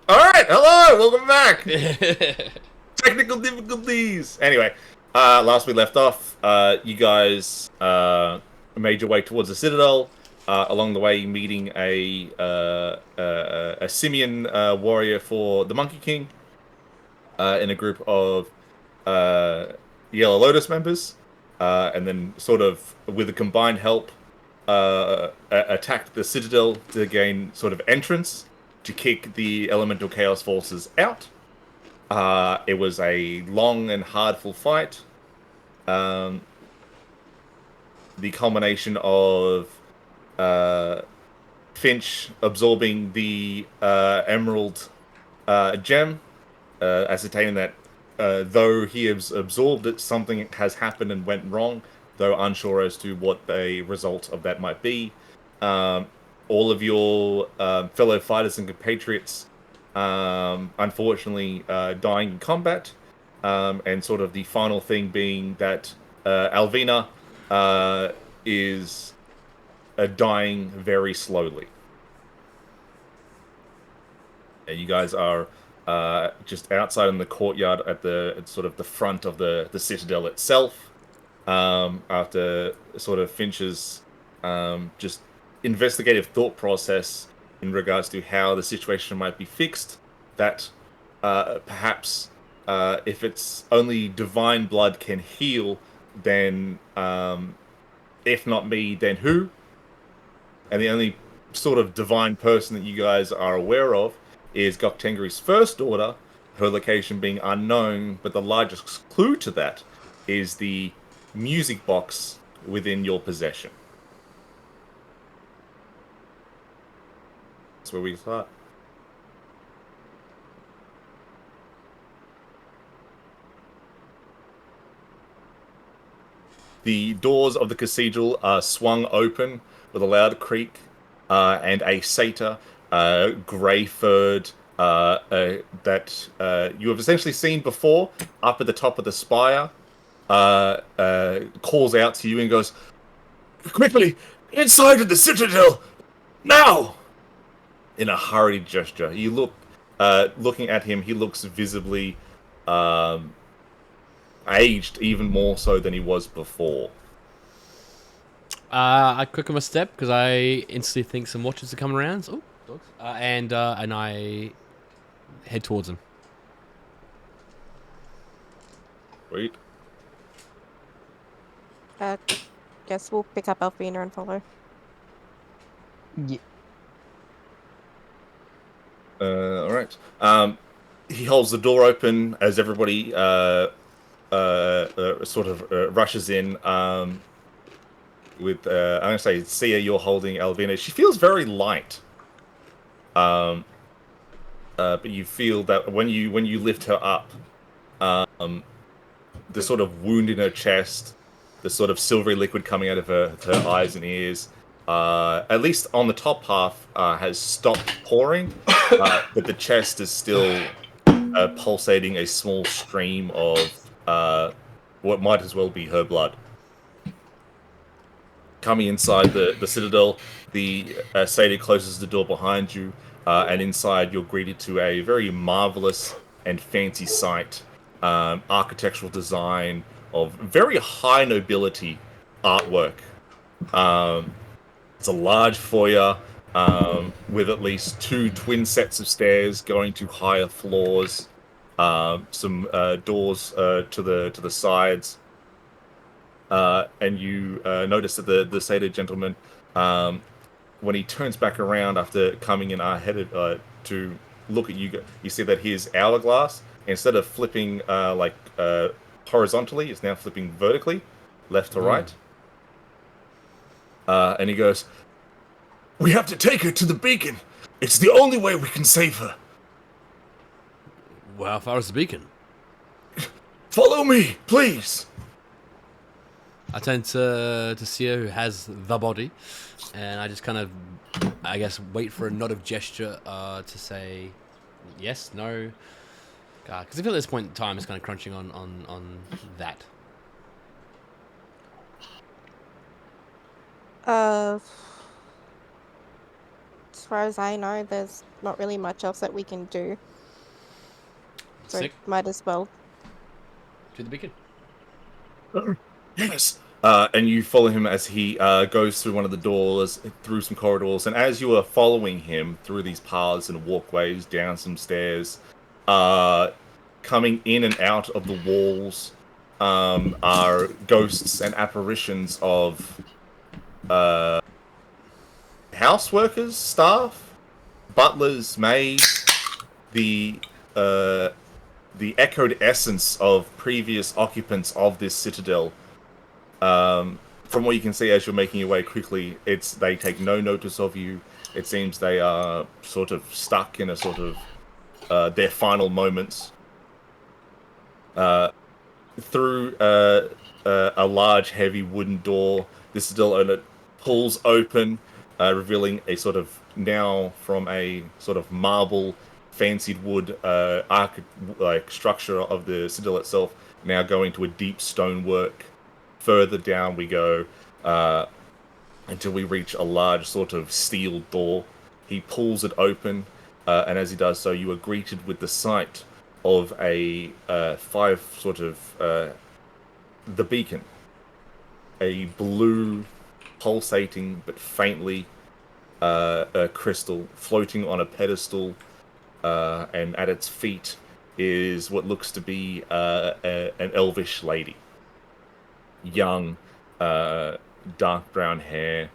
Alright, hello, welcome back! Technical difficulties! Anyway, last we left off, you guys made your way towards the Citadel, along the way meeting a Simian warrior for the Monkey King, in a group of uh, Yellow Lotus members, and then sort of with a combined help, attacked the Citadel to gain sort of entrance to kick the Elemental Chaos forces out. It was a long and hardful fight. Um, the culmination of uh, Finch absorbing the Emerald gem, ascertaining that though he has absorbed it, something has happened and went wrong, though unsure as to what the result of that might be. Um, all of your fellow fighters and compatriots, unfortunately, dying in combat, and sort of the final thing being that Alvina is dying very slowly. And you guys are just outside in the courtyard at sort of the front of the citadel itself. After sort of Finch's just investigative thought process in regards to how the situation might be fixed, that perhaps if it's only divine blood can heal, then if not me, then who? And the only sort of divine person that you guys are aware of is Goktengri's first daughter, her location being unknown, but the largest clue to that is the music box within your possession. That's where we start. The doors of the cathedral are swung open with a loud creak, and a satyr, grey-furred, that you have essentially seen before, up at the top of the spire, calls out to you and goes, "Quickly, inside of the citadel, now!" In a hurried gesture. You looking at him, he looks visibly aged, even more so than he was before. I quicken my step because I instantly think some watchers are coming around. Oh, dogs! And I head towards them. Wait. Uh, guess we'll pick up Elfina and follow. Yeah. All right. He holds the door open as everybody sort of rushes in. With I'm gonna say, Sia, you're holding Alvina. She feels very light. But you feel that when you lift her up, the sort of wound in her chest, the sort of silvery liquid coming out of her eyes and ears, at least on the top half, has stopped pouring, but the chest is still pulsating a small stream of what might as well be her blood. Coming inside the citadel, the satyr closes the door behind you, and inside you're greeted to a very marvelous and fancy sight. Architectural design of very high nobility artwork. It's a large foyer with at least two twin sets of stairs going to higher floors. Some doors to the sides. And you notice that the satyr gentleman, when he turns back around after coming in headed to look at you, you see that his hourglass, instead of flipping horizontally, is now flipping vertically, left to right. And he goes, "We have to take her to the beacon. It's the only way we can save her. Well, how far is the beacon? Follow me, please." I turn to Sia, who has the body, and I just kind of, I guess, wait for a nod of gesture to say yes, no. Because I feel at this point in time is kind of crunching on that. As far as I know, there's not really much else that we can do. So Sick. might as well. To the beacon. Yes. And you follow him as he goes through one of the doors, through some corridors, and as you are following him through these paths and walkways, down some stairs, coming in and out of the walls are ghosts and apparitions of house workers, staff, butlers, maids, the echoed essence of previous occupants of this citadel. From what you can see as you're making your way quickly, they take no notice of you. It seems they are sort of stuck in a sort of their final moments. Through a large, heavy wooden door, the citadel owner pulls open, revealing a sort of now from a sort of marble, fancied wood structure of the citadel itself, now going to a deep stonework. Further down we go until we reach a large sort of steel door. He pulls it open, and as he does so, you are greeted with the sight of the beacon, a blue, pulsating but faintly crystal floating on a pedestal, and at its feet is what looks to be an elvish lady. Young, dark brown hair,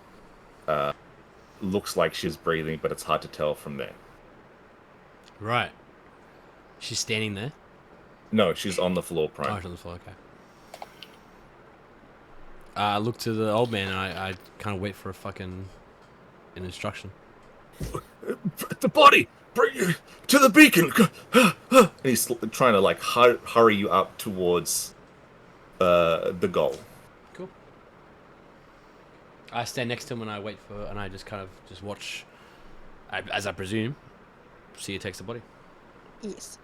looks like she's breathing, but it's hard to tell from there. Right. She's standing there. No, she's on the floor, Prime. Oh, she's on the floor. Okay. I look to the old man and I kind of wait for an instruction. The body! Bring you to the beacon! And he's trying to like hurry you up towards the goal. Cool. I stand next to him and I wait and I just kind of just watch, as I presume, see who takes the body. Yes.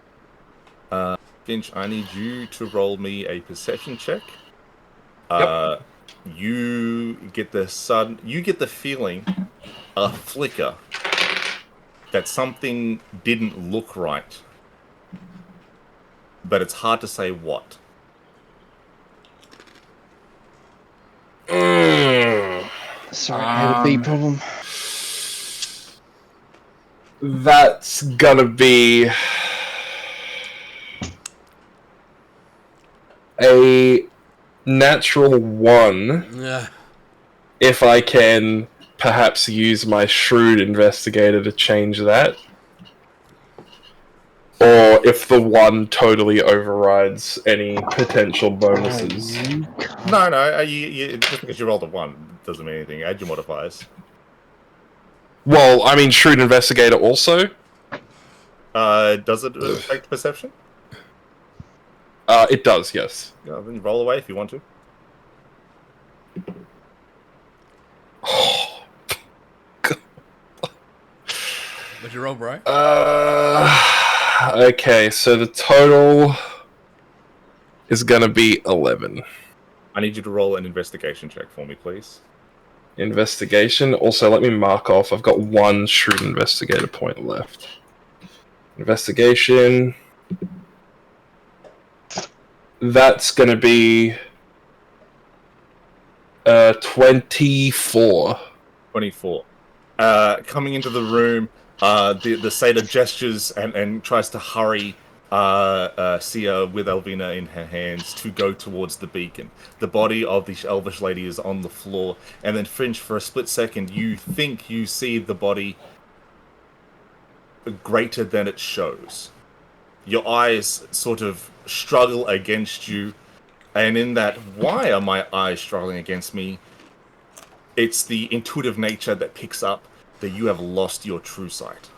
Finch, I need you to roll me a perception check. Yep. You get the feeling, a flicker, that something didn't look right. But it's hard to say what. Sorry, I had a B problem. That's gonna be a natural 1 Yeah. if I can perhaps use my shrewd investigator to change that. Or if the 1 totally overrides any potential bonuses. No, just because you rolled a 1 doesn't mean anything. Add your modifiers. Well, I mean, shrewd investigator also. Does it affect perception? It does, yes. Yeah, then roll away if you want to. What'd you roll, bro? Okay, so the total is gonna be 11. I need you to roll an investigation check for me, please. Investigation. Also, let me mark off. I've got 1 shrewd investigator point left. Investigation. That's gonna be 24. 24. Coming into the room, the satyr gestures and tries to hurry Sia with Elvina in her hands to go towards the beacon. The body of the elvish lady is on the floor, and then Finch, for a split second, you think you see the body greater than it shows. Your eyes sort of struggle against you, and in that, why are my eyes struggling against me? It's the intuitive nature that picks up that you have lost your true sight.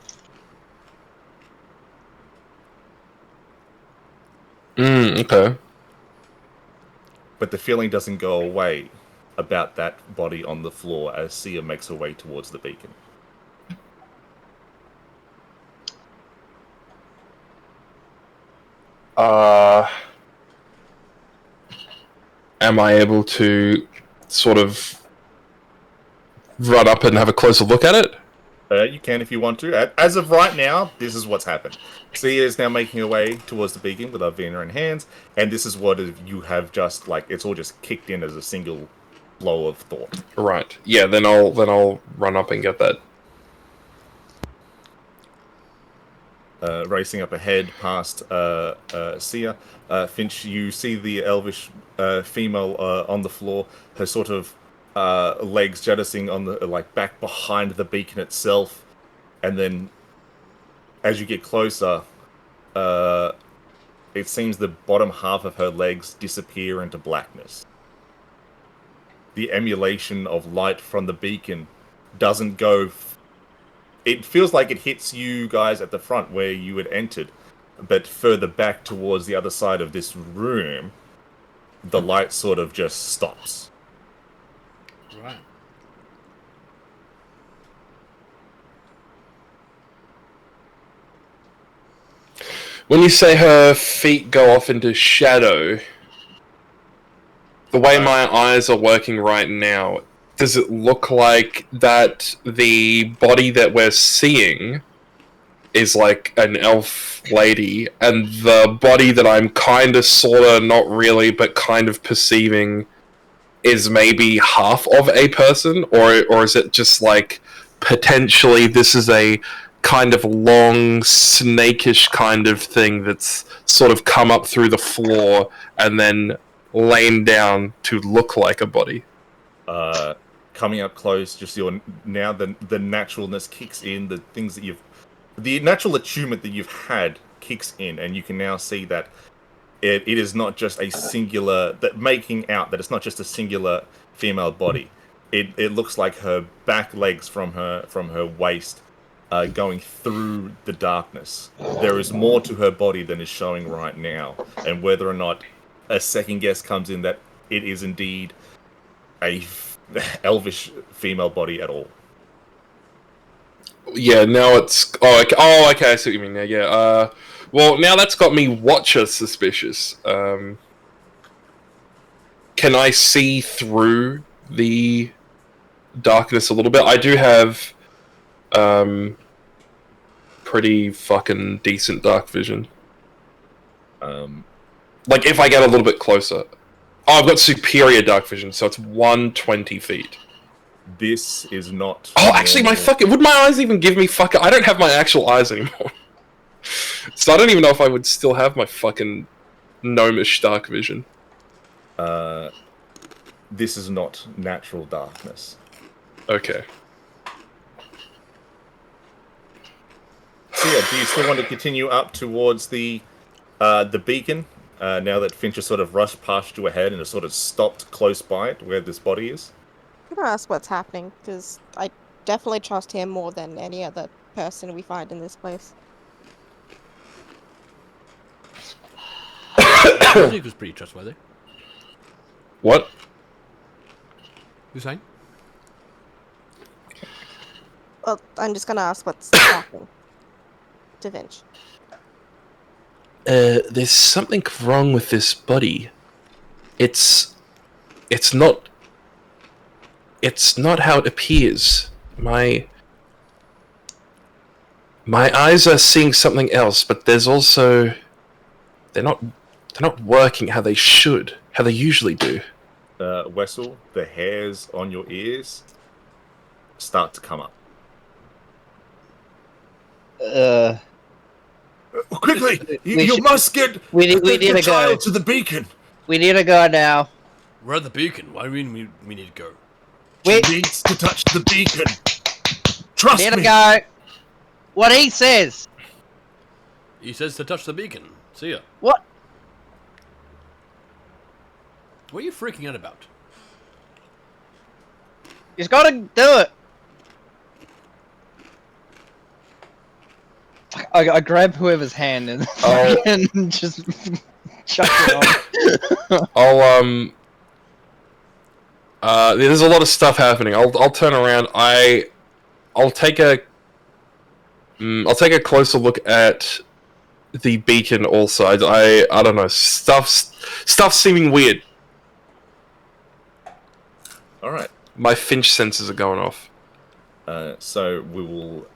Okay. But the feeling doesn't go away about that body on the floor as Sia makes her way towards the beacon. Am I able to sort of run up and have a closer look at it? You can if you want to. As of right now, this is what's happened. Sia is now making her way towards the beacon with Arvina in hands, and this is what you have just like it's all just kicked in as a single flow of thought. Right. Yeah. Then I'll run up and get that. Racing up ahead past Sia, Finch, you see the elvish female on the floor, her sort of legs jettisoning on the back behind the beacon itself, and then as you get closer, it seems the bottom half of her legs disappear into blackness. The emulation of light from the beacon doesn't go. It feels like it hits you guys at the front where you had entered, but further back towards the other side of this room, the light sort of just stops. Right. When you say her feet go off into shadow, the way my eyes are working right now, does it look like that the body that we're seeing is like an elf lady, and the body that I'm kind of, sort of, not really, but kind of perceiving is maybe half of a person? Or is it just like, potentially this is a kind of long, snakish kind of thing that's sort of come up through the floor and then lain down to look like a body? Coming up close, just now the naturalness kicks in, the natural attunement that you've had kicks in, and you can now see that it is not just a singular, making out that it's not just a singular female body. It looks like her back legs from her waist going through the darkness. There is more to her body than is showing right now, and whether or not a second guess comes in that it is indeed a elvish female body at all. Yeah, now it's... okay, I see what you mean now, yeah. Well, now that's got me Watcher suspicious. Can I see through the darkness a little bit? I do have pretty fucking decent dark vision. Like, if I get a little bit closer. Oh, I've got superior dark vision, so it's 120 feet. This is not... Oh, actually, my fucking... Would my eyes even give me fucking... I don't have my actual eyes anymore. So I don't even know if I would still have my fucking gnomish dark vision. This is not natural darkness. Okay. So yeah, do you still want to continue up towards the beacon? Now that Finch has sort of rushed past you ahead and has sort of stopped close by it, where this body is? I'm gonna ask what's happening, because I definitely trust him more than any other person we find in this place. Music was pretty trustworthy. What? You saying? Well, I'm just gonna ask what's happening to Finch. There's something wrong with this body. It's not how it appears. My eyes are seeing something else, but there's also... They're not working how they should, how they usually do. Wessel, the hairs on your ears start to come up. Quickly! You must get we need the to child go. to the beacon! We need to go now. We're at the beacon. Why do you mean we need to go? She needs to touch the beacon! Trust Need to me! go. What he says. He says to touch the beacon. See ya. What? What are you freaking out about? He's got to do it. I grab whoever's hand and, and just chuck it on. There's a lot of stuff happening. I'll turn around. I'll take a closer look at the beacon also. I don't know, stuff's seeming weird. Alright. My Finch senses are going off. So we will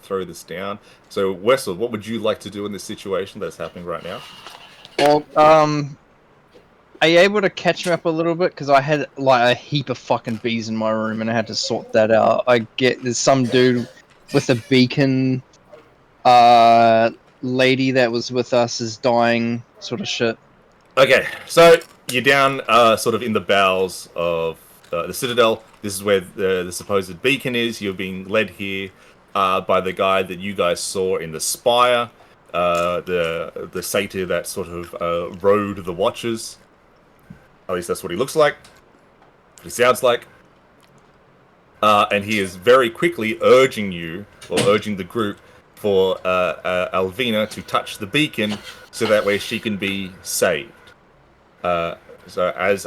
throw this down. So Wessel, what would you like to do in this situation that's happening right now? Well, are you able to catch me up a little bit? Because I had like a heap of fucking bees in my room and I had to sort that out. I get there's some dude with a beacon, lady that was with us is dying, sort of shit. Okay, so you're down sort of in the bowels of the Citadel. This is where the supposed beacon is. You're being led here by the guy that you guys saw in the spire, the satyr that sort of rode the Watchers. At least that's what he looks like. What he sounds like. And he is very quickly urging you, or urging the group, for Alvina to touch the beacon so that way she can be saved. So as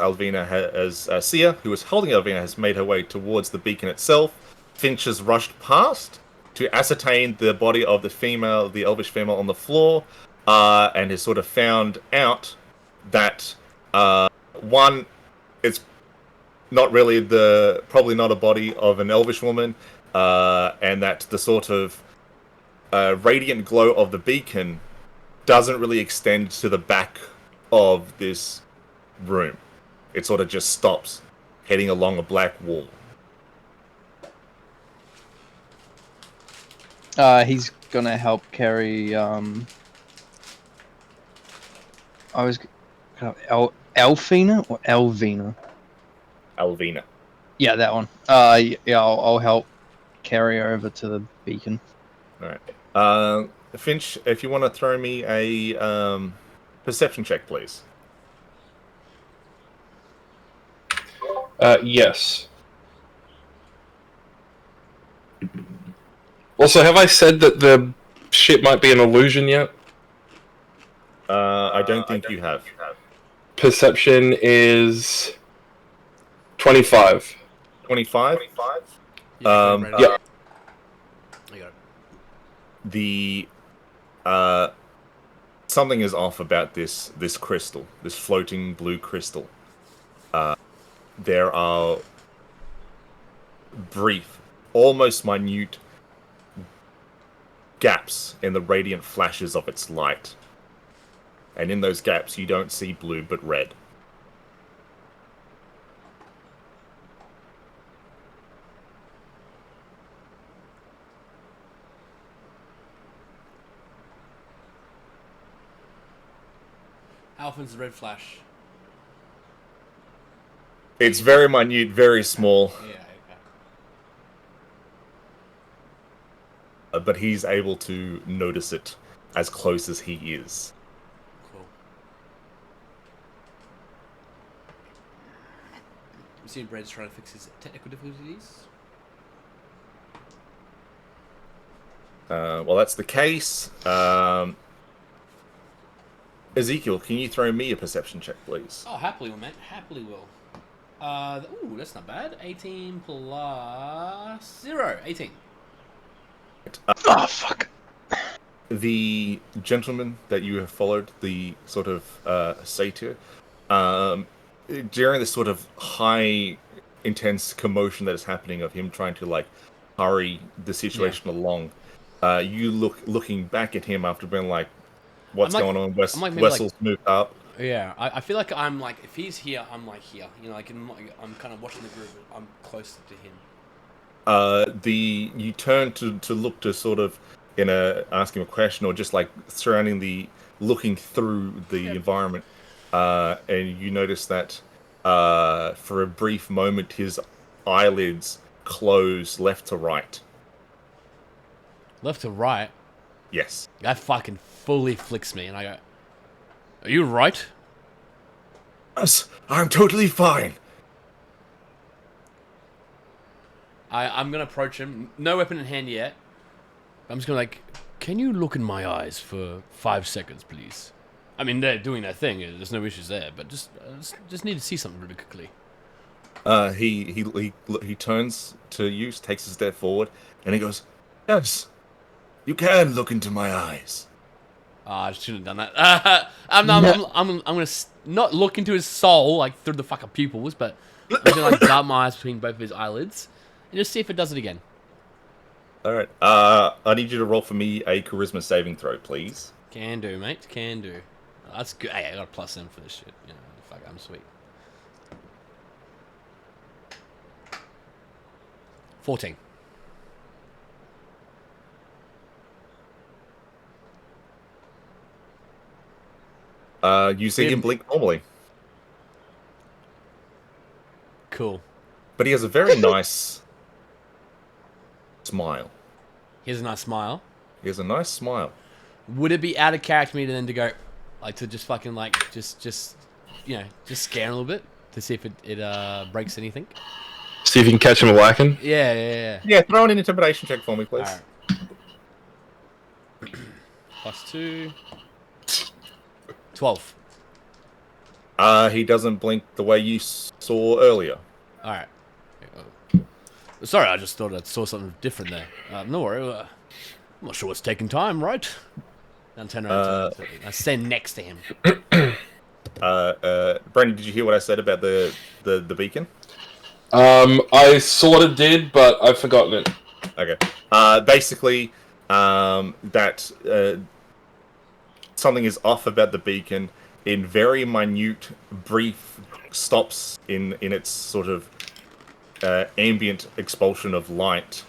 Sia, who is holding Alvina, has made her way towards the beacon itself, Finch has rushed past to ascertain the body of the elvish female on the floor, and has sort of found out that one, it's not really probably not a body of an elvish woman, and that the sort of radiant glow of the beacon doesn't really extend to the back of this room. It sort of just stops, heading along a black wall. He's gonna help carry. I was Elfina or Elvina. Alvina. Yeah, that one. Yeah, I'll help carry her over to the beacon. All right. Finch, if you want to throw me a perception check, please. Yes. Also, have I said that the shit might be an illusion yet? I don't think you have. Perception is 25. 25? Yeah. Yeah. I got it. The something is off about this crystal, this floating blue crystal. There are brief, almost minute gaps in the radiant flashes of its light. And in those gaps, you don't see blue but red. Alphin's red flash. It's very minute, very small, Yeah, okay. but he's able to notice it as close as he is. Cool. You seen Brad's trying to fix his technical difficulties? Well, that's the case. Ezekiel, can you throw me a perception check, please? Oh, happily will, mate. Happily will. Ooh, that's not bad. 18 plus 0. 18. Oh fuck! The gentleman that you have followed, the sort of satyr, during this sort of high, intense commotion that is happening of him trying to like hurry the situation along, you looking back at him after being like, "What's going on?" Wessel's moved up. Yeah, I feel like I'm like, if he's here, I'm like here. You know, like I'm kind of watching the group. I'm closer to him. You turn to look to sort of ask him a question or just like looking through the environment, and you notice that for a brief moment his eyelids close left to right. Left to right. Yes. That fucking fully flicks me, and I go, "Are you right?" Yes, I'm totally fine. I'm gonna approach him. No weapon in hand yet. I'm just gonna like, "Can you look in my eyes for 5 seconds, please?" I mean, they're doing their thing. There's no issues there, but just need to see something really quickly. He turns to you, takes a step forward, and he goes, "Yes, you can look into my eyes." I shouldn't have done that. I'm gonna not look into his soul like through the fucking pupils, but I'm gonna like dart my eyes between both of his eyelids and just see if it does it again. All right. I need you to roll for me a charisma saving throw, please. Can do, mate. Can do. That's good. Hey, I got a +7 for this shit. You know, fuck, I'm sweet. 14. You see him blink normally, Cool. but he has a very nice smile. Here's a nice smile. He has a nice smile. Would it be out of character me to then to go, like, to just fucking, like, just you know, just scan a little bit to see if it breaks anything? See if you can catch him lacking. Yeah. Yeah, throw in an intimidation check for me, please. Alright. +2. 12. He doesn't blink the way you saw earlier. Alright. Sorry, I just thought I saw something different there. No worry. I'm not sure what's taking time, right? I'll turn around to I stand next to him. Brandon, did you hear what I said about the beacon? I sort of did, but I've forgotten it. Okay. Basically, that something is off about the beacon in very minute, brief stops in its sort of ambient expulsion of light.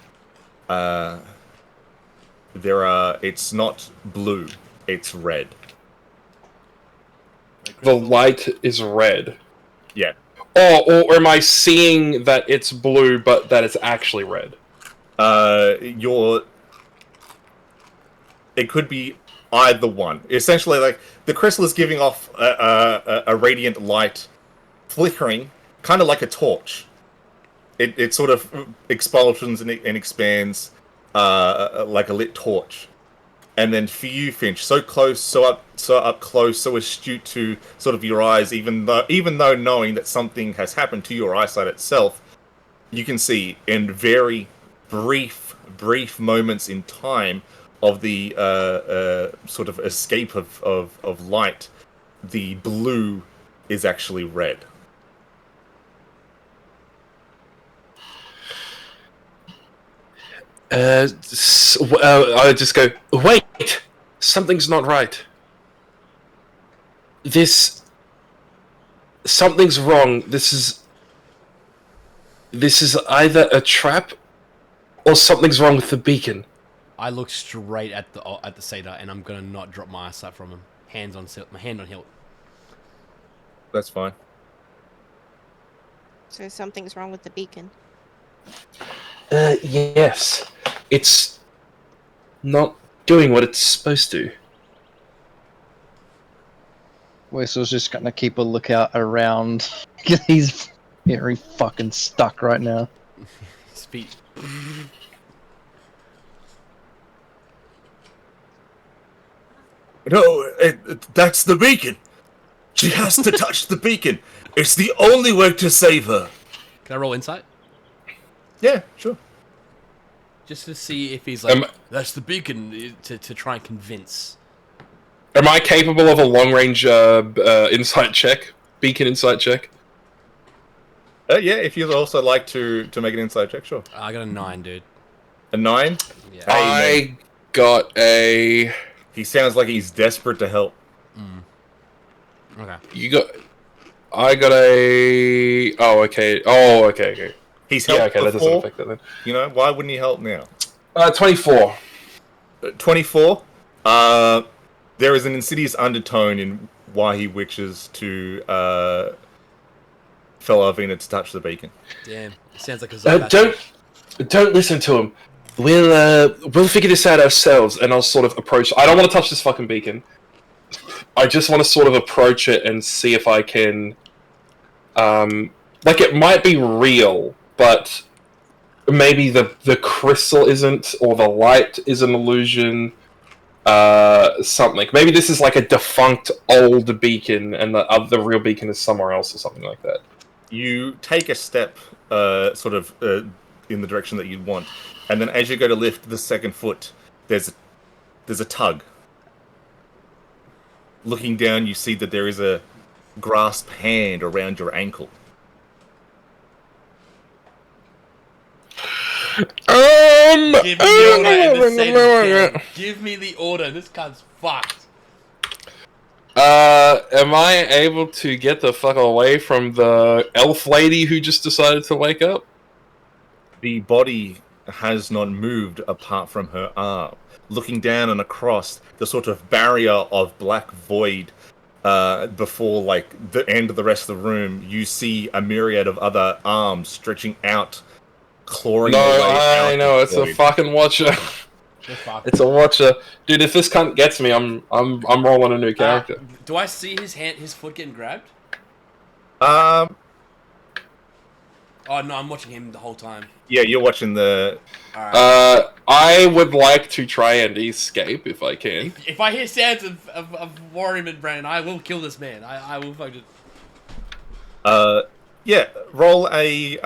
It's not blue, it's red. The light is red. Yeah. Or am I seeing that it's blue, but that it's actually red? It could be either one. Essentially, like, the crystal is giving off a radiant light, flickering, kind of like a torch. It sort of expulsions and expands like a lit torch. And then for you, Finch, so close, so up close, so astute to sort of your eyes, even though knowing that something has happened to your eyesight itself, you can see in very brief moments in time of the sort of escape of light, the blue is actually red. I just go, wait! Something's not right. Something's wrong. This is either a trap or something's wrong with the beacon. I look straight at the Seder, and I'm gonna not drop my eyesight from him. My hand on hilt. That's fine. So something's wrong with the beacon. Yes. It's not doing what it's supposed to. Whistle's just gonna keep a lookout around. He's very fucking stuck right now. His feet. No, that's the beacon. She has to touch the beacon. It's the only way to save her. Can I roll insight? Yeah, sure. Just to see if he's like, that's the beacon, to try and convince. Am I capable of a long-range insight check? Beacon insight check? Yeah, if you'd also like to make an inside check, sure. I got a 9, dude. A 9? Yeah. I got a... He sounds like he's desperate to help. Okay. I got a... Oh, okay. Okay. He's helped okay, that doesn't before. affect that then. You know, why wouldn't he help now? 24. 24. There is an insidious undertone in why he wishes to fellow Avena to touch the beacon. Damn. It sounds like a Don't listen to him. We'll figure this out ourselves, and I'll sort of approach... I don't want to touch this fucking beacon. I just want to sort of approach it and see if I can... like, it might be real, but maybe the crystal isn't, or the light is an illusion. Something. Maybe this is like a defunct old beacon, and the real beacon is somewhere else, or something like that. You take a step, sort of, in the direction that you'd want, and then as you go to lift the second foot, there's a tug. Looking down, you see that there is a grasped hand around your Give me the order and the sentence. Give me the order. This card's fucked. Am I able to get the fuck away from the elf lady who just decided to wake up? The body has not moved apart from her arm. Looking down and across the sort of barrier of black void before like the end of the rest of the room, you see a myriad of other arms stretching out, clawing No, their way out. I know, of it's the a void. fucking watcher. It's a watcher. Dude, if this cunt gets me, I'm rolling a new character. Do I see his foot getting grabbed? Oh no, I'm watching him the whole time. Yeah, you're watching the. Alright. I would like to try and escape if I can. If I hear sounds of Warren and Brandon, I will kill this man. I will fucking. Yeah, roll a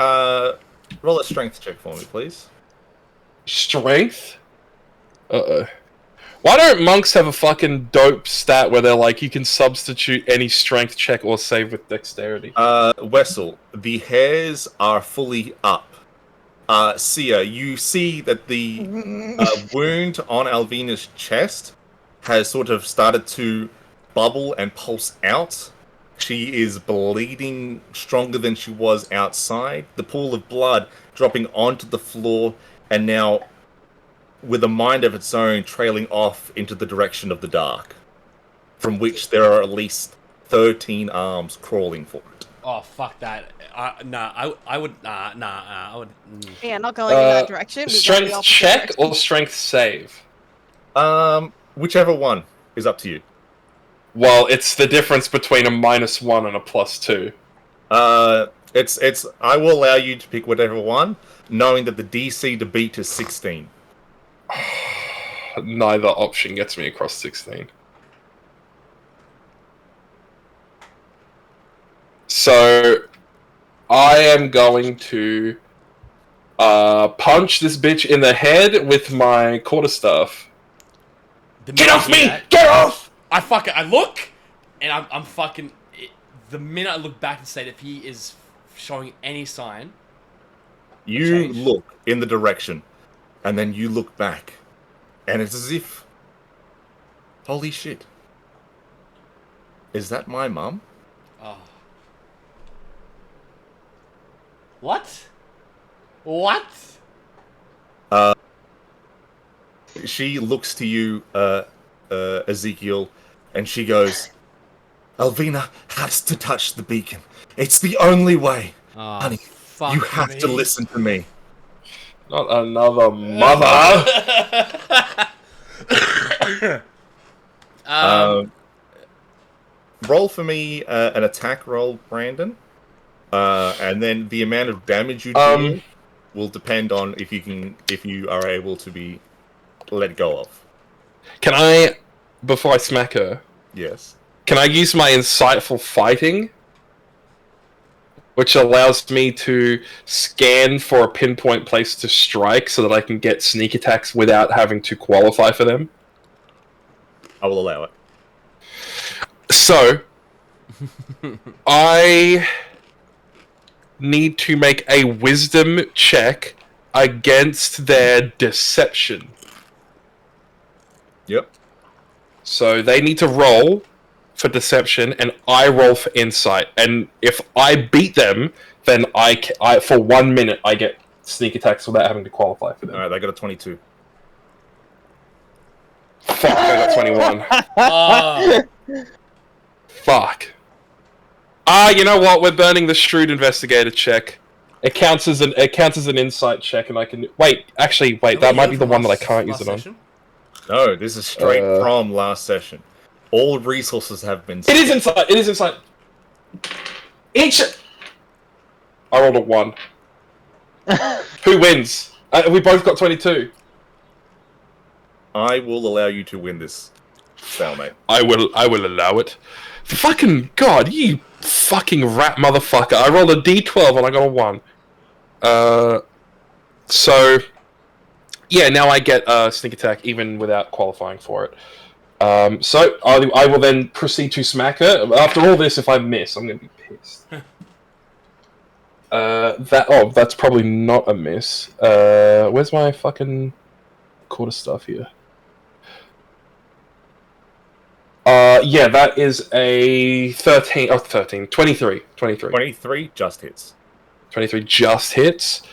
strength check for me, please. Strength? Uh-oh. Why don't monks have a fucking dope stat where they're like, you can substitute any strength check or save with dexterity? Wessel, the hairs are fully up. Sia, you see that the wound on Alvina's chest has sort of started to bubble and pulse out. She is bleeding stronger than she was outside. The pool of blood dropping onto the floor, and now, with a mind of its own, trailing off into the direction of the dark, from which there are at least 13 arms crawling for it. Oh fuck that! I would. I would. Yeah, not going in that direction. We go the Strength opposite check direction. or strength save? Whichever one is up to you. Well, it's the difference between a -1 and a +2. It's. I will allow you to pick whatever one, knowing that the DC to beat is 16. Neither option gets me across 16. So, I am going to punch this bitch in the head with my quarterstaff. Get off me! Get off! I fucking. I look, and I'm fucking. The minute I look back and say if he is showing any sign. You Change. look in the direction, and then you look back, and it's as if, holy shit, is that my mum? Oh. What? What? She looks to you, Ezekiel, and she goes, Alvina has to touch the beacon. It's the only way. Oh, Honey, fuck you have to me. listen to me. Not another mother! Roll for me an attack roll, Brandon. And then the amount of damage you do will depend on if you are able to be let go of. Can I, before I smack her, Yes. can I use my insightful fighting? Which allows me to scan for a pinpoint place to strike so that I can get sneak attacks without having to qualify for them. I will allow it. So, I need to make a wisdom check against their deception. Yep. So they need to roll for deception, and I roll for insight. And if I beat them, then I for 1 minute I get sneak attacks without having to qualify for them. Alright, I got a 22. Fuck, I got 21. Oh. Fuck. You know what? We're burning the shrewd investigator check. It counts as an insight check, and I can wait. Actually, wait. That might be the one that I can't use it on. Session? No, this is straight from last session. All resources have been... It is insight. It is insight. Each. I rolled a 1. Who wins? We both got 22. I will allow you to win this, stalemate. I will allow it. Fucking God, you fucking rat motherfucker. I rolled a d12 and I got a 1. So, yeah, now I get sneak attack even without qualifying for it. So, I will then proceed to smack her. After all this, if I miss, I'm going to be pissed. That's probably not a miss. Where's my fucking quarter stuff here? Yeah, that is a 13. Oh, 13. 23. 23. 23 just hits. 23 just hits.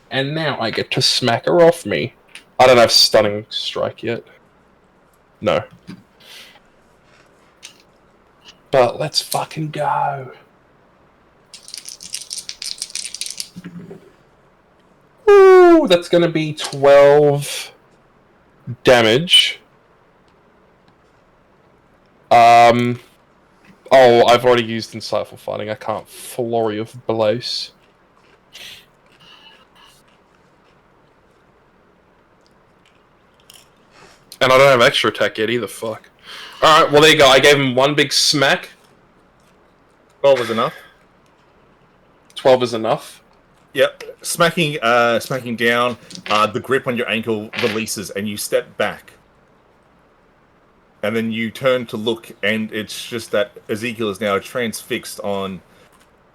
And now I get to smack her off me. I don't have stunning strike yet. No. But let's fucking go. Woo! That's gonna be 12 damage. Oh, I've already used Insightful Fighting. I can't Flurry of Blows. And I don't have extra attack yet either, fuck. Alright, well there you go. I gave him one big smack. 12 was enough. 12 is enough. Yep. Smacking down, the grip on your ankle releases and you step back. And then you turn to look, and it's just that Ezekiel is now transfixed on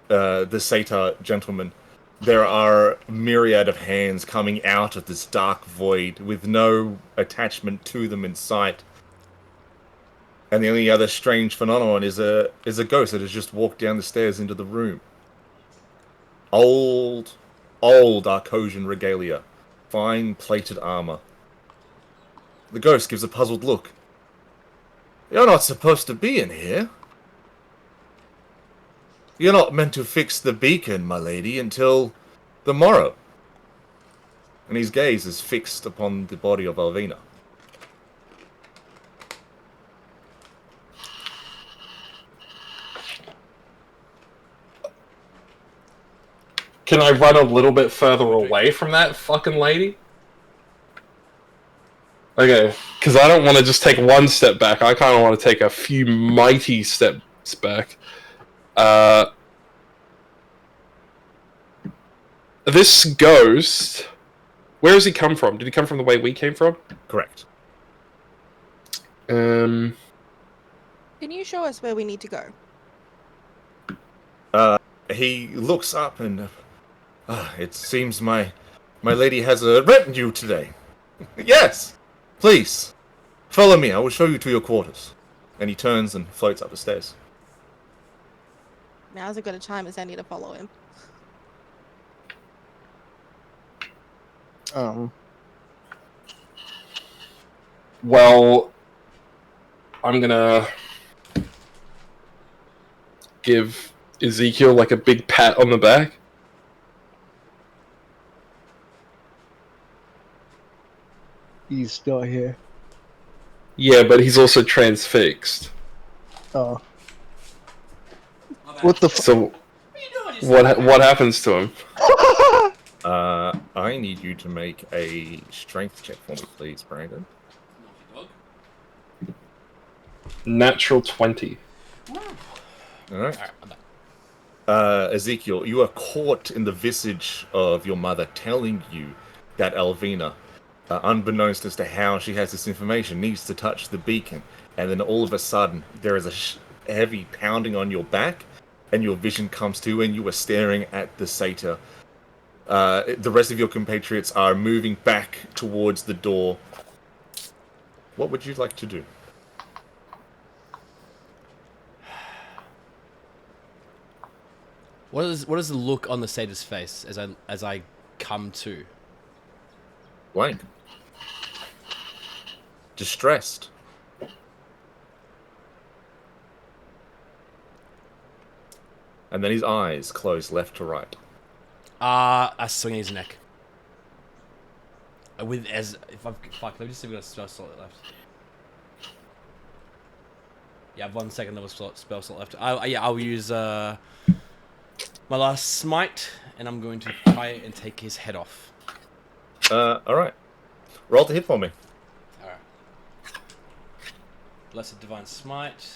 the satyr gentleman. There are a myriad of hands coming out of this dark void with no attachment to them in sight. And the only other strange phenomenon is a ghost that has just walked down the stairs into the room. Old Arcosian regalia. Fine plated armor. The ghost gives a puzzled look. You're not supposed to be in here. You're not meant to fix the beacon, my lady, until the morrow. And his gaze is fixed upon the body of Alvina. Can I run a little bit further away from that fucking lady? Okay, because I don't want to just take one step back. I kind of want to take a few mighty steps back. This ghost... Where does he come from? Did he come from the way we came from? Correct. Can you show us where we need to go? He looks up and... it seems my lady has a retinue today. Yes! Please, follow me. I will show you to your quarters. And he turns and floats up the stairs. Now's as good a time as any to follow him. Well, I'm gonna give Ezekiel like a big pat on the back. He's still here. Yeah, but he's also transfixed. Oh. What the So, what happens to him? I need you to make a strength check for me, please, Brandon. Natural 20. Alright. I'm back. Ezekiel, you are caught in the visage of your mother telling you that Alvina, unbeknownst as to how she has this information, needs to touch the beacon. And then all of a sudden, there is a heavy pounding on your back, and your vision comes to, and you are staring at the satyr. The rest of your compatriots are moving back towards the door. What would you like to do? What is the look on the satyr's face as I come to? Blank. Distressed. And then his eyes close left to right. I swing his neck. With as if I've fuck. Let me just see if I've got a spell slot left. Yeah, I have 1 second level spell slot left. I'll use my last smite, and I'm going to try and take his head off. Alright. Roll to hit for me. Alright. Blessed Divine Smite.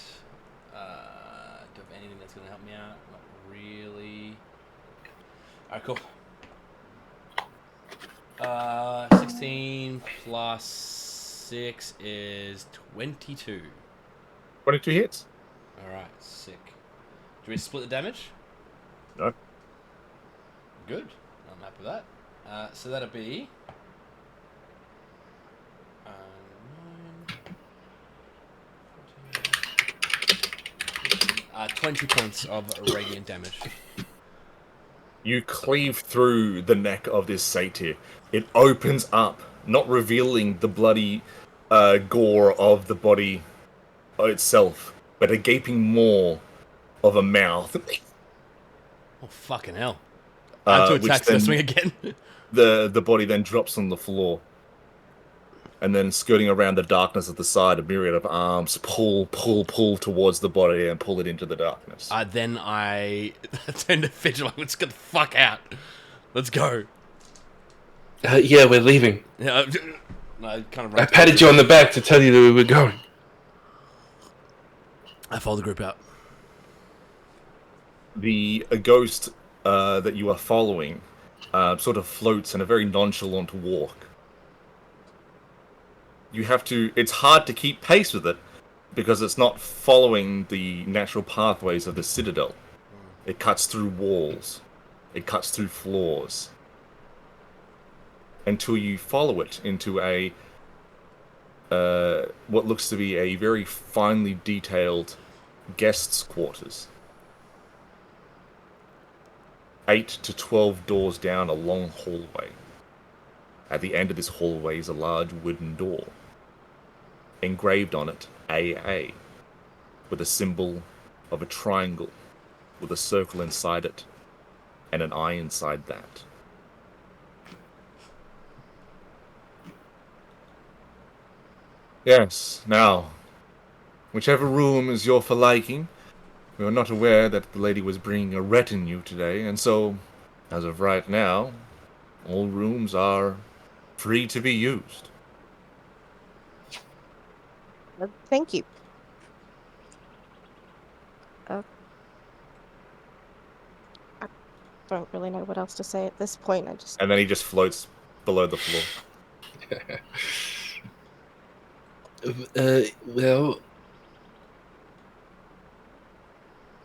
Do I have anything that's going to help me out? Not really. Alright, cool. 16 plus 6 is 22. 22 hits. Alright, sick. Do we split the damage? No. good. I'm happy with that. So that'll be 20 points of radiant damage. You cleave through the neck of this satyr. It opens up, not revealing the bloody gore of the body itself, but a gaping maw of a mouth. Oh, fucking hell. Add to which attacks, then go swing again. the body then drops on the floor. And then skirting around the darkness of the side, a myriad of arms pull towards the body and pull it into the darkness. Then I turn to Fidget like, let's get the fuck out. Let's go. Yeah, we're leaving. Yeah, I kind of I patted you on the back to tell you that we were going. I follow the group out. The ghost that you are following sort of floats in a very nonchalant walk. It's hard to keep pace with it because it's not following the natural pathways of the citadel. It cuts through walls. It cuts through floors. Until you follow it into a what looks to be a very finely detailed guest's quarters. 8 to 12 doors down a long hallway. At the end of this hallway is a large wooden door. Engraved on it, AA, with a symbol of a triangle, with a circle inside it, and an eye inside that. Yes, now, whichever room is your for liking, we were not aware that the lady was bringing a retinue today, and so, as of right now, all rooms are free to be used. Thank you. I don't really know what else to say at this point. And then he just floats below the floor. Well,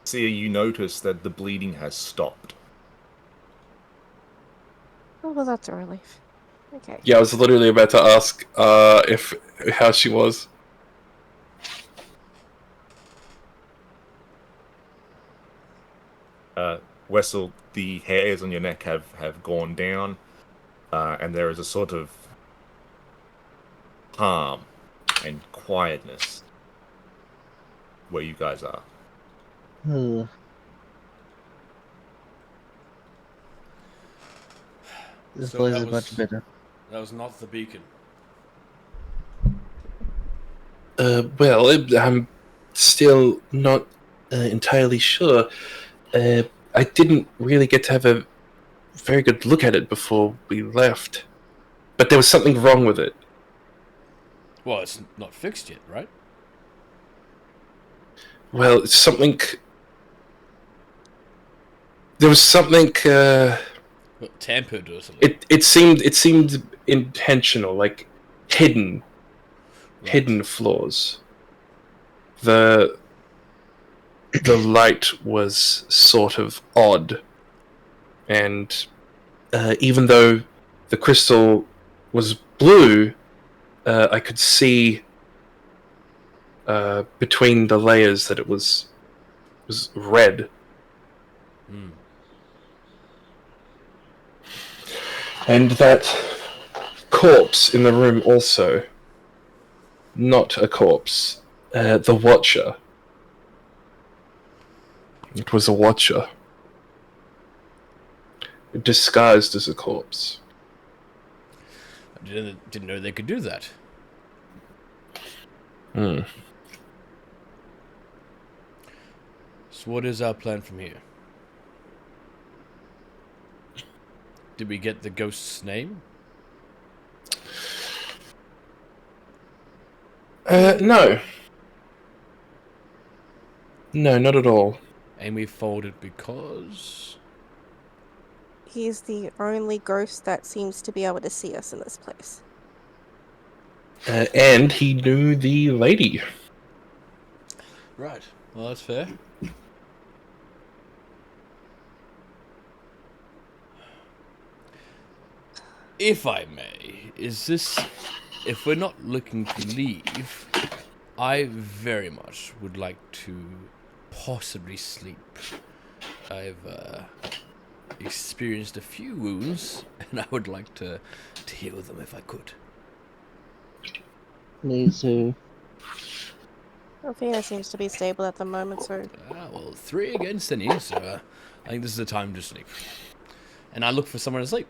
See, you notice that the bleeding has stopped. Oh, well, that's a relief. Okay. yeah, I was literally about to ask how she was. Wessel, the hairs on your neck have gone down, and there is a sort of calm and quietness where you guys are. This So place that is was- much better. That was not the beacon. Well, I'm still not entirely sure. I didn't really get to have a very good look at it before we left. But there was something wrong with it. Well, it's not fixed yet, right? Well, it's something... There was something... What, tampered or something? It seemed intentional, like hidden flaws. The light was sort of odd, and even though the crystal was blue, I could see between the layers that it was red. Hmm. And that corpse in the room also. Not a corpse. The Watcher. It was a Watcher. Disguised as a corpse. I didn't know they could do that. Hmm. So what is our plan from here? Did we get the ghost's name? No. No, not at all. And we folded because... He's the only ghost that seems to be able to see us in this place. And he knew the lady. Right. Well, that's fair. If I may, is this... If we're not looking to leave, I very much would like to possibly sleep. I've experienced a few wounds, and I would like to heal them if I could. Need to. Althea seems to be stable at the moment, so Well, 3 against any, so I think this is the time to sleep. And I look for somewhere to sleep.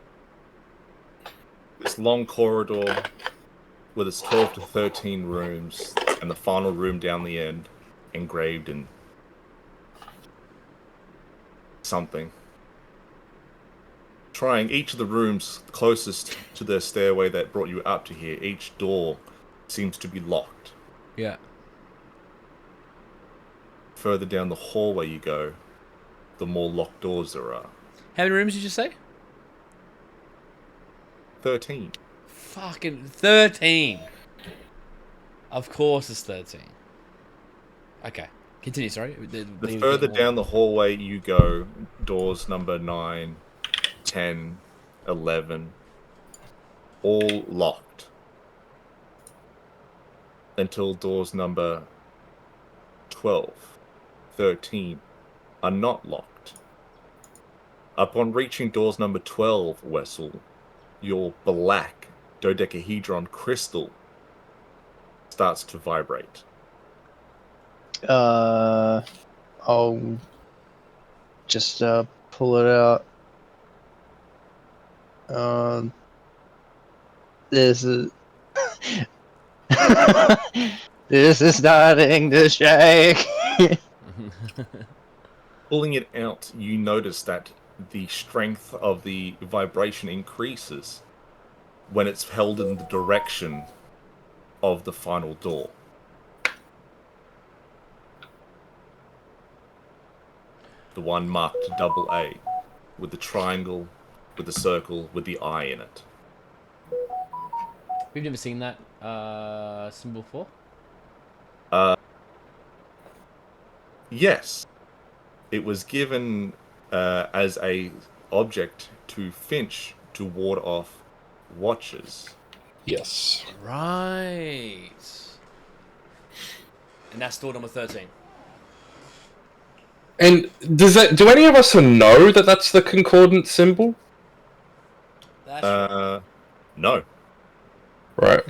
This long corridor with its 12 to 13 rooms, and the final room down the end engraved in something. Trying each of the rooms closest to the stairway that brought you up to here, each door seems to be locked. Yeah. Further down the hallway you go, the more locked doors there are. How many rooms did you say? 13. Fucking 13. Of course it's 13. Okay. Continue, sorry. The further down the hallway you go, doors number 9, 10, 11, all locked. Until doors number 12, 13 are not locked. Upon reaching doors number 12, Wessel, your black dodecahedron crystal starts to vibrate. I'll just pull it out. This is this is starting to shake. Pulling it out, you notice that the strength of the vibration increases when it's held in the direction of the final door. The one marked AA, with the triangle, with the circle, with the eye in it. We've never seen that symbol before. Yes, it was given as a object to Finch to ward off watchers. Yes. Right. And that's door number 13. And do any of us know that that's the concordant symbol? That's right. No. Right.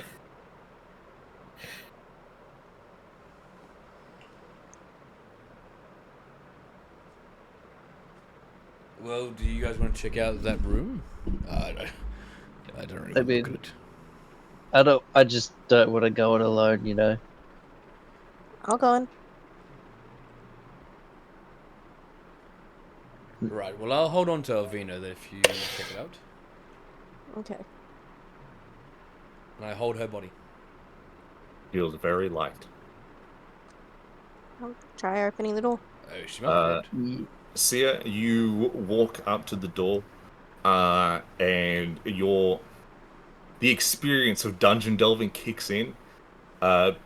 Well, do you guys want to check out that room? I don't really I look mean- at it. I just don't want to go it alone, you know. I'll go in. Right, well, I'll hold on to Alvina then if you check it out. Okay. And I hold her body. Feels very light. I'll try opening the door. Oh, she might be rude. Sia, you walk up to the door, and the experience of dungeon delving kicks in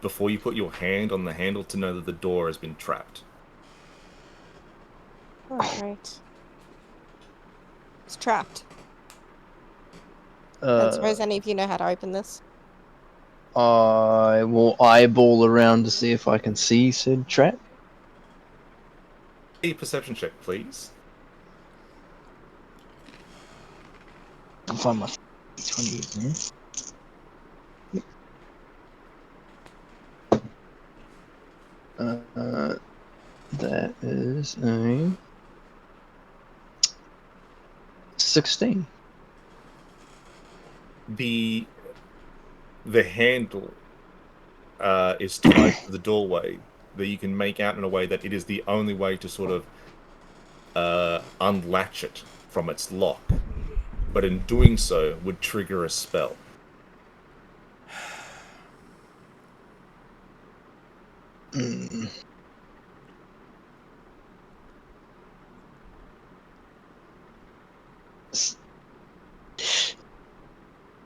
before you put your hand on the handle to know that the door has been trapped. Oh, great. It's trapped. I Uh, suppose any of you know how to open this. I will eyeball around to see if I can see said trap. A perception check, please. I'll find my 20 in there. That is a 16. The handle is tied to the doorway that you can make out in a way that it is the only way to sort of unlatch it from its lock. But in doing so would trigger a spell.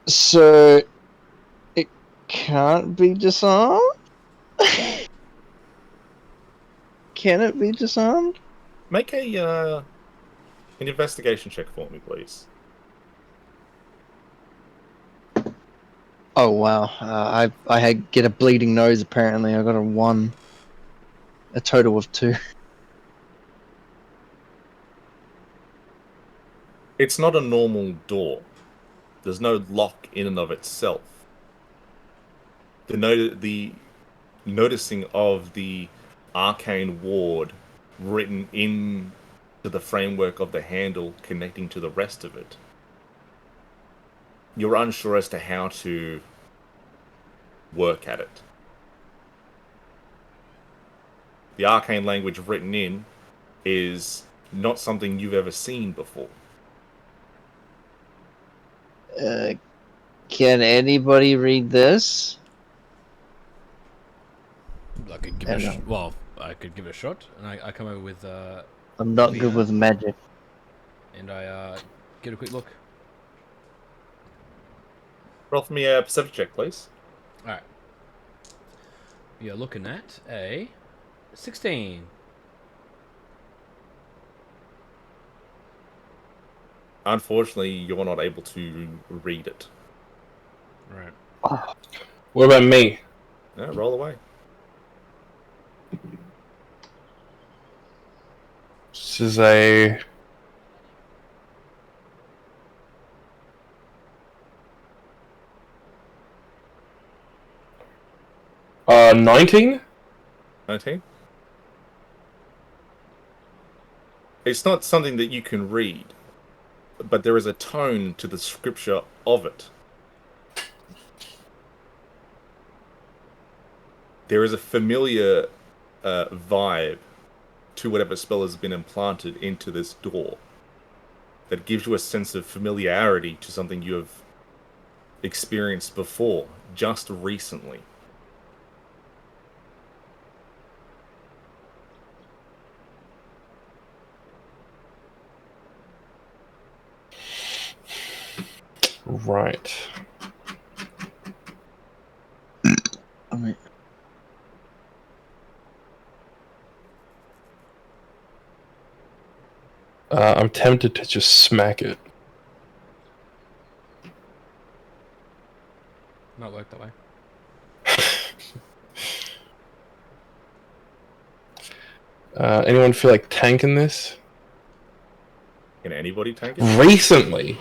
So it can't be disarmed? Can it be disarmed? Make an investigation check for me, please. Oh wow! I had get a bleeding nose. Apparently, I got a 1. A total of 2. It's not a normal door. There's no lock in and of itself. The noticing of the arcane ward written in to the framework of the handle connecting to the rest of it. You're unsure as to how to work at it. The arcane language written in is not something you've ever seen before. Can anybody read this? I could give it a well, I could give it a shot, and I come over with I'm not Clear. good with magic. and I get a quick look. Roll for me a perception check, please. All right, you're looking at a 16. Unfortunately, you're not able to read it. Right. What about me? No, roll away. This is a 19. 19? It's not something that you can read, but there is a tone to the scripture of it. There is a familiar vibe to whatever spell has been implanted into this door that gives you a sense of familiarity to something you have experienced before, just recently. Right. Alright. I'm tempted to just smack it. Not work that way. Anyone feel like tanking this? Can anybody tank it? Recently.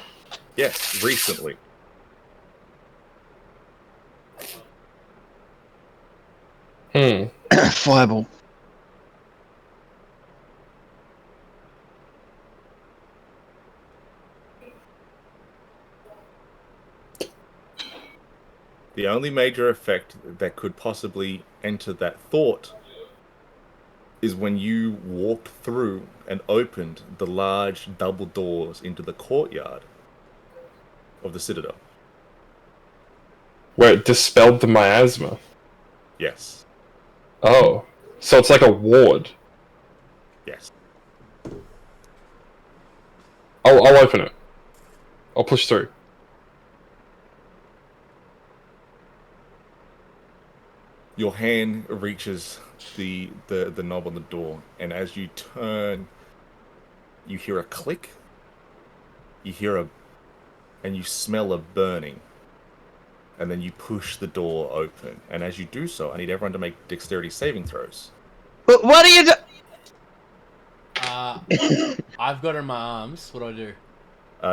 Yes, recently. Fireball. The only major effect that could possibly enter that thought is when you walked through and opened the large double doors into the courtyard of the Citadel. Where it dispelled the miasma. Yes. Oh. So it's like a ward. Yes. I'll open it. I'll push through. Your hand reaches the knob on the door, and as you turn, you hear a click. And you smell a burning. And then you push the door open. And as you do so, I need everyone to make dexterity saving throws. But what are you doing? I've got her in my arms. What do I do?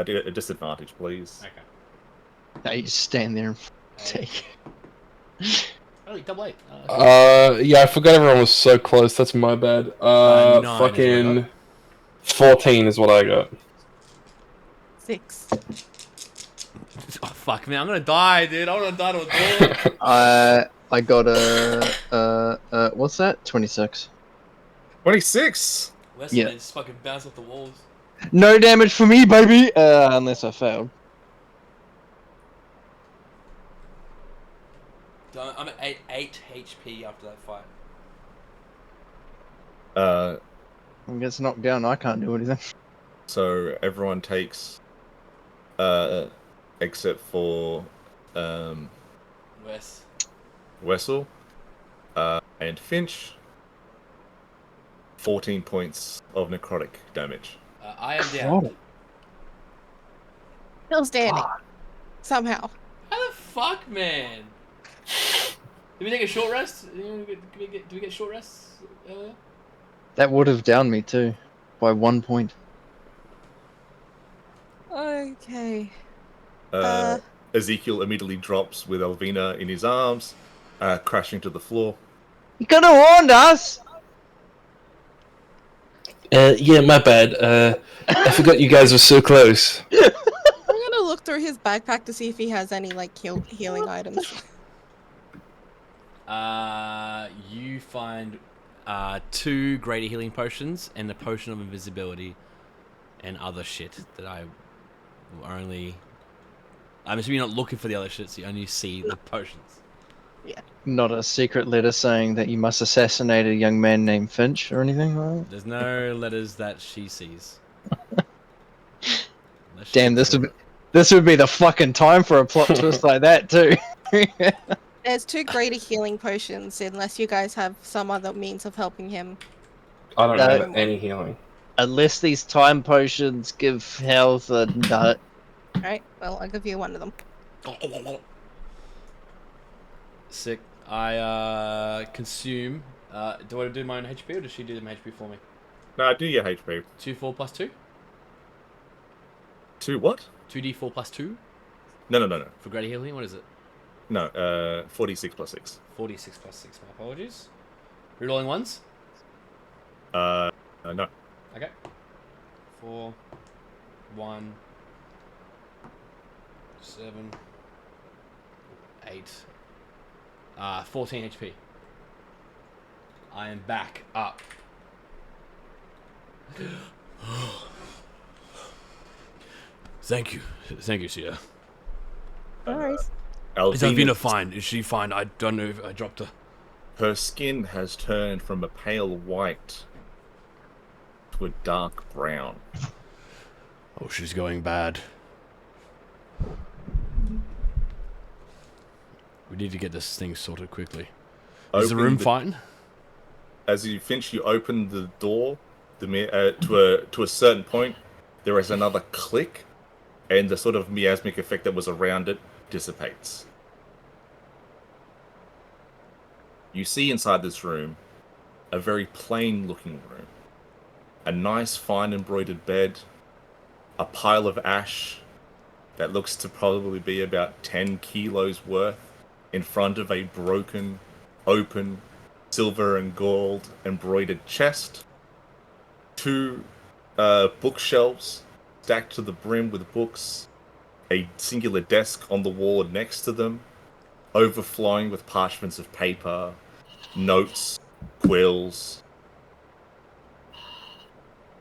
Do a disadvantage, please. Okay. Now you just stand there and take. Oh, double 8. Yeah, I forgot everyone was so close. That's my bad. 9 is what I Fucking got. 14 is what I got. 6. Oh, fuck me. I'm gonna die, dude. I wanna die to a door. I got a what's that? 26. 26! Wesley Yeah. just fucking bounce off the walls. No damage for me, baby. Unless I failed. I'm at 8 HP after that fight. I guess knocked down. I can't do anything. So everyone takes, except for Wes. Wessel and Finch, 14 points of necrotic damage. I am down. Still standing. Somehow. How the fuck, man? Did we take a short rest? Did we get short rests earlier? That would have downed me too, by 1 point. Okay. Ezekiel immediately drops with Elvina in his arms, crashing to the floor. You could have warned us! Yeah, my bad. I forgot you guys were so close. I'm gonna look through his backpack to see if he has any like healing items. You find 2 greater healing potions and a potion of invisibility and other shit that I will only... I'm assuming you're not looking for the other shit, so you only see the potions. Not a secret letter saying that you must assassinate a young man named Finch or anything like that? There's no letters that she sees. Unless Damn, she's this would be the fucking time for a plot twist like that too. There's 2 greater healing potions, unless you guys have some other means of helping him. I don't No. have any healing. Unless these time potions give health a nut. Alright, well, I'll give you one of them. sick. I consume. Do I do my own HP or does she do my HP for me? No, do your HP. 2d4 plus 2? 2 what? 2d4 plus 2 No. for greater healing. What is it? No, 46 plus 6. 46 plus 6. My apologies. Rerolling ones. No. Okay. 4, 1, 7, 8, 14 HP. I am back up. Thank you, Sia. No worries. Is Alvina fine? Is she fine? I don't know if I dropped her. Her skin has turned from a pale white to a dark brown. Oh, she's going bad. We need to get this thing sorted quickly. Is the room fine? As you finish, you open the door to a certain point. There is another click, and the sort of miasmic effect that was around it dissipates. You see inside this room a very plain-looking room. A nice, fine embroidered bed, a pile of ash that looks to probably be about 10 kilos worth in front of a broken, open, silver and gold embroidered chest. 2 bookshelves stacked to the brim with books. A singular desk on the wall next to them, overflowing with parchments of paper, notes, quills,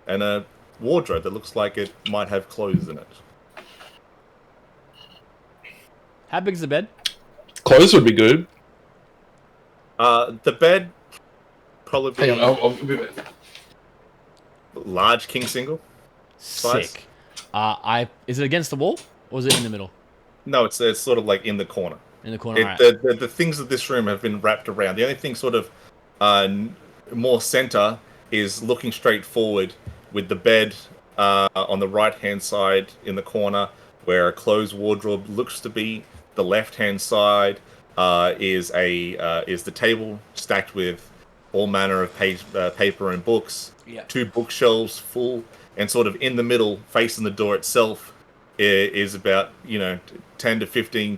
and a wardrobe that looks like it might have clothes in it. How big's the bed? Clothes would be good. The bed probably Hang on, I'll be back. large king single. Size? Sick. Is it against the wall or is it in the middle? No, it's sort of like in the corner. In the corner. Right. The things of this room have been wrapped around. The only thing sort of more center is looking straight forward with the bed on the right-hand side in the corner where a closed wardrobe looks to be. The left-hand side is the table stacked with all manner of paper and books. Yeah. 2 bookshelves full, and sort of in the middle, facing the door itself, is about 10 to 15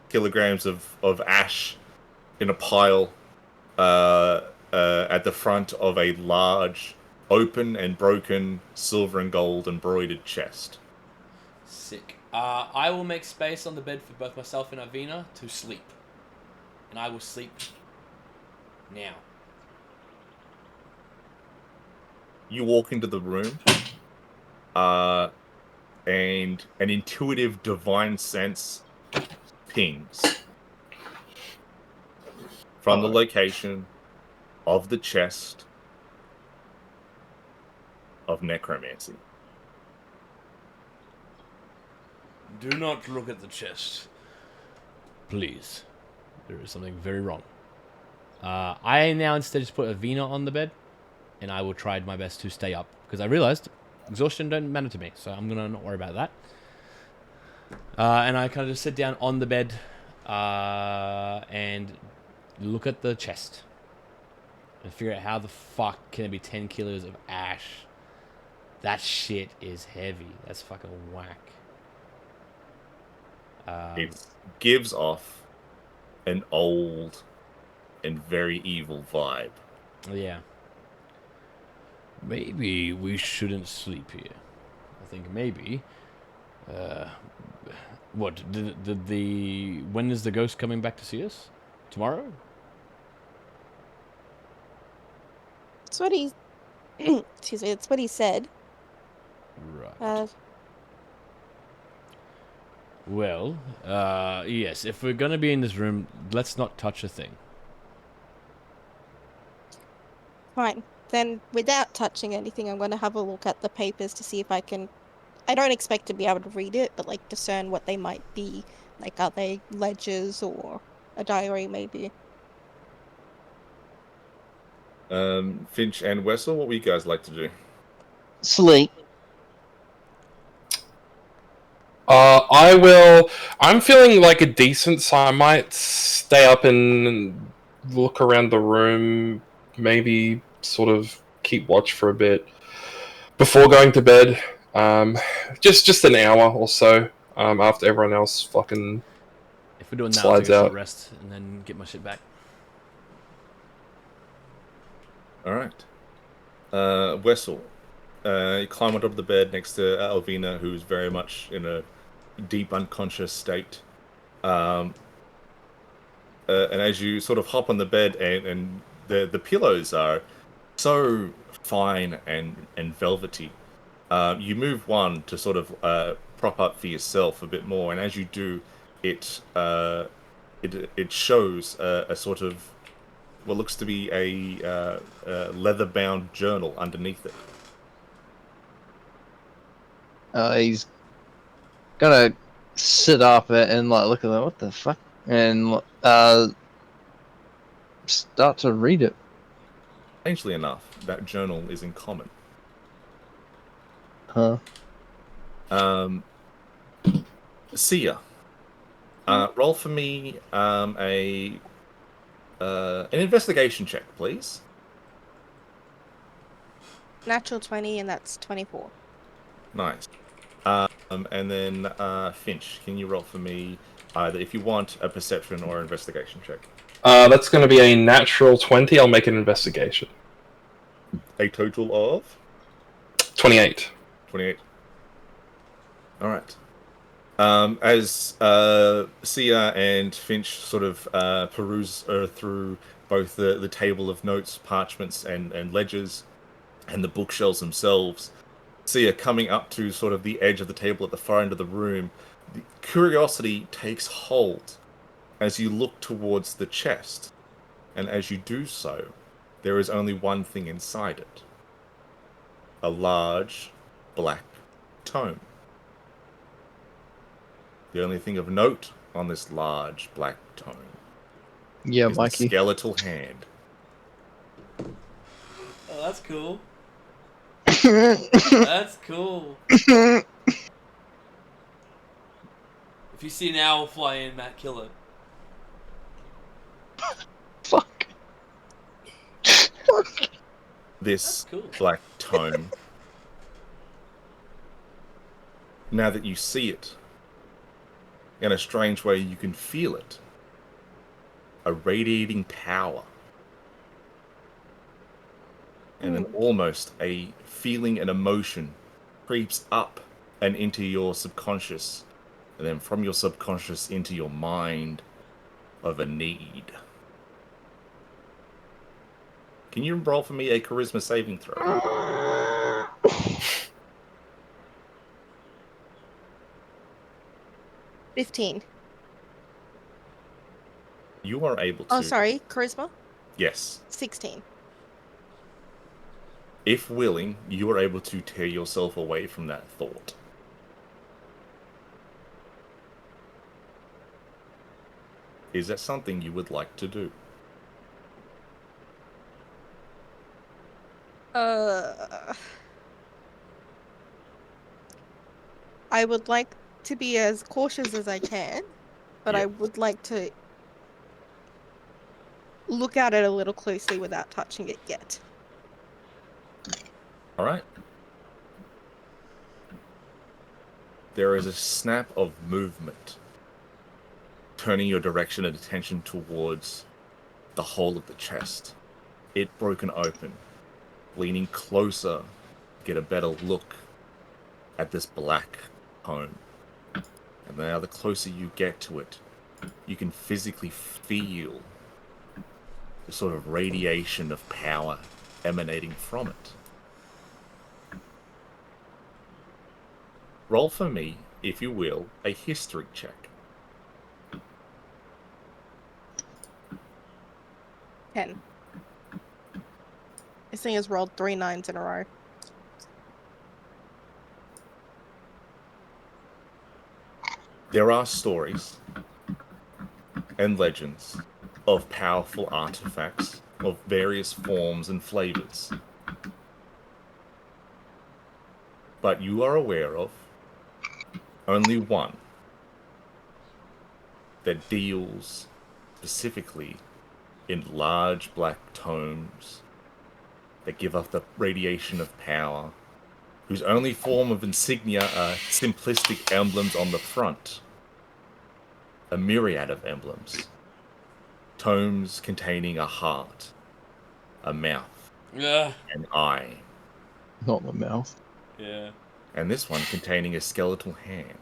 kilograms of ash in a pile at the front of a large, open and broken silver and gold embroidered chest. Sick. I will make space on the bed for both myself and Avina to sleep. And I will sleep now. You walk into the room, and an intuitive divine sense pings from the location of the chest of necromancy. Do not look at the chest. Please. There is something very wrong. I now instead just put Avina on the bed, and I will try my best to stay up, because I realized exhaustion don't matter to me, so I'm going to not worry about that. And I kind of just sit down on the bed, and look at the chest and figure out how the fuck can it be 10 kilos of ash. That shit is heavy. That's fucking whack. It gives off an old and very evil vibe. Yeah. Maybe we shouldn't sleep here. I think maybe. What? When is the ghost coming back to see us? Tomorrow? It's what he. Excuse me. It's what he said. Right. Well, yes. If we're gonna be in this room, let's not touch a thing. Fine. Then, without touching anything, I'm going to have a look at the papers to see if I can. I don't expect to be able to read it, but like discern what they might be. Like, are they ledgers or a diary, maybe? Finch and Wessel, what would you guys like to do? Sleep. I will. I'm feeling like a decent, so I might stay up and look around the room. Maybe sort of keep watch for a bit before going to bed. Just an hour or so. After everyone else fucking If we're doing that, I'll take slides a short out. rest and then get my shit back. All right. Wessel, you climb on top of the bed next to Alvina, who's very much in a deep unconscious state. And as you sort of hop on the bed, and the pillows are so fine and velvety, you move one to sort of prop up for yourself a bit more, and as you do, it it shows a sort of what looks to be a leather-bound journal underneath it. He's gonna sit up and like look at that. What the fuck? And start to read it. Strangely enough, that journal is in common. Huh? Sia, roll for me an investigation check, please. Natural 20, and that's 24. Nice. And then Finch, can you roll for me either, if you want, a perception or investigation check? That's going to be a natural 20. I'll make an investigation. A total of 28. 28. All right. As Sia and Finch sort of peruse through both the table of notes, parchments, and ledgers, and the bookshelves themselves, Sia coming up to sort of the edge of the table at the far end of the room, the curiosity takes hold as you look towards the chest, and as you do so, there is only one thing inside it: a large black tome. The only thing of note on this large black tome Yeah, is the Mikey. skeletal hand. Oh, that's cool. That's cool. If you see an owl fly in, Matt, kill it. Fuck. This Cool. black tome, now that you see it, in a strange way you can feel it. A radiating power. And then almost a feeling and emotion creeps up and into your subconscious, and then from your subconscious into your mind of a need. Can you roll for me a charisma saving throw? 15. You are able to. Oh, sorry. Charisma? Yes. 16. If willing, you are able to tear yourself away from that thought. Is that something you would like to do? I would like to be as cautious as I can. but Yeah. I would like to look at it a little closely without touching it yet. All right. There is a snap of movement, turning your direction and attention towards the whole of the chest. It broken open, leaning closer to get a better look at this black cone. And now the closer you get to it, you can physically feel the sort of radiation of power emanating from it. Roll for me, if you will, a history check. 10. This thing has rolled 3 9s in a row. There are stories and legends of powerful artifacts of various forms and flavors. But you are aware of only one that deals specifically in large black tomes that give off the radiation of power, whose only form of insignia are simplistic emblems on the front. A myriad of emblems. Tomes containing a heart, a mouth, Yeah. an eye, Not the mouth. Yeah. and this one containing a skeletal hand.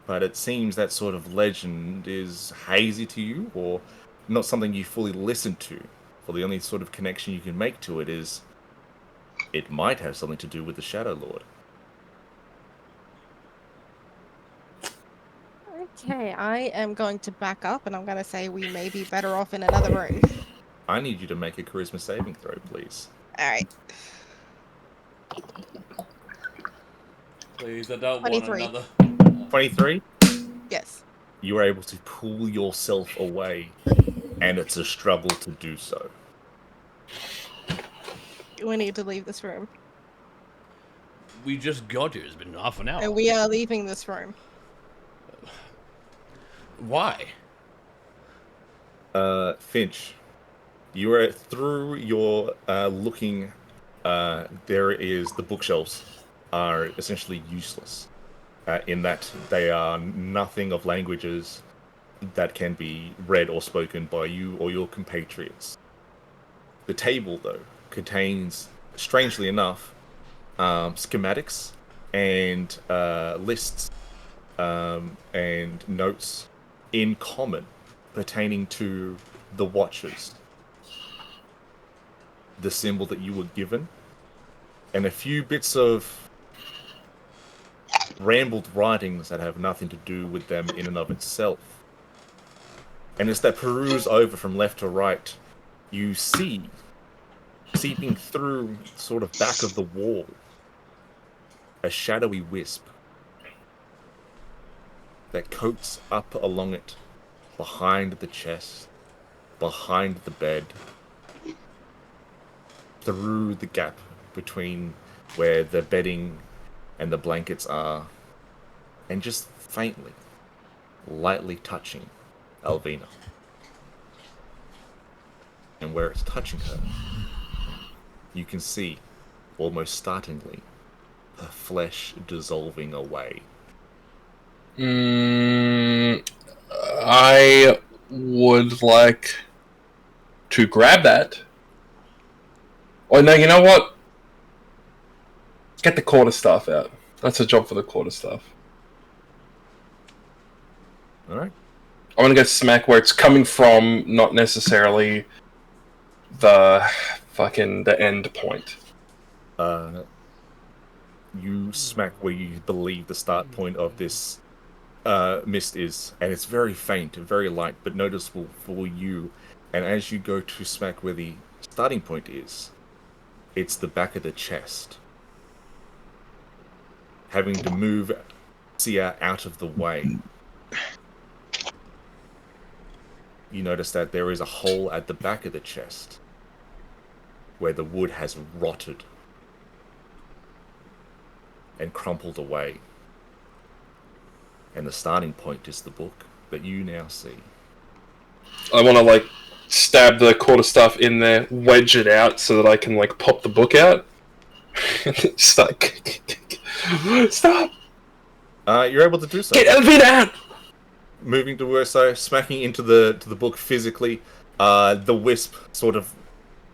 But it seems that sort of legend is hazy to you, or not something you fully listen to. For the only sort of connection you can make to it is it might have something to do with the Shadow Lord. Okay, I am going to back up and I'm going to say we may be better off in another room. I need you to make a charisma saving throw, please. Alright, Please, I don't 23. want another. 23, Yes. you are able to pull yourself away, and it's a struggle to do so. We need to leave this room. We just got here. It's been half an hour. And we are leaving this room. Why? Finch, you are through your looking. There is the bookshelves are essentially useless in that they are nothing of languages that can be read or spoken by you or your compatriots. The table, though, contains, strangely enough, schematics and lists and notes in common pertaining to the Watchers, the symbol that you were given, and a few bits of rambled writings that have nothing to do with them in and of itself. And as they peruse over from left to right, you see, seeping through sort of back of the wall, a shadowy wisp that coats up along it, behind the chest, behind the bed, through the gap between where the bedding and the blankets are, and just faintly, lightly touching Alvina. And where it's touching her, you can see, almost startlingly, her flesh dissolving away. I would like to grab that. Oh no, you know what? Get the quarterstaff out. That's a job for the quarterstaff. Alright? I'm gonna go smack where it's coming from, not necessarily the the end point. You smack where you believe the start point of this mist is, and it's very faint and very light, but noticeable for you. And as you go to smack where the starting point is, it's the back of the chest. Having to move Sia out of the way, you notice that there is a hole at the back of the chest where the wood has rotted and crumpled away. And the starting point is the book that you now see. I want to like stab the quarterstaff in there, wedge it out so that I can like pop the book out. Just like, stop! You're able to do so. Get Elvin out! Moving towards, so smacking into the book physically. The wisp sort of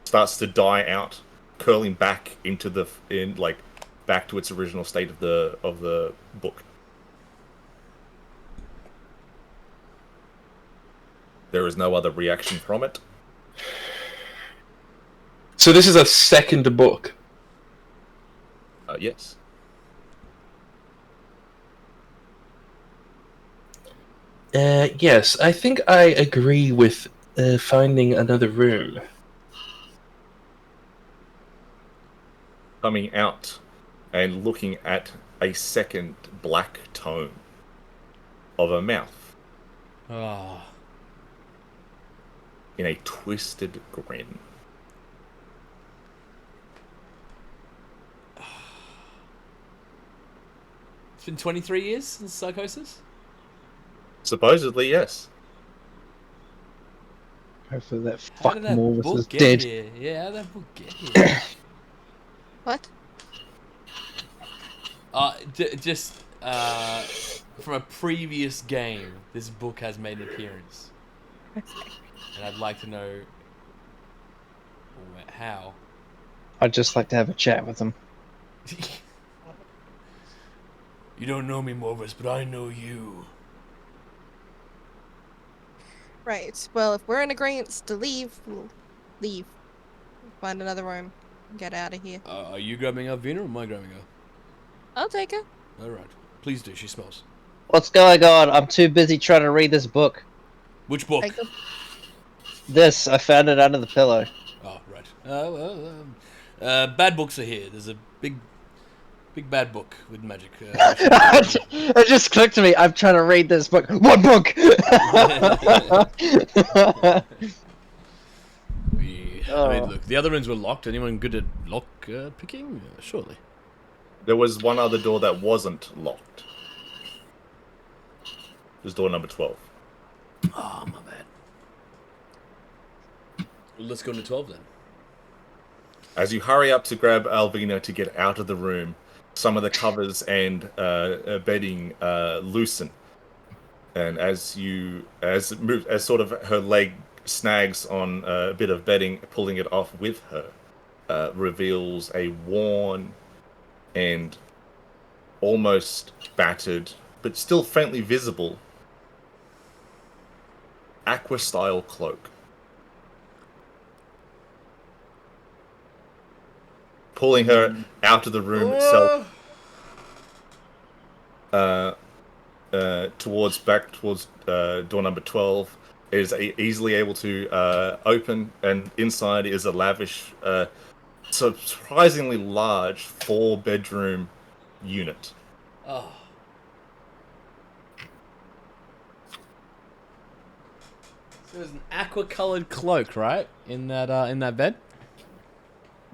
starts to die out, curling back into back to its original state of the book. There is no other reaction from it. So this is a second book. Yes. Yes, I think I agree with finding another room. Coming out and looking at a second black tone of a mouth Oh. in a twisted grin. It's been 23 years since Psychosis? Supposedly, yes. Hopefully that How fuck did that Morvis book is get dead. here? Yeah, how did that book get here? What? Just from a previous game, this book has made an appearance. And I'd like to know how. I'd just like to have a chat with him. You don't know me, Morvis, but I know you. Right. Well, if we're in agreement to leave, we'll leave. Find another room. Get out of here. Are you grabbing Alvina or am I grabbing her? I'll take her. Alright. Please do, she smells. What's going on? I'm too busy trying to read this book. Which book? Take her. This, I found it under the pillow. Oh, right. Bad books are here. There's a big bad book with magic. It just clicked to me. I'm trying to read this book. What book? I mean, look, the other rooms were locked. Anyone good at lock picking? Surely. There was one other door that wasn't locked. It was door number 12. Oh, my bad. Well, let's go into 12 then. As you hurry up to grab Alvina to get out of the room, some of the covers and bedding loosen, and as sort of her leg snags on a bit of bedding, pulling it off with her, reveals a worn and almost battered, but still faintly visible, aqua-style cloak. Pulling her out of the room itself, towards door number 12, is easily able to open, and inside is a lavish, surprisingly large 4-bedroom unit. Oh. So there's an aqua-colored cloak, right? In that bed?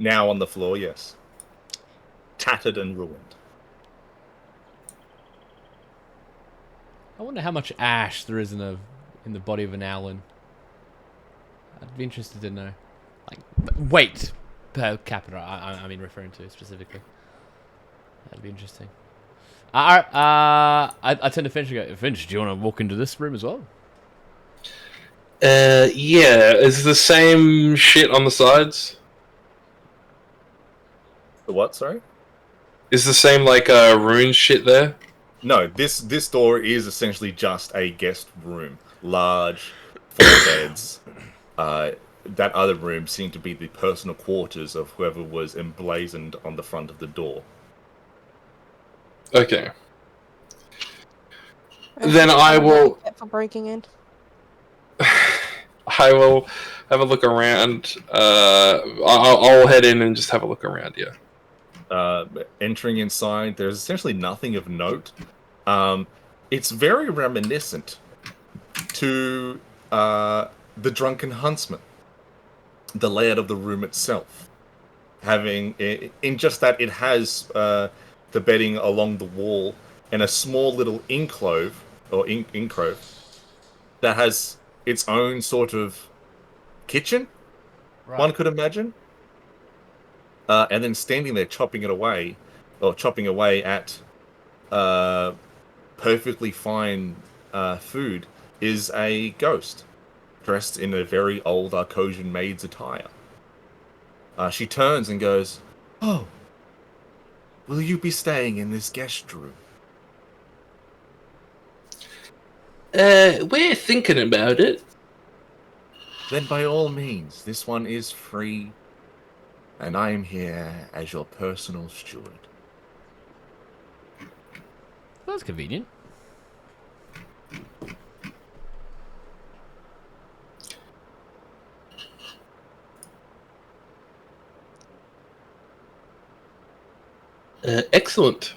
Now on the floor, yes. Tattered and ruined. I wonder how much ash there is in the body of an owlin. I'd be interested to know. Like, weight per capita. I mean, referring to specifically. That'd be interesting. Alright. I tend to Finch and go, Finch, do you want to walk into this room as well? Yeah. Is the same shit on the sides? The what, sorry? Is the same like rune shit there? No, this door is essentially just a guest room. Large, 4 beds. That other room seemed to be the personal quarters of whoever was emblazoned on the front of the door. Okay. Then I will. For breaking in. I will have a look around. I'll head in and just have a look around. Yeah. Entering inside, there's essentially nothing of note. It's very reminiscent to the Drunken Huntsman, the layout of the room itself. Having, in just that it has the bedding along the wall and a small little inclove or incrove that has its own sort of kitchen. One could imagine, and then standing there chopping it away, or chopping away at uh, perfectly fine food, is a ghost dressed in a very old Arcosian maid's attire. She turns and goes, "Oh, will you be staying in this guest room?" We're thinking about it. Then by all means, this one is free, and I am here as your personal steward. That's convenient. Excellent.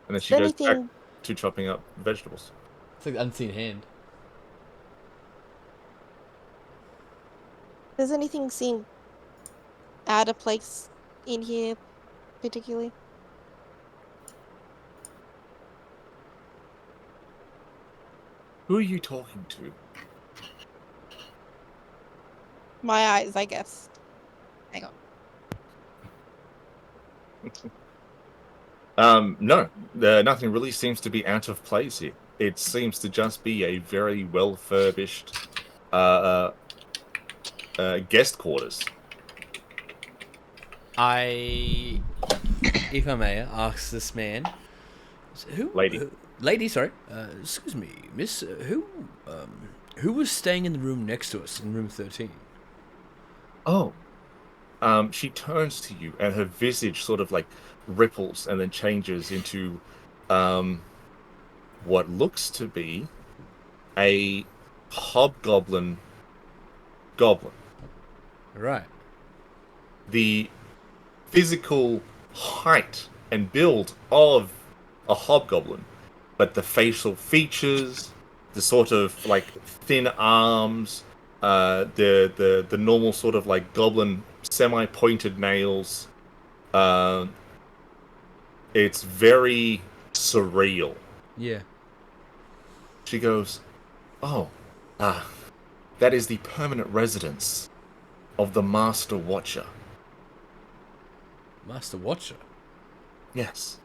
And then Is she there goes back anything to chopping up vegetables. It's like unseen hand. does anything seem out of place in here particularly? Who are you talking to? My eyes, I guess. Hang on. No, nothing really seems to be out of place here. It seems to just be a very well furbished guest quarters. If I may, ask this man, Lady. lady, sorry, excuse me, miss, who was staying in the room next to us in room 13? Oh. She turns to you, and her visage sort of like ripples and then changes into what looks to be a hobgoblin goblin. Right. The physical height and build of a hobgoblin, but the facial features, the sort of like thin arms, the normal sort of like goblin semi-pointed nails. It's very surreal. Yeah. She goes, "Oh, that is the permanent residence of the Master Watcher." Master Watcher. Yes.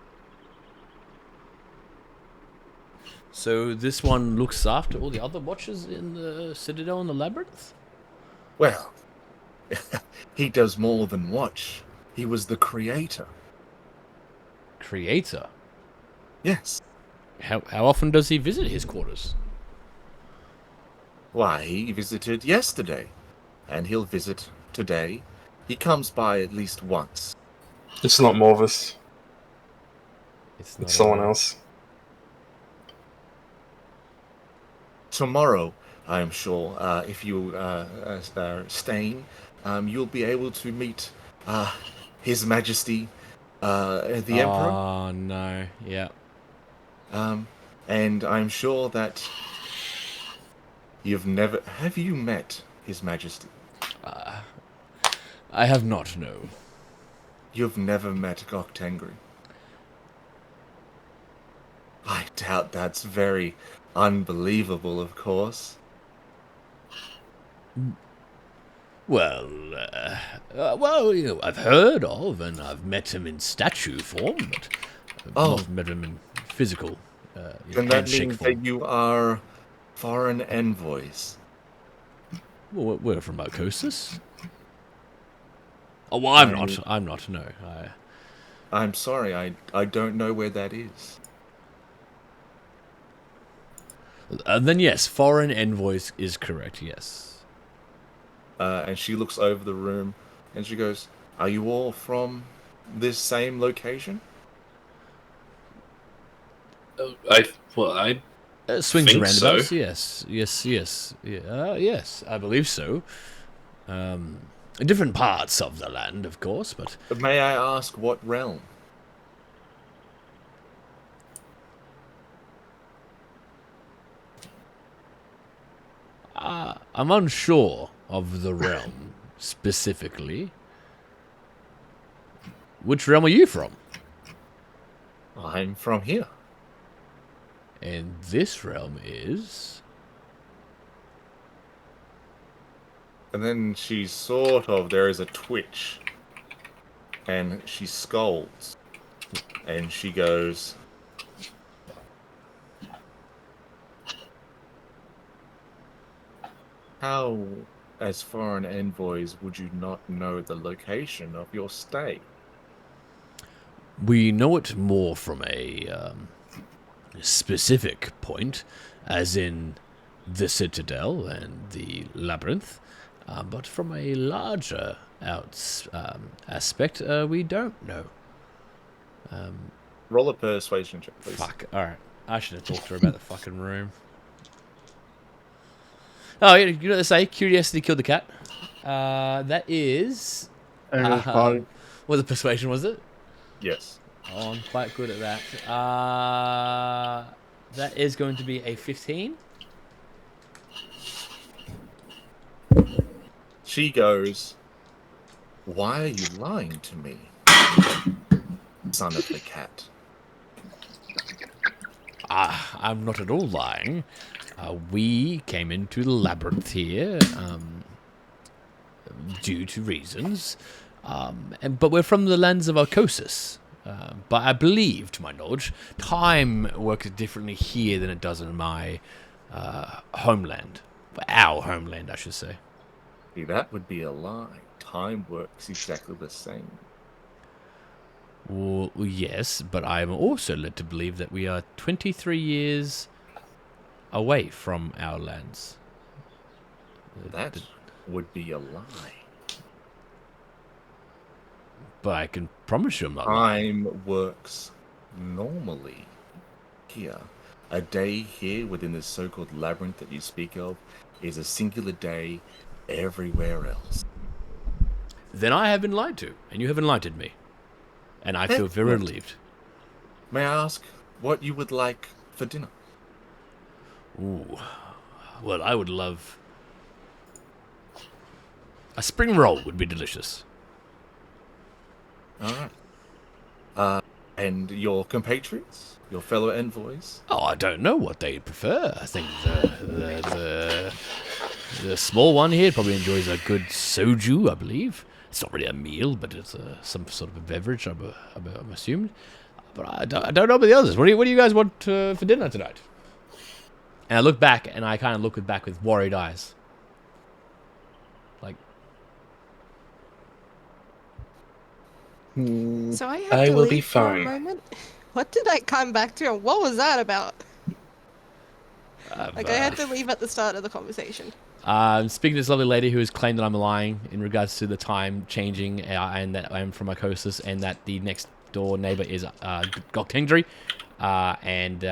So this one looks after all the other watchers in the Citadel and the Labyrinth? Well, he does more than watch. He was the creator. Creator? Yes. How often does he visit his quarters? Why, he visited yesterday, and he'll visit today. He comes by at least once. It's not Morvis. It's It's someone else. Tomorrow, I am sure, if you are staying, you'll be able to meet His Majesty, the Emperor. Oh, no. Yeah. And I'm sure that you've never... Have you met His Majesty? I have not, no. You've never met Goktengri? I doubt that's very unbelievable, of course. Well, you know, I've heard of, and I've met him in statue form, but I've not met him in physical, Then that handshake means form. that you are foreign envoys. Well, we're from Arcosis. Oh, well, I'm not, no. I'm sorry, I don't know where that is. Then yes, foreign envoys is correct, yes. And she looks over the room, and she goes, "Are you all from this same location?" I Swings think around so. about, yes. Yes, I believe so. Different parts of the land, of course, but... May I ask what realm? I'm unsure of the realm, specifically. Which realm are you from? I'm from here. And this realm is... And then she sort of, there is a twitch. And she scolds. And she goes, how, as foreign envoys, would you not know the location of your stay? We know it more from a specific point, as in the Citadel and the Labyrinth, but from a larger aspect, we don't know. Roll a persuasion check, please. Fuck, alright. I should have talked to her about the fucking room. Oh, you know what they say? Curiosity killed the cat. That is... Only five. What the persuasion was it? Yes. Oh, I'm quite good at that. That is going to be a 15. She goes, why are you lying to me, son of the cat? I'm not at all lying. We came into the labyrinth here due to reasons, but we're from the lands of Arcosis. But I believe, to my knowledge, time works differently here than it does in my homeland. Our homeland, I should say. See, that would be a lie. Time works exactly the same. Well, yes, but I am also led to believe that we are 23 years away from our lands. That would be a lie. But I can promise you I'm not lying. Time works normally here. A day here within this so-called labyrinth that you speak of is a singular day everywhere else. Then I have been lied to, and you have enlightened me. And I feel very Excellent. relieved. May I ask what you would like for dinner? Ooh. Well, I would love... A spring roll would be delicious. All right. And your compatriots? Your fellow envoys? Oh, I don't know what they prefer. I think the small one here probably enjoys a good soju, I believe. It's not really a meal, but it's some sort of a beverage, I'm assuming. But I don't know about the others. What do you guys want for dinner tonight? And I look back, and I kind of look back with worried eyes. Like, So I have I to will leave be for a fine. moment. What did I come back to, and what was that about? Like I had to leave at the start of the conversation. Speaking to this lovely lady who has claimed that I'm lying in regards to the time changing and that I'm from Icosis and that the next door neighbor is Golkingdry and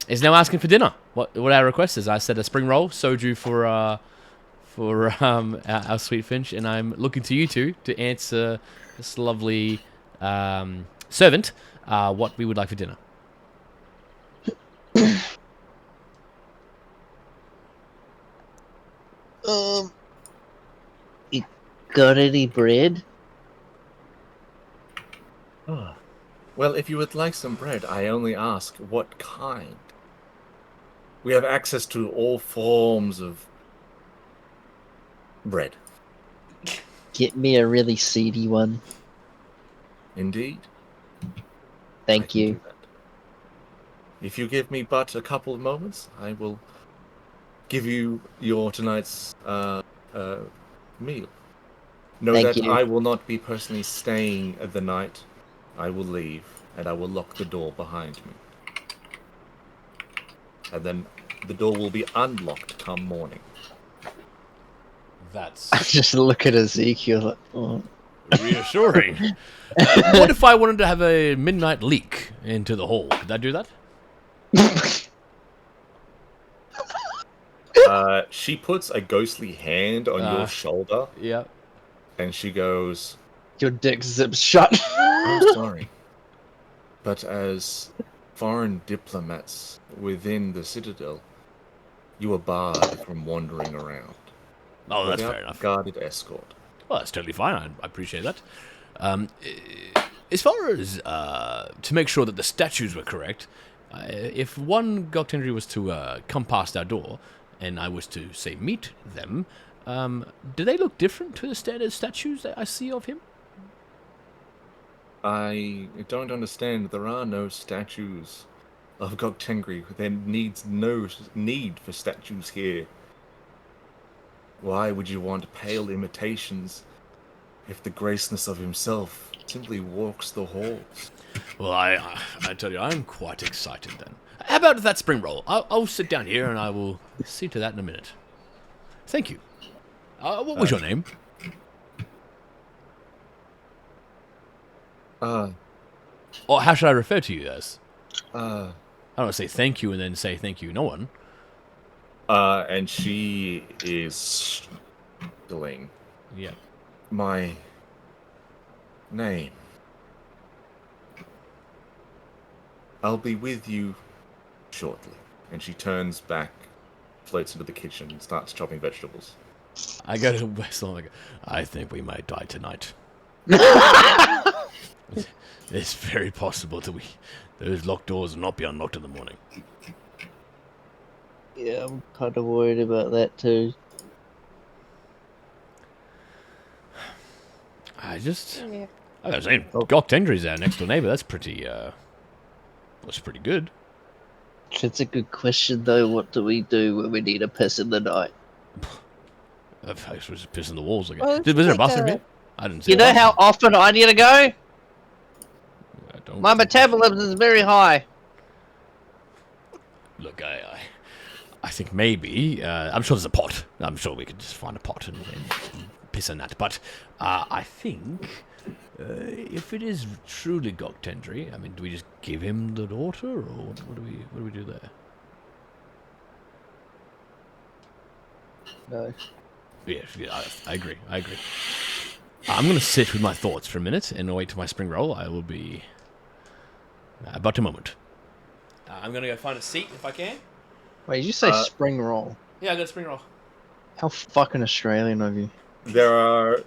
is now asking for dinner. What our request is. I said a spring roll, soju for our sweet Finch, and I'm looking to you two to answer this lovely servant what we would like for dinner. You got any bread? Well, if you would like some bread, I only ask what kind. We have access to all forms of bread. Get me a really seedy one. Indeed. I Thank can you. do that. If you give me but a couple of moments, I will give you your tonight's meal. Know Thank that you. I will not be personally staying the night. I will leave, and I will lock the door behind me. And then the door will be unlocked come morning. That's I just look at Ezekiel like, oh. reassuring. What if I wanted to have a midnight leak into the hall? Could I do that? She puts a ghostly hand on your shoulder, Yeah. and she goes, Your dick zips shut. I'm sorry, but as foreign diplomats within the Citadel, you are barred from wandering around. Oh, that's without fair enough. Guarded escort. Well, that's totally fine. I appreciate that. As far as to make sure that the statues were correct, if one Goktendri was to come past our door, and I was to say meet them, do they look different to the standard statues that I see of him? I don't understand. There are no statues of Goktengri. There needs no need for statues here. Why would you want pale imitations if the graceness of himself simply walks the halls? Well, I tell you, I'm quite excited then. How about that spring roll? I'll sit down here and I will see to that in a minute. Thank you. What was your name? Or how should I refer to you as? I don't want to say thank you and then say thank you no one. And she is struggling. Yeah. My name. I'll be with you shortly. And she turns back, floats into the kitchen, and starts chopping vegetables. I go to Wessel and I go, I think we might die tonight. It's very possible that those locked doors will not be unlocked in the morning. Yeah, I'm kind of worried about that too. I was Yeah. saying, Goktendri's our next door neighbor. That's pretty good. It's a good question though. What do we do when we need a piss in the night? I was just pissing the walls again. Well, Was there a like bathroom a- here? I didn't see You a know bathroom. how often I need to go? I don't My think- metabolism is very high. Look, I think maybe I'm sure there's a pot. I'm sure we could just find a pot and piss in that. But I think if it is truly Goktendri, I mean, do we just give him the daughter, or what do we do there? No. Yeah, I agree. I'm going to sit with my thoughts for a minute and wait till my spring roll. I will be about a moment. I'm going to go find a seat if I can. Wait, did you say spring roll? Yeah, I got a spring roll. How fucking Australian of you. There are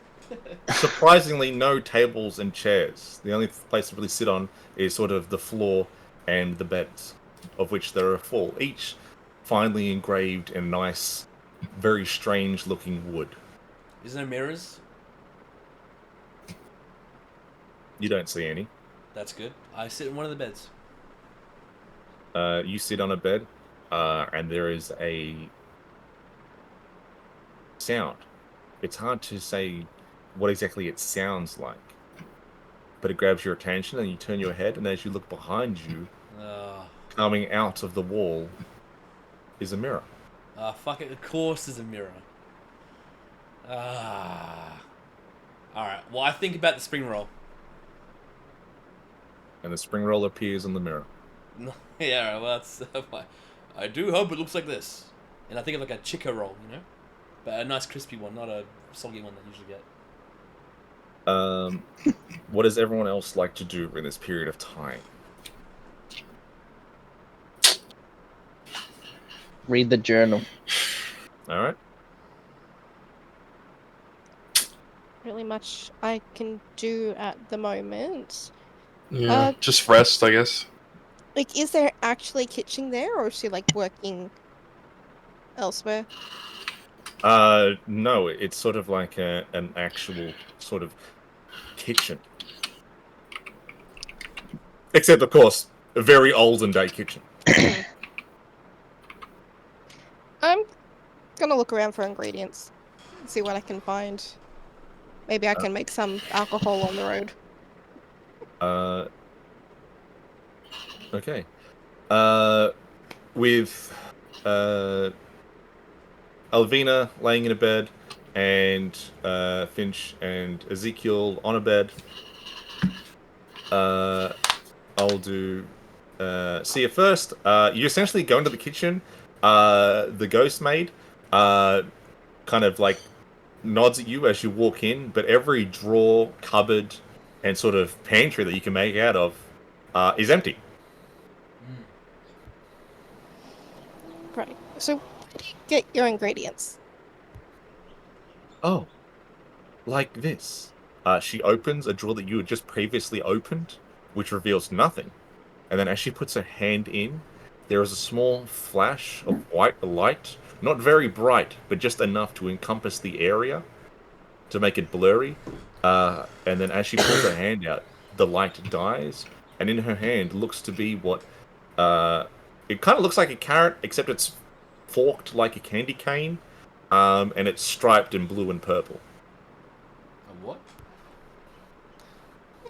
surprisingly no tables and chairs. The only place to really sit on is sort of the floor and the beds, of which there are 4, each finely engraved in nice, very strange looking wood. Is there mirrors? You don't see any. That's good. I sit in one of the beds. You sit on a bed, and there is a sound. It's hard to say what exactly it sounds like, but it grabs your attention, and you turn your head, and as you look behind you, coming out of the wall, is a mirror. Fuck it. Of course there's a mirror. Alright. Well, I think about the spring roll. And the spring roll appears in the mirror. Yeah, well, that's... I do hope it looks like this. And I think of like a chicken roll, you know? But a nice crispy one, not a soggy one that you usually get. What does everyone else like to do in this period of time? Read the journal. All right. Really much I can do at the moment. Yeah, just rest, I guess. Like, is there actually a kitchen there, or is she like working elsewhere? No, it's sort of like an actual sort of kitchen. Except, of course, a very olden day kitchen. I'm gonna look around for ingredients, see what I can find. Maybe I can make some alcohol on the road. Okay. With Alvina laying in a bed, and Finch and Ezekiel on a bed, I'll do Sia first. You essentially go into the kitchen. The ghost maid kind of like nods at you as you walk in, but every drawer, cupboard, and sort of pantry that you can make out of is empty. Right. So, where do you get your ingredients? Oh, like this. she opens a drawer that you had just previously opened, which reveals nothing. And then as she puts her hand in, there is a small flash of white light, not very bright, but just enough to encompass the area to make it blurry. And then as she pulls her hand out, the light dies, and in her hand looks to be what it kind of looks like a carrot, except it's forked like a candy cane, and it's striped in blue and purple. A what?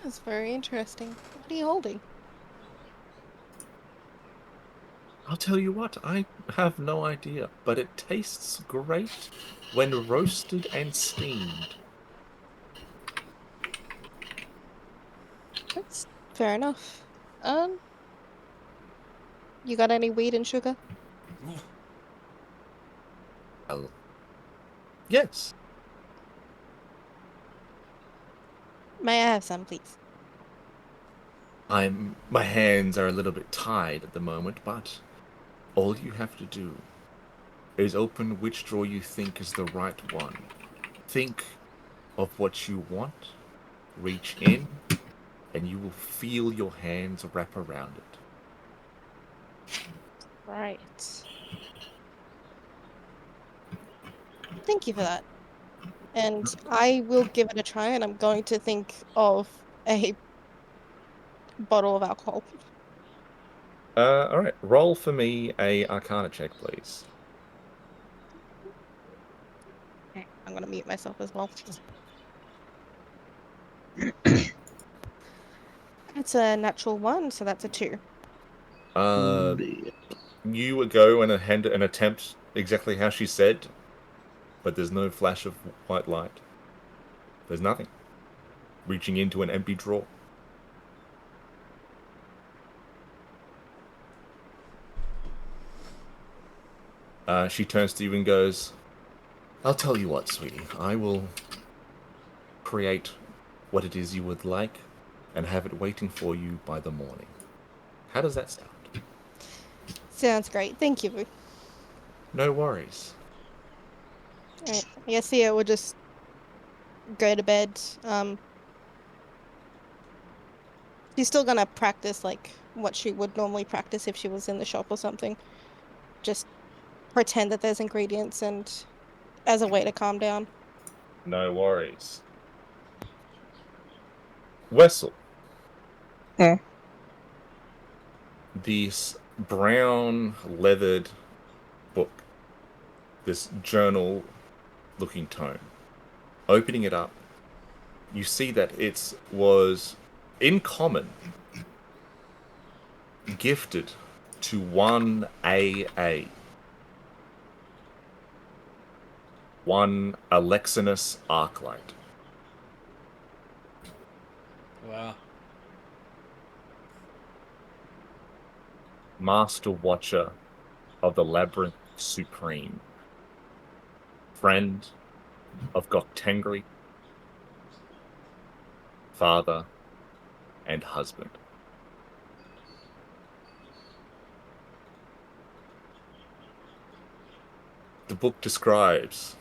That's very interesting. What are you holding? I'll tell you what, I have no idea, but it tastes great when roasted and steamed. That's fair enough. You got any weed and sugar? Well, yes. May I have some, please? My hands are a little bit tied at the moment, but all you have to do is open which drawer you think is the right one. Think of what you want, reach in, and you will feel your hands wrap around it. Right. Thank you for that. And I will give it a try, and I'm going to think of a bottle of alcohol. Alright, roll for me a Arcana check, please. Okay, I'm gonna mute myself as well. It's a natural 1, so that's a 2. You would go and attempt exactly how she said, but there's no flash of white light. There's nothing. Reaching into an empty drawer. She turns to you and goes, I'll tell you what, sweetie. I will create what it is you would like and have it waiting for you by the morning. How does that sound? Sounds great. Thank you. No worries. Alright, I guess Thea will just go to bed. She's still gonna practice like what she would normally practice if she was in the shop or something. Just pretend that there's ingredients and as a way to calm down. No worries. Wessel. Hmm. This brown leathered book, this journal looking tome. Opening it up, you see that it was in common gifted to one AA, one Alexinus Arclight. Wow. Master Watcher of the Labyrinth Supreme, friend of Goktengri, father and husband. The book describes,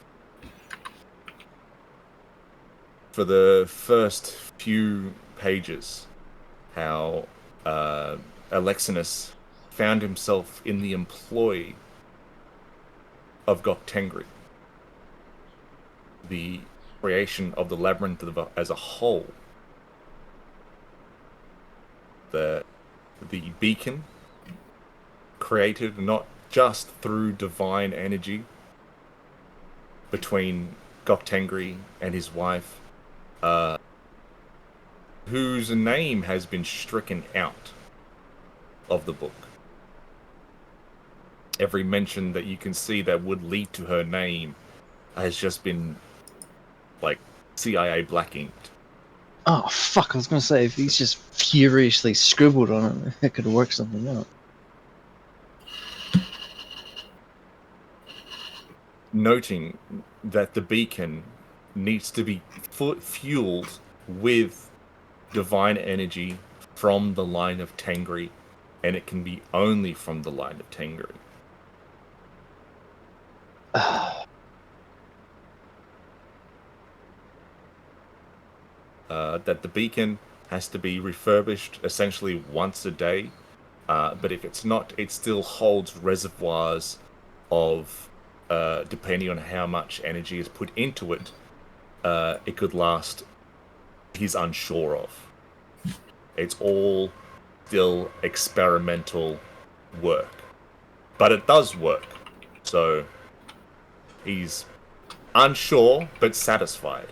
for the first few pages, how Alexinus found himself in the employ of Goktengri. The creation of the labyrinth as a whole. The beacon created not just through divine energy between Goktengri and his wife, whose name has been stricken out of the book. Every mention that you can see that would lead to her name has just been, like, CIA black inked. Oh fuck! I was gonna say if he's just furiously scribbled on it, it could work something out. Noting that the beacon needs to be fueled with divine energy from the line of Tengri, and it can be only from the line of Tengri. that the beacon has to be refurbished essentially once a day. But if it's not, it still holds reservoirs of, depending on how much energy is put into it, it could last. He's unsure of. It's all still experimental work, but it does work. So he's unsure but satisfied.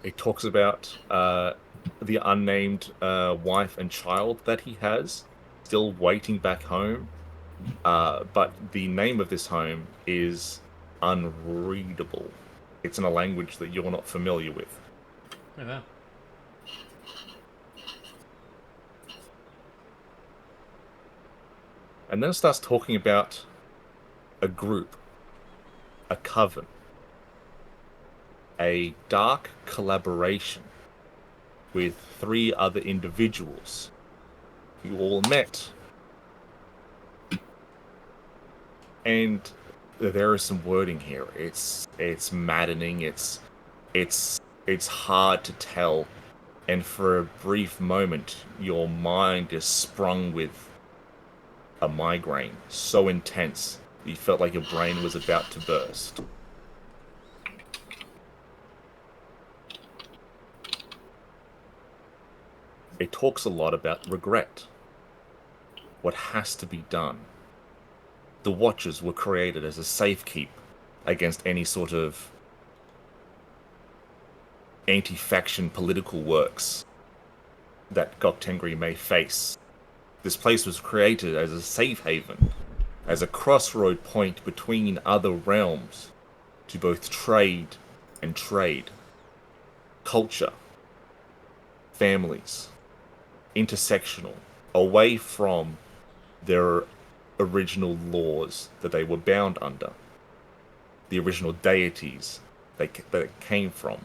It talks about the unnamed wife and child that he has, still waiting back home. But the name of this home is unreadable. It's in a language that you're not familiar with. Oh, wow. And then it starts talking about a group, a coven, a dark collaboration with 3 other individuals you all met. And there is some wording here. It's maddening. It's hard to tell. And for a brief moment, your mind is sprung with a migraine so intense you felt like your brain was about to burst. It talks a lot about regret. What has to be done. The Watchers were created as a safekeep against any sort of anti-faction political works that Goktengri may face. This place was created as a safe haven, as a crossroad point between other realms to both trade and trade, culture, families, intersectional, away from their original laws that they were bound under, the original deities that it came from.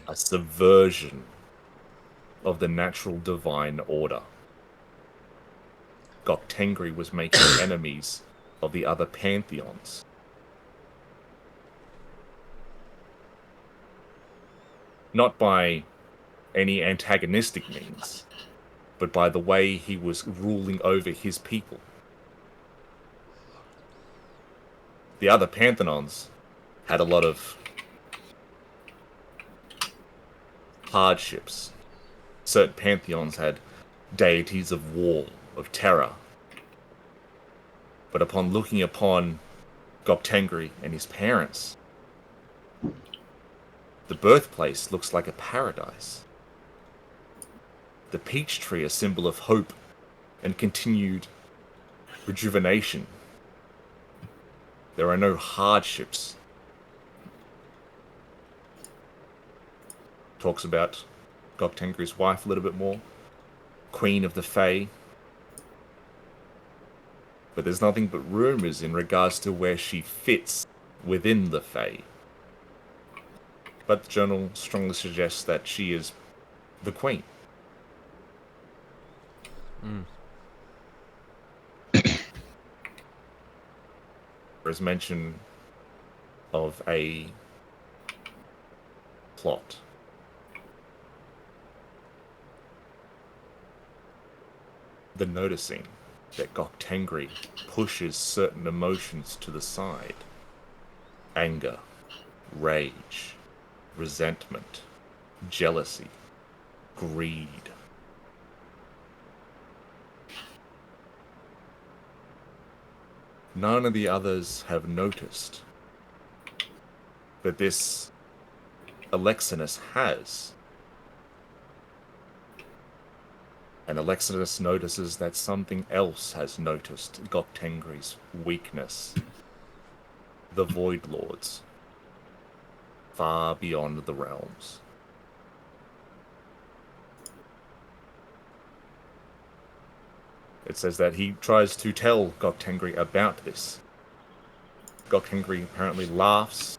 A subversion of the natural divine order. Goktengri was making enemies of the other pantheons. Not by any antagonistic means, but by the way he was ruling over his people. The other pantheons had a lot of hardships. Certain pantheons had deities of war, of terror. But upon looking upon Goktengri and his parents, the birthplace looks like a paradise. The peach tree, a symbol of hope and continued rejuvenation. There are no hardships. Talks about Goktengri's wife a little bit more. Queen of the Fae. But there's nothing but rumors in regards to where she fits within the Fae. But the journal strongly suggests that she is the queen. There is mention of a plot. The noticing that Goktengri pushes certain emotions to the side. Anger, rage, resentment, jealousy, greed. None of the others have noticed, but this Alexinus has. And Alexinus notices that something else has noticed Goktengri's weakness. The Void Lords. Far beyond the realms. It says that he tries to tell Goktengri about this. Goktengri apparently laughs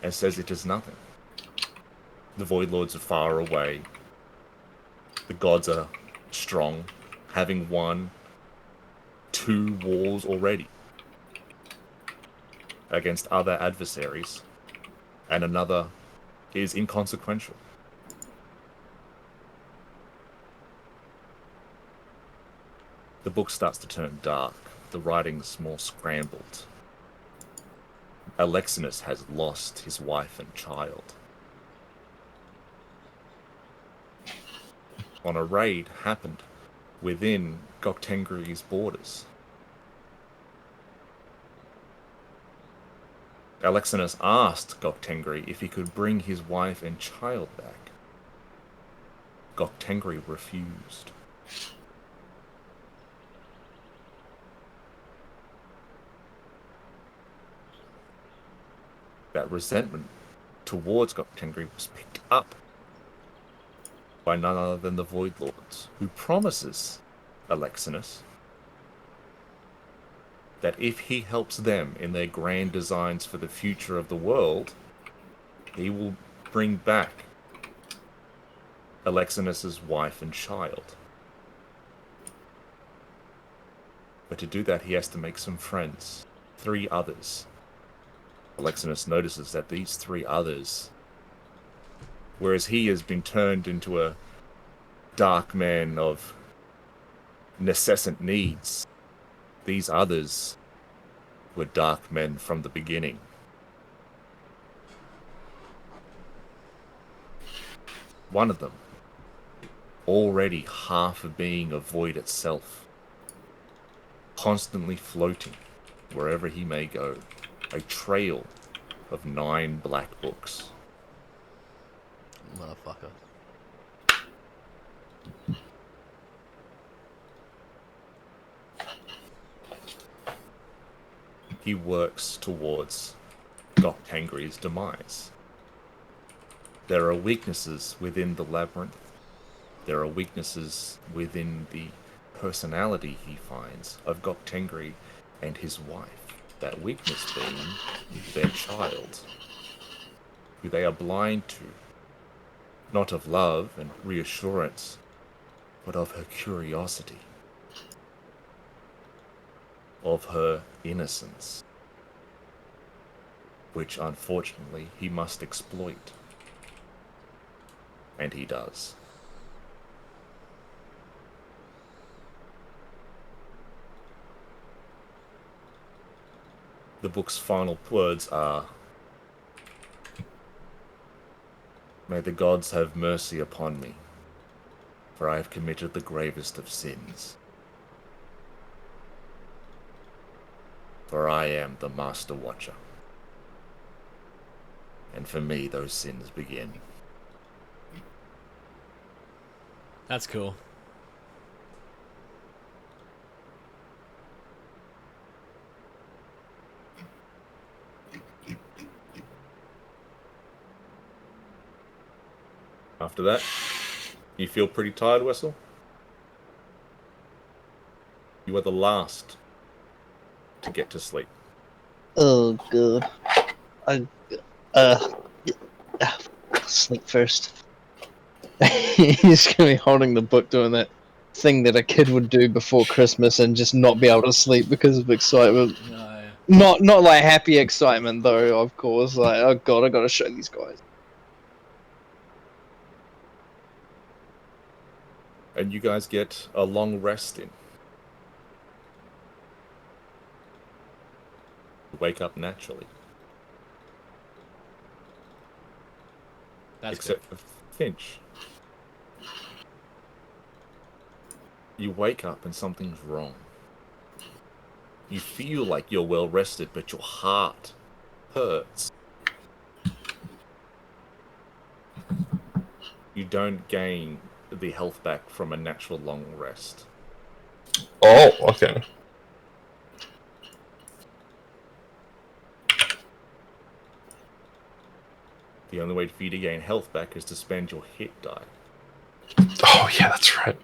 and says it is nothing. The Void Lords are far away. The gods are strong, having won 2 wars already. against other adversaries, and another is inconsequential. The book starts to turn dark, the writing's more scrambled. Alexinus has lost his wife and child. On a raid happened within Goktengri's borders. Alexinus asked Goktengri if he could bring his wife and child back. Goktengri refused. That resentment towards Goktengri was picked up by none other than the Void Lords, who promises Alexinus that if he helps them in their grand designs for the future of the world, he will bring back Alexinus's wife and child. But to do that, he has to make some friends. 3 others. Alexinus notices that these 3 others, whereas he has been turned into a dark man of necessant needs, these others were dark men from the beginning. One of them, already half a being of void itself, constantly floating wherever he may go, a trail of 9 black books. Motherfucker. He works towards Goktengri's demise. There are weaknesses within the labyrinth. There are weaknesses within the personality he finds of Goktengri and his wife. That weakness being their child, who they are blind to, not of love and reassurance, but of her curiosity, of her innocence, which unfortunately he must exploit. And he does. The book's final words are, "May the gods have mercy upon me, for I have committed the gravest of sins. For I am the Master Watcher. And for me, those sins begin." That's cool. After that, you feel pretty tired, Wessel? You are the last to get to sleep. Oh god. I sleep first. He's gonna be holding the book, doing that thing that a kid would do before Christmas and just not be able to sleep because of excitement. Oh, yeah. Not like happy excitement though, of course. Like, oh god, I gotta show these guys. And you guys get a long rest in. Wake up naturally. That's Except for Finch. You wake up and something's wrong. You feel like you're well rested, but your heart hurts. You don't gain the health back from a natural long rest. Oh, okay. The only way for you to gain health back is to spend your hit die. Oh, yeah, that's right.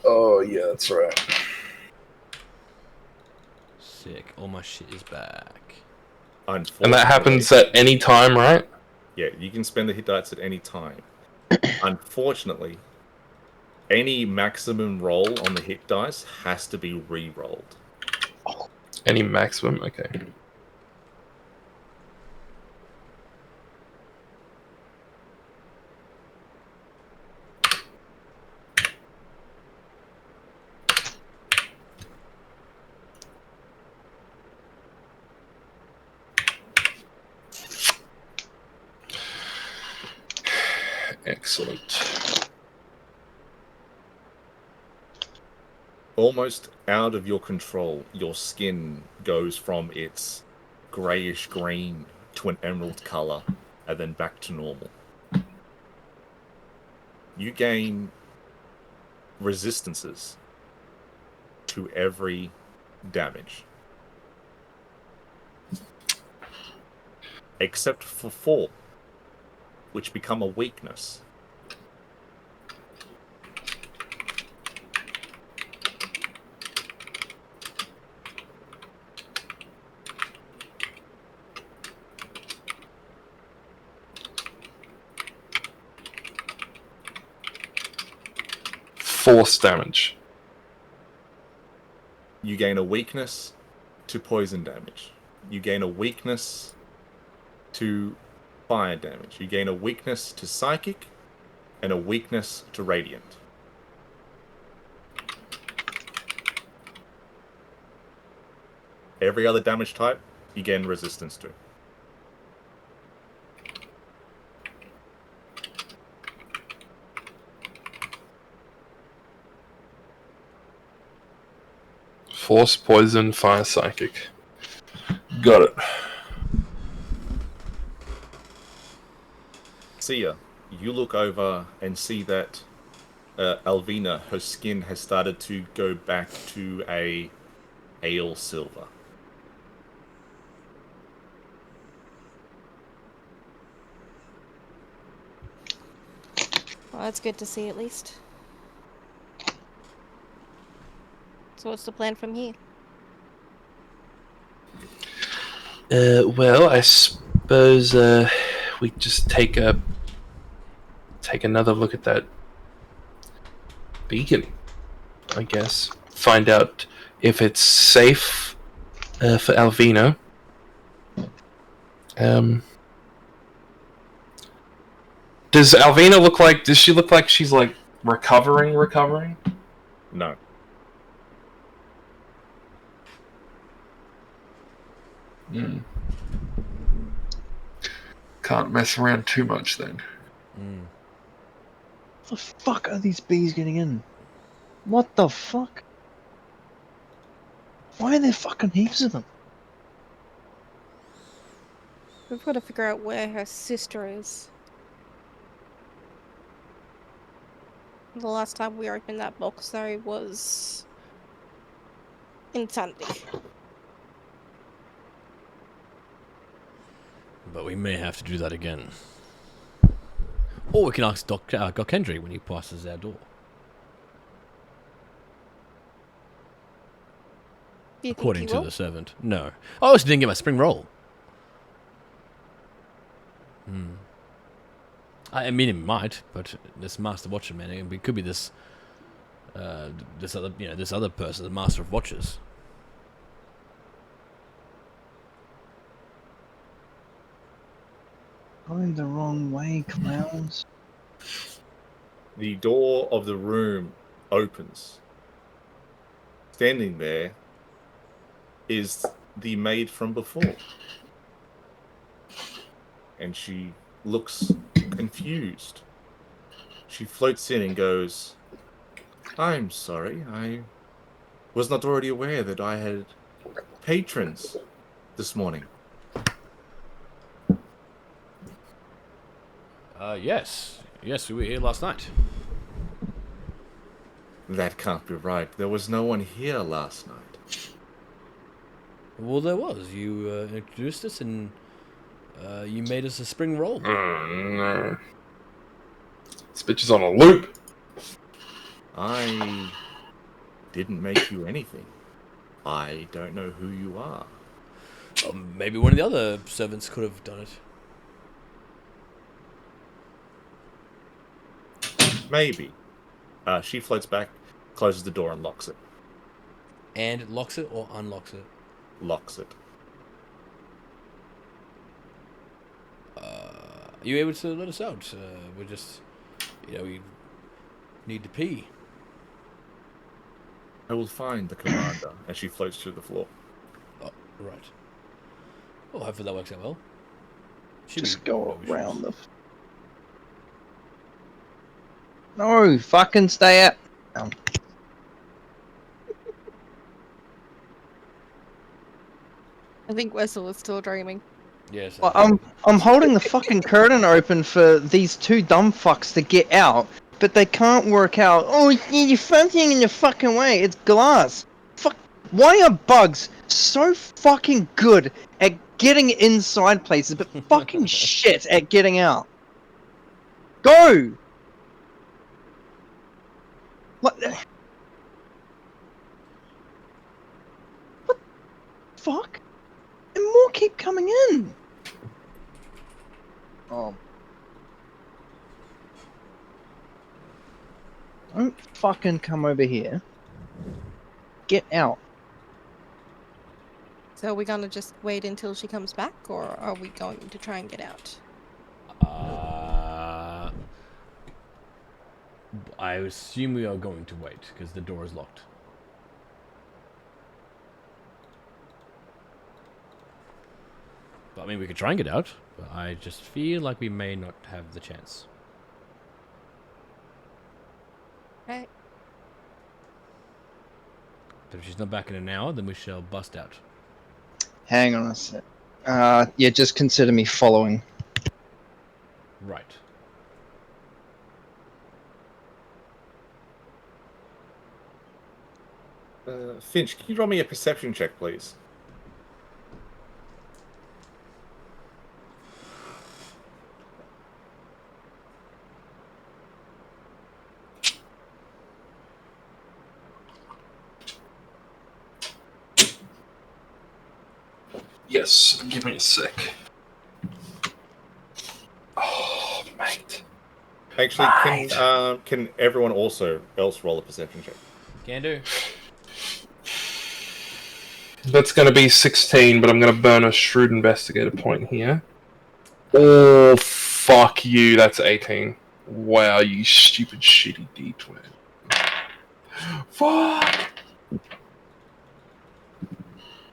Oh, yeah, that's right. sick. All my shit is back. And that happens at any time, right? Yeah, you can spend the hit dice at any time. Unfortunately, any maximum roll on the hit dice has to be re-rolled. Any maximum? Okay. Excellent. Almost out of your control, your skin goes from its greyish green to an emerald color, and then back to normal. You gain resistances to every damage, except for 4, which become a weakness. Force damage. You gain a weakness to poison damage. You gain a weakness to fire damage. You gain a weakness to psychic and a weakness to radiant. Every other damage type, you gain resistance to. Force, poison, fire, psychic. Got it. Sia, you look over and see that Alvina, her skin has started to go back to a ale silver. Well, that's good to see at least. So what's the plan from here? Well, I suppose we just take another look at that beacon. I guess find out if it's safe for Alvino. Does Alvina look like? Does she look like she's like recovering? No. Can't mess around too much then. The fuck are these bees getting in? What the fuck? Why are there fucking heaps of them? We've got to figure out where her sister is. The last time we opened that box, though, was in Sunday. But we may have to do that again. Or we can ask Doc Kendry when he passes our door. Do you According think to he will? the servant. No. Oh, I also didn't get my spring roll. I mean, it might, but this Master Watcher man, it could be this other person, the Master of Watchers. Going the wrong way, clowns. The door of the room opens. Standing there is the maid from before. And she looks confused. She floats in and goes, "I'm sorry, I was not already aware that I had patrons this morning." Yes. Yes, we were here last night. That can't be right. There was no one here last night. Well, there was. You introduced us and you made us a spring roll. No. This bitch is on a loop. I didn't make you anything. I don't know who you are. Maybe one of the other servants could have done it. Maybe. She floats back, closes the door, and locks it. And it locks it or unlocks it? Locks it. Are you able to let us out? We're just, we need to pee. I will find the commander. And she floats through the floor. Oh, right. Well, hopefully that works out well. Just go around the... No, fucking stay out. Oh. I think Wessel is still dreaming. Yes. Well, I'm holding the fucking curtain open for these two dumb fucks to get out, but they can't work out. Oh, you're fucking in the fucking way. It's glass. Fuck. Why are bugs so fucking good at getting inside places, but fucking shit at getting out? Go. What? What the fuck? And more keep coming in. Oh. Don't fucking come over here. Get out. So are we gonna just wait until she comes back, or are we going to try and get out? I assume we are going to wait because the door is locked. But I mean, we could try and get out, but I just feel like we may not have the chance. Right. But if she's not back in an hour, then we shall bust out. Hang on a sec. Yeah, just consider me following. Right. Finch, can you draw me a perception check, please? Yes, give me a sec. Oh, mate. Actually, Right. can everyone else roll a perception check? Can do. That's going to be 16, but I'm going to burn a shrewd investigator point here. Oh, fuck you. That's 18. Wow, you stupid shitty D20. Fuck!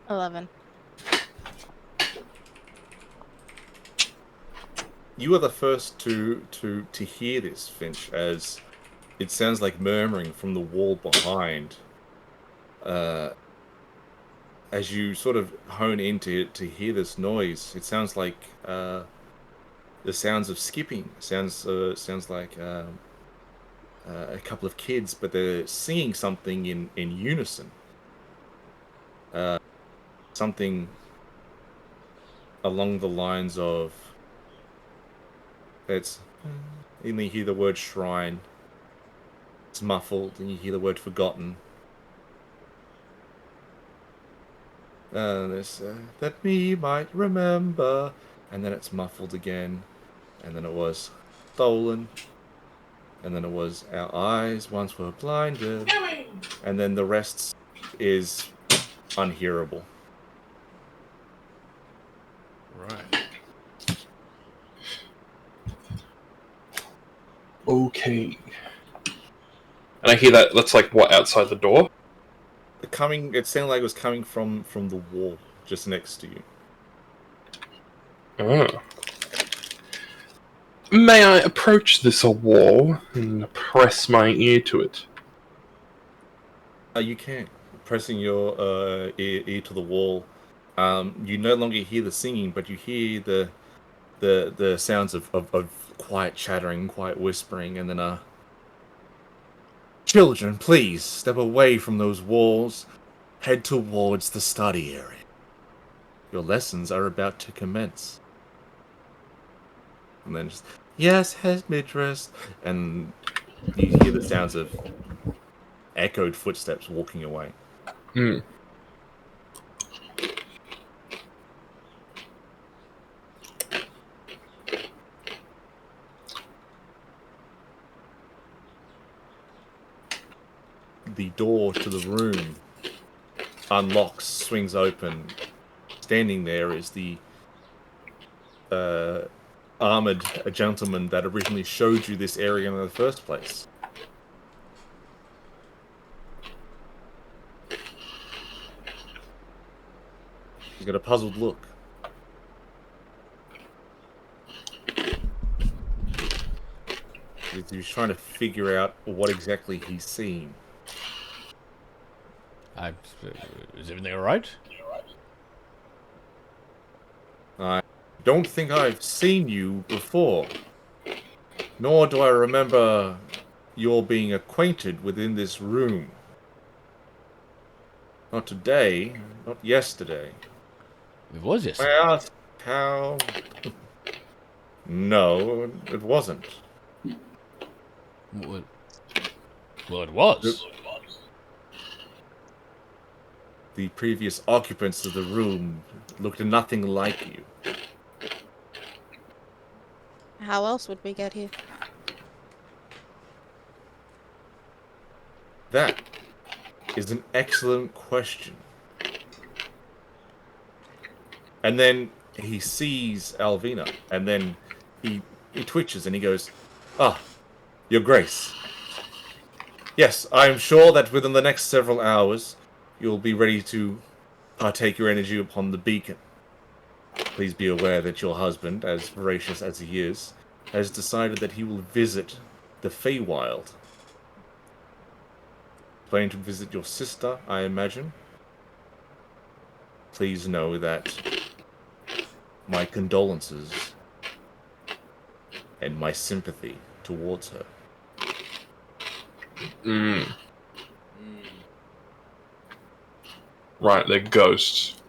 11. You are the first to hear this, Finch, as it sounds like murmuring from the wall behind. As you sort of hone in to hear this noise, it sounds like the sounds of skipping. Sounds like a couple of kids, but they're singing something in unison. Something along the lines of it's. And you hear the word shrine. It's muffled, and you hear the word forgotten. This that we might remember, and then it's muffled again, and then it was stolen, and then it was our eyes once were blinded, and then the rest is unhearable. Right. Okay. And I hear that, that's like, what, outside the door? It sounded like it was coming from the wall just next to you. Oh. May I approach this wall and press my ear to it? You can. Pressing your ear to the wall, you no longer hear the singing, but you hear the sounds of quiet chattering, quiet whispering, and then children, please step away from those walls. Head towards the study area. Your lessons are about to commence. And then just, yes, head mistress. And you hear the sounds of echoed footsteps walking away. Hmm. The door to the room unlocks, swings open. Standing there is the armored gentleman that originally showed you this area in the first place. He's got a puzzled look. He's trying to figure out what exactly he's seen. Is everything all right? I don't think I've seen you before, nor do I remember your being acquainted within this room. Not today, not yesterday. It was I yesterday. asked how... No, it wasn't. Well, it was. The previous occupants of the room looked nothing like you. How else would we get here? That is an excellent question. And then he sees Alvina, and then he twitches and he goes, "Ah, Your Grace. Yes, I am sure that within the next several hours, you'll be ready to partake your energy upon the beacon. Please be aware that your husband, as voracious as he is, has decided that he will visit the Feywild. Planning to visit your sister, I imagine. Please know that my condolences and my sympathy towards her." Right, they're ghosts.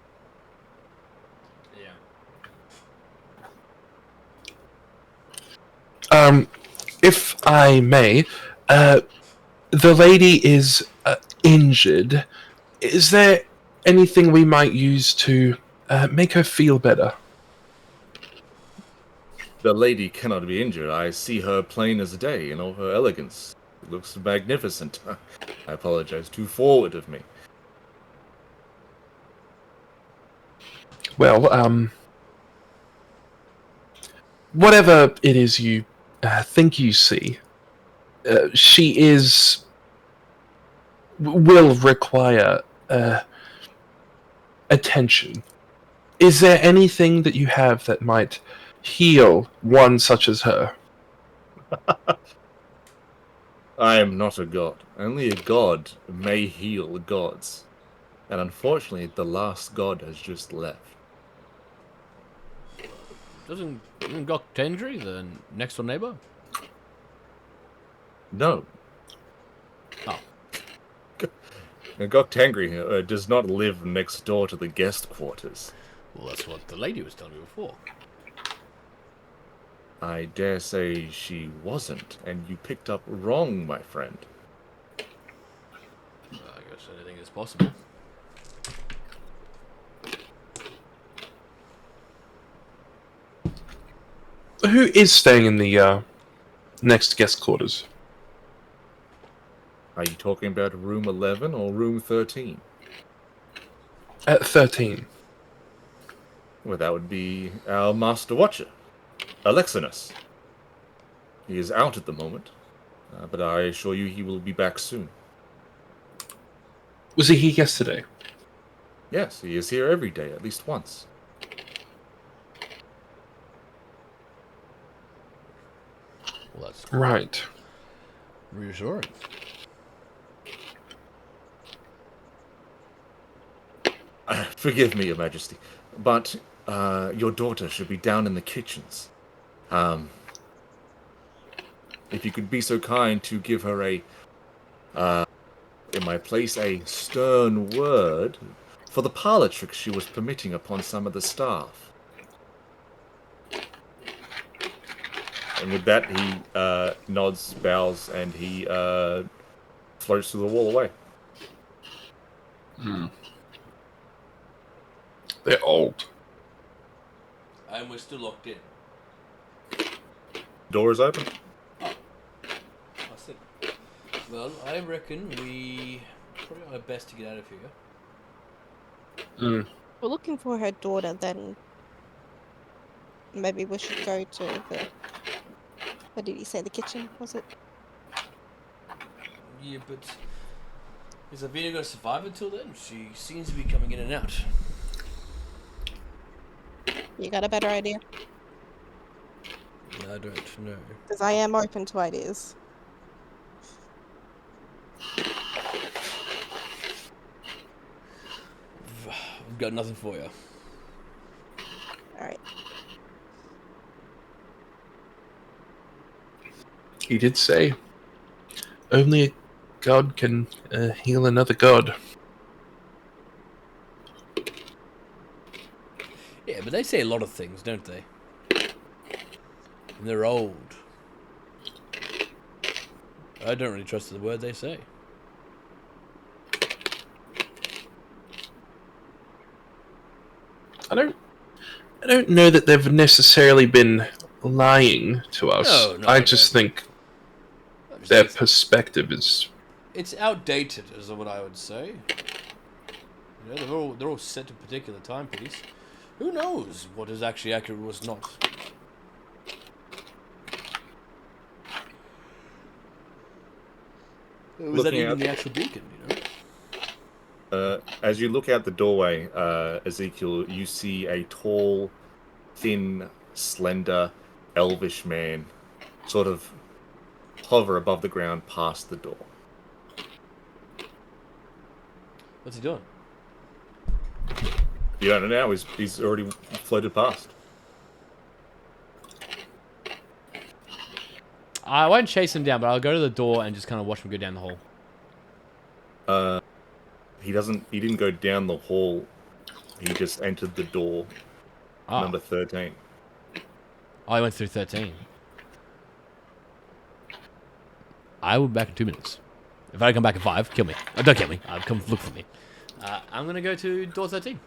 Yeah. If I may, the lady is injured. Is there anything we might use to make her feel better? The lady cannot be injured. I see her plain as day in all her elegance. It looks magnificent. I apologize. Too forward of me. Well, whatever it is you think you see, she will require attention. Is there anything that you have that might heal one such as her? I am not a god. Only a god may heal gods. And unfortunately, the last god has just left. Doesn't Gok Tendri, the next door neighbor? No. Oh. Gok Tangri does not live next door to the guest quarters. Well, that's what the lady was telling me before. I dare say she wasn't, and you picked up wrong, my friend. I guess anything is possible. Who is staying in the next guest quarters? Are you talking about room 11 or room 13? At 13. Well, that would be our master watcher, Alexinus. He is out at the moment, but I assure you he will be back soon. Was he here yesterday? Yes, he is here every day, at least once. Well, that's Right. reassuring. Forgive me, Your Majesty, but your daughter should be down in the kitchens. If you could be so kind to give her in my place, a stern word for the parlor tricks she was permitting upon some of the staff. And with that, he nods, bows, and he floats through the wall away. They're old. And we're still locked in. Door is open. I see. Well, I reckon we probably are best to get out of here. We're looking for her daughter, then maybe we should go to the... What did he say, the kitchen, was it? Yeah, but is Avina going to survive until then? She seems to be coming in and out. You got a better idea? I don't know. Because I am open to ideas. I've got nothing for you. Alright. He did say, only a god can heal another god. Yeah, but they say a lot of things, don't they? And they're old. I don't really trust the word they say. I don't know that they've necessarily been lying to us. No, I just think their perspective is. It's outdated, is what I would say. You know, they're all set to a particular timepiece. Who knows what is actually accurate and what's not? Was that Looking even out- the actual beacon? You know. As you look out the doorway, Ezekiel, you see a tall, thin, slender, elvish man sort of hover above the ground past the door. What's he doing? You don't know now, he's already floated past. I won't chase him down, but I'll go to the door and just kind of watch him go down the hall. He didn't go down the hall, he just entered the door, number 13. Oh, he went through 13. I will be back in 2 minutes. If I come back in 5, kill me. Oh, don't kill me. Come look for me. I'm going to go to door 13.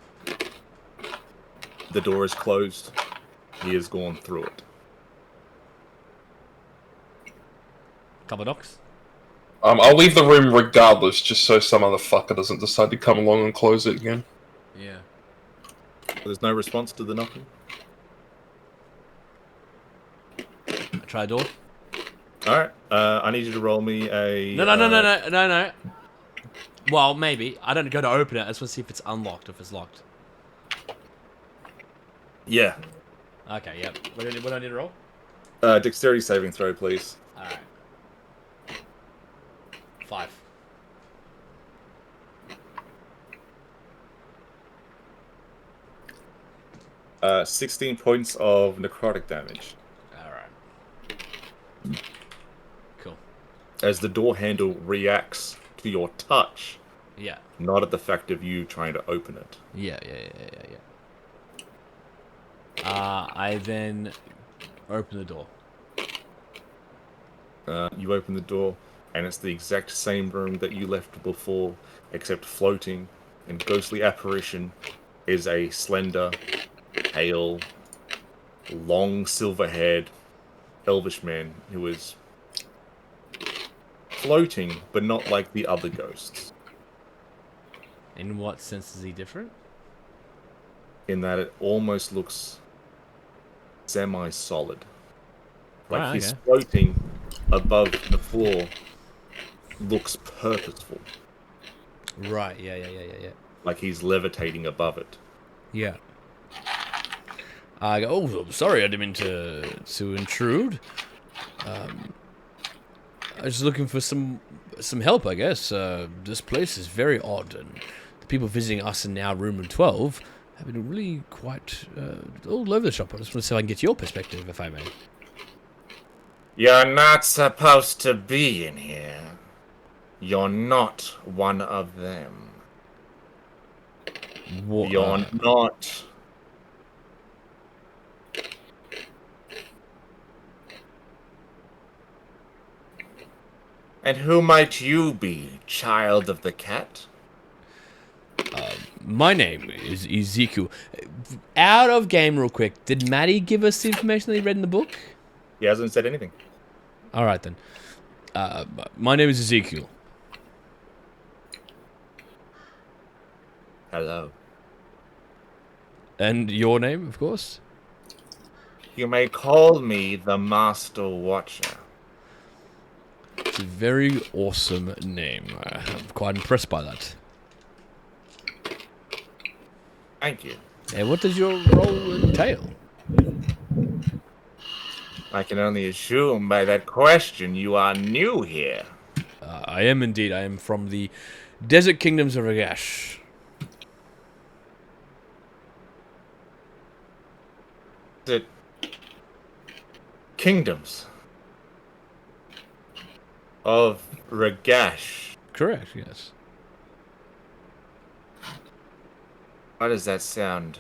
The door is closed. He has gone through it. Couple of knocks. I'll leave the room regardless, just so some other fucker doesn't decide to come along and close it again. Yeah. There's no response to the knocking. I try a door. Alright, I need you to roll me a... No. Well, maybe. I don't go to open it. I just want to see if it's unlocked, if it's locked. Yeah. Okay, yep. What do I need to roll? Dexterity saving throw, please. Alright. 5. Uh, 16 points of necrotic damage. Alright. Cool. As the door handle reacts to your touch, Yeah. not at the fact of you trying to open it. Yeah. I then open the door. You open the door, and it's the exact same room that you left before, except floating in ghostly apparition is a slender, pale, long silver-haired elvish man who is floating, but not like the other ghosts. In what sense is he different? In that it almost looks semi-solid. Like Right, he's okay. floating above the floor, looks purposeful. Right, yeah. Like he's levitating above it. Yeah. I go, oh, I'm sorry, I didn't mean to intrude. I was looking for some help, I guess. This place is very odd, and the people visiting us in our room in 12 have been really quite all over the shop. I just want to see if I can get your perspective, if I may. You're not supposed to be in here. You're not one of them. What, You're not. And who might you be, child of the cat? My name is Ezekiel. Out of game real quick, did Maddie give us the information that he read in the book? He hasn't said anything. All right, then. My name is Ezekiel. Hello. And your name, of course? You may call me the Master Watcher. It's a very awesome name. I'm quite impressed by that. Thank you. And what does your role entail? I can only assume by that question you are new here. I am indeed. I am from the Desert Kingdoms of Ragash. Is it kingdoms of Ragash? Correct, yes. Why does that sound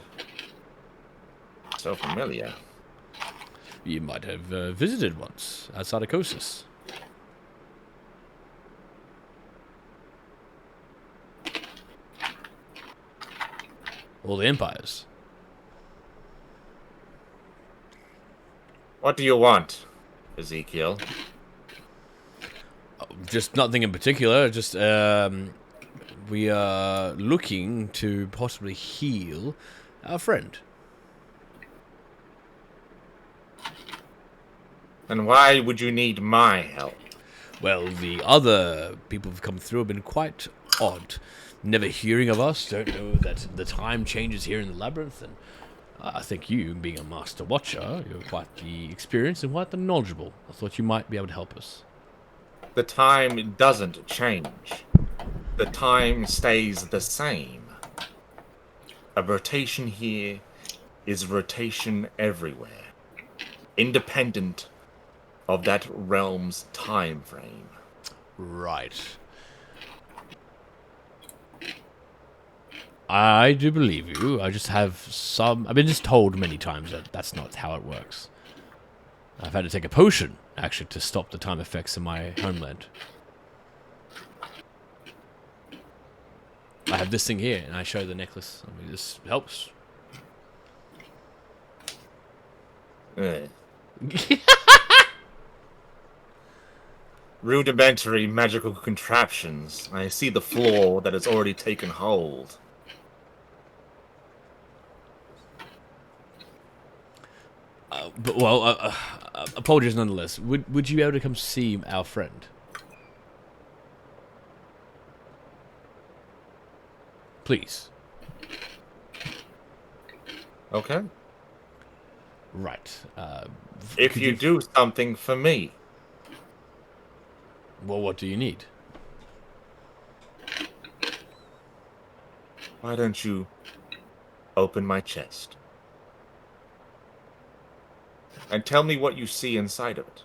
so familiar? You might have visited once outside of Kosas. All the empires. What do you want, Ezekiel? Just nothing in particular. Just we are looking to possibly heal our friend. And why would you need my help? Well, the other people who've come through have been quite odd. Never hearing of us, don't know that the time changes here in the labyrinth, and I think you, being a master watcher, you're quite the experienced and quite the knowledgeable. I thought you might be able to help us. The time doesn't change. The time stays the same. A rotation here is rotation everywhere, independent of that realm's time frame. Right. I do believe you. I just have some... I've been just told many times that that's not how it works. I've had to take a potion, actually, to stop the time effects in my homeland. I have this thing here, and I show the necklace. I mean, this helps. Ugh. Rudimentary magical contraptions. I see the flaw that has already taken hold. Apologies nonetheless. Would you be able to come see our friend? Please. Okay? Right. If could you do something for me, Well, what do you need? why don't you open my chest? And tell me what you see inside of it.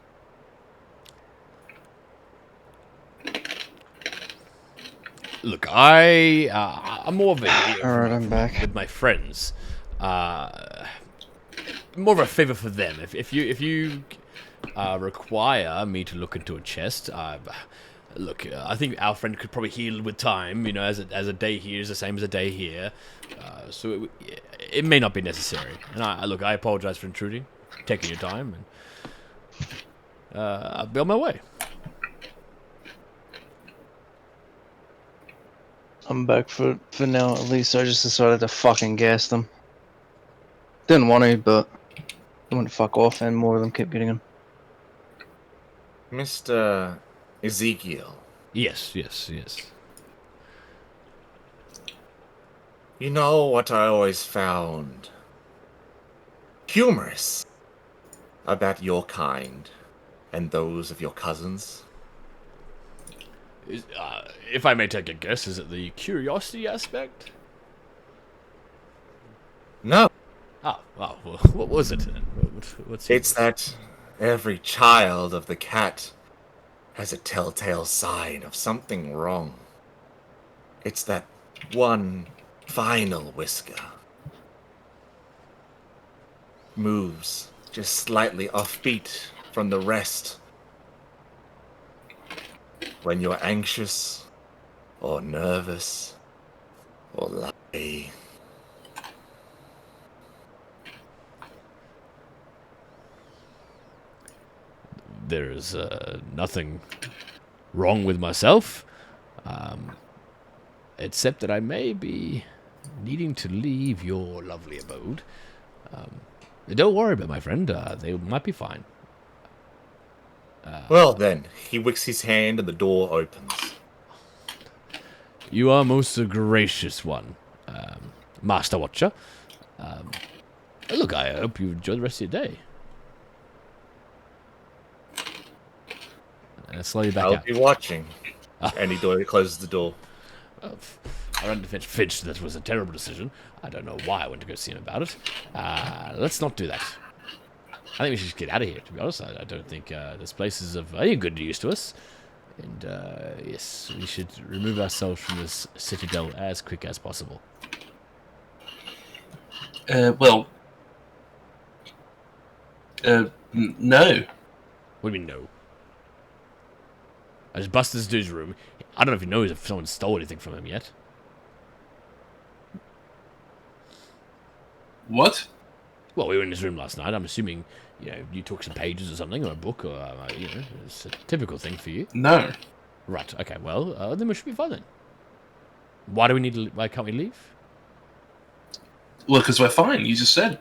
Look, I'm more of a Alright, I'm back. with my friends. More of a favor for them. If you require me to look into a chest, look, I think our friend could probably heal with time. You know, as a day here is the same as a day here. So it may not be necessary. And I apologize for intruding, taking your time, and I'll be on my way. I'm back for now at least. I just decided to fucking gas them. Didn't want to, but I went to fuck off, and more of them kept getting them. Mr. Ezekiel, Yes. you know what I always found humorous about your kind and those of your cousins? If I may take a guess, is it the curiosity aspect? No, Oh, well, what was it then? What's it's that every child of the cat has a telltale sign of something wrong. It's that one final whisker. Moves just slightly offbeat from the rest. When you're anxious, or nervous, or lucky. There is nothing wrong with myself, except that I may be needing to leave your lovely abode. Don't worry about my friend. They might be fine. Well then, he wicks his hand and the door opens. You are most a gracious one, Master Watcher. Look, I hope you enjoy the rest of your day. And slowly back I'll out. be watching. And he closes the door. I went to fetch Finch. That was a terrible decision. I don't know why I went to go see him about it. Let's not do that. I think we should just get out of here, to be honest. I don't think this place is of any good use to us. And, yes, we should remove ourselves from this citadel as quick as possible. Well, no. What do you mean, no? I just busted this dude's room. I don't know if he knows if someone stole anything from him yet. What? Well, we were in his room last night. I'm assuming, you took some pages or something, or a book, or, it's a typical thing for you. No. Right, okay, well, then we should be fine then. Why do we need to, why can't we leave? Well, because we're fine. You just said.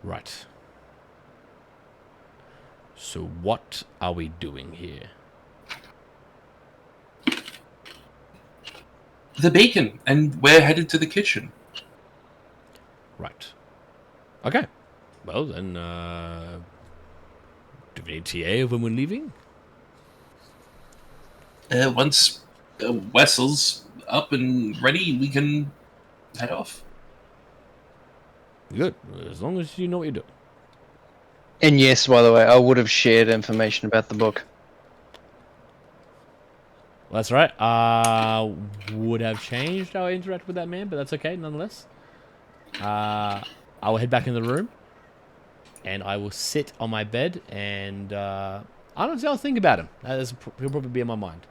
Right. So what are we doing here? The beacon, and we're headed to the kitchen. Right. Okay. Well, then, do we need TA when we're leaving? Once Wessel's up and ready, we can head off. Good. As long as you know what you're doing. And yes, by the way, I would have shared information about the book. Well, that's right. Would have changed how I interact with that man, but that's okay nonetheless. I will head back in the room, and I will sit on my bed, and I'll think about him. He'll probably be in my mind.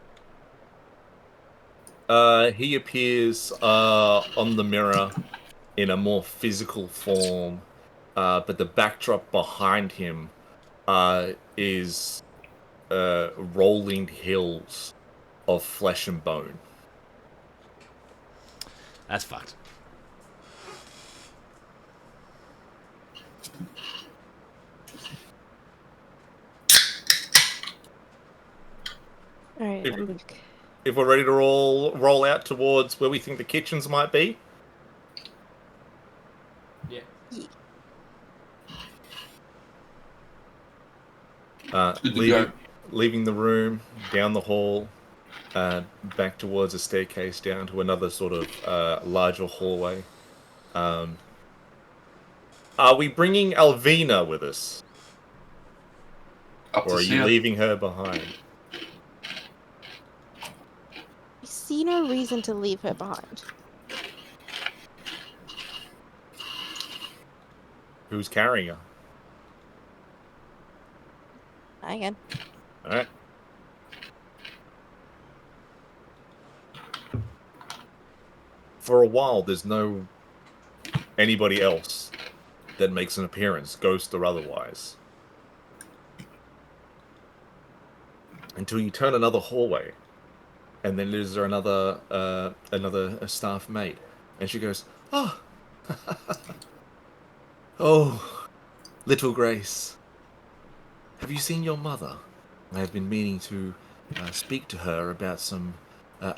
He appears on the mirror in a more physical form, but the backdrop behind him is rolling hills of flesh and bone. That's fucked. Alright, If we're ready to roll out towards where we think the kitchens might be. Yeah. Good to go. Leaving the room, down the hall, back towards a staircase, down to another sort of larger hallway. Are we bringing Alvina with us? Up to Or are see you her. leaving her behind? I see no reason to leave her behind. Who's carrying her? Hang on. Alright. For a while, there's no anybody else that makes an appearance, ghost or otherwise. Until you turn another hallway, and then there's another staff mate, and she goes, "Oh, oh, little Grace, have you seen your mother? I have been meaning to speak to her about some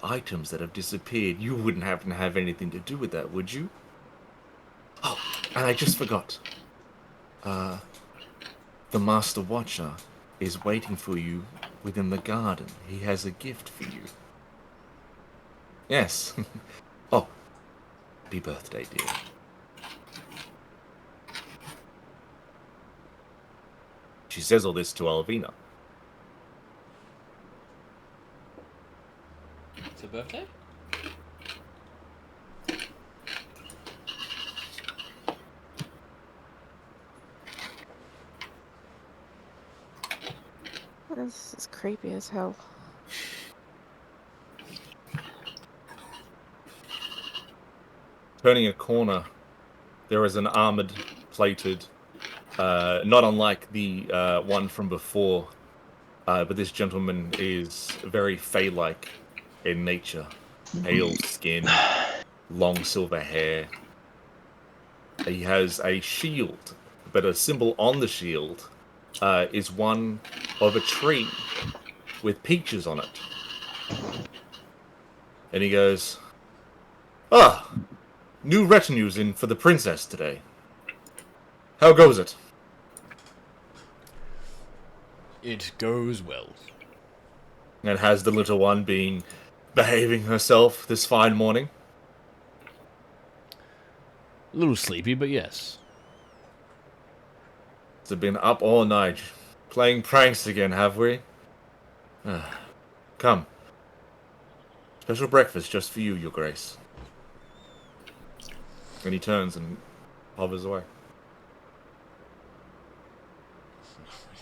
items that have disappeared. You wouldn't happen to have anything to do with that, would you? Oh, and I just forgot. The Master Watcher is waiting for you within the garden. He has a gift for you." Yes. Oh, happy birthday, dear. She says all this to Alvina. It's a birthday? This is creepy as hell. Turning a corner, there is an armored, plated, not unlike the one from before, but this gentleman is very Fey-like in nature. Pale skin, long silver hair. He has a shield, but a symbol on the shield is one of a tree with peaches on it. And he goes, "Ah, new retinues in for the princess today. How goes it?" It goes well. And has the little one been behaving herself this fine morning? A little sleepy, but yes. It's been up all night, playing pranks again, have we? Come. Special breakfast just for you, Your Grace. And he turns and hovers away.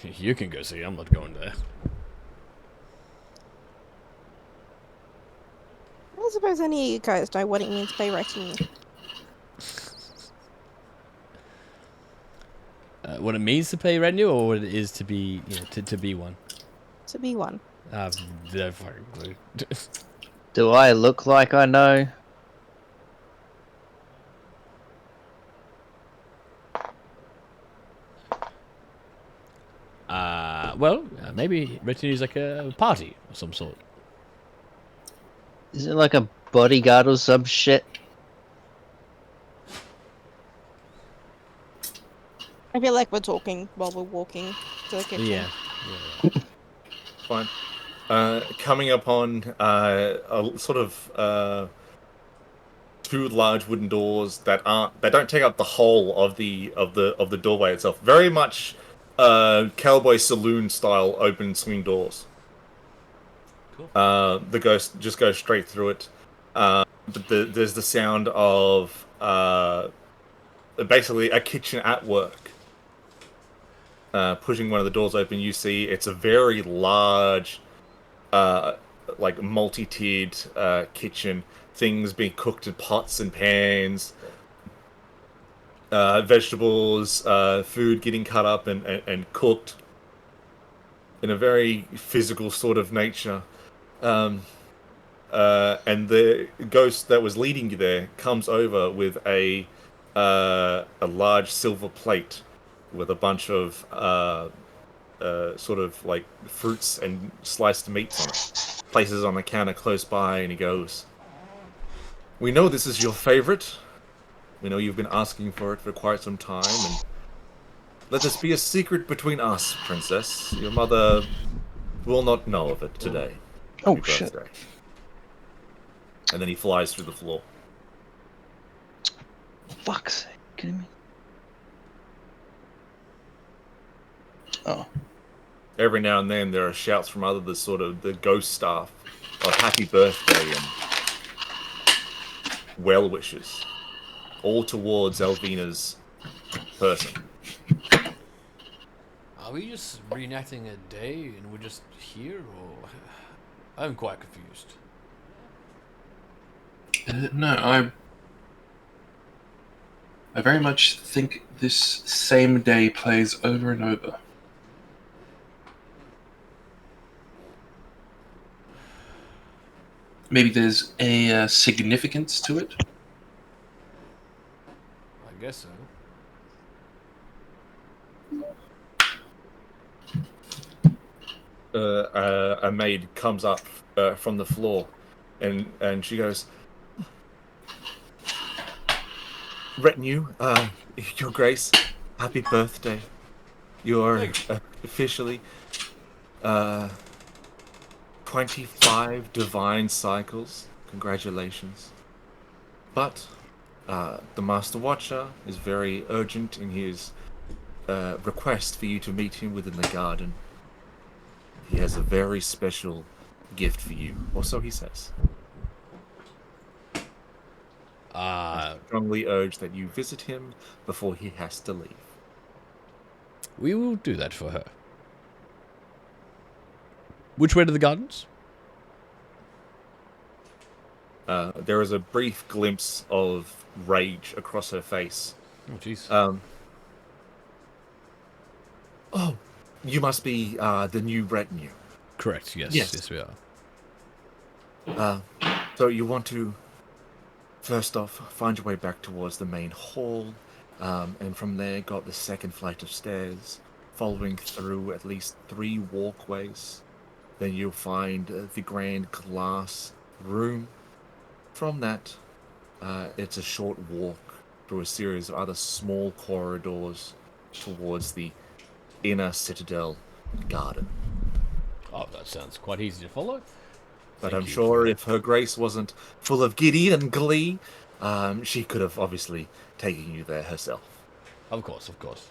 You can go see. I'm not going there. I don't suppose any of you guys know what it means by retinue. What it means to pay retinue, or what it is to be, to be one. To be one. No fucking clue. Do I look like I know? Well, maybe retinue is like a party of some sort. Is it like a bodyguard or some shit? I feel like we're talking while we're walking to the kitchen. Yeah. Fine. Coming upon a sort of two large wooden doors that don't take up the whole of the doorway itself. Very much cowboy saloon style open swing doors. Cool. The ghost just goes straight through it. But there's the sound of basically a kitchen at work. Pushing one of the doors open, you see it's a very large, like multi-tiered kitchen. Things being cooked in pots and pans. Vegetables, food getting cut up and cooked in a very physical sort of nature. And the ghost that was leading you there comes over with a large silver plate with a bunch of sort of like fruits and sliced meats on it. Places on the counter close by, and he goes, "We know this is your favorite. We know you've been asking for it for quite some time, and let this be a secret between us, Princess. Your mother will not know of it today. Oh, Happy shit. birthday." And then he flies through the floor. Fuck's sake, kidding me? Oh. Every now and then there are shouts from the ghost staff of happy birthday and well wishes, all towards Elvina's person. Are we just reenacting a day and we're just here, or I'm quite confused. No, I very much think this same day plays over and over. Maybe there's a significance to it. I guess so. A maid comes up from the floor, and she goes, "Retinue, Your Grace, happy birthday. You are officially 25 divine cycles. Congratulations. But the Master Watcher is very urgent in his request for you to meet him within the garden. He has a very special gift for you, or so he says. Strongly urge that you visit him before he has to leave." We will do that for her. Which way to the gardens? There is a brief glimpse of rage across her face. Oh, jeez. Oh, you must be the new retinue. Correct. Yes. Yes. Yes, we are. So you want to, first off, find your way back towards the main hall, and from there got the second flight of stairs, following through at least 3 walkways. Then you'll find the grand glass room. From that, it's a short walk through a series of other small corridors towards the inner citadel garden. Oh, that sounds quite easy to follow. But Thank I'm you. sure if her grace wasn't full of giddy and glee, she could have obviously taken you there herself. Of course, of course.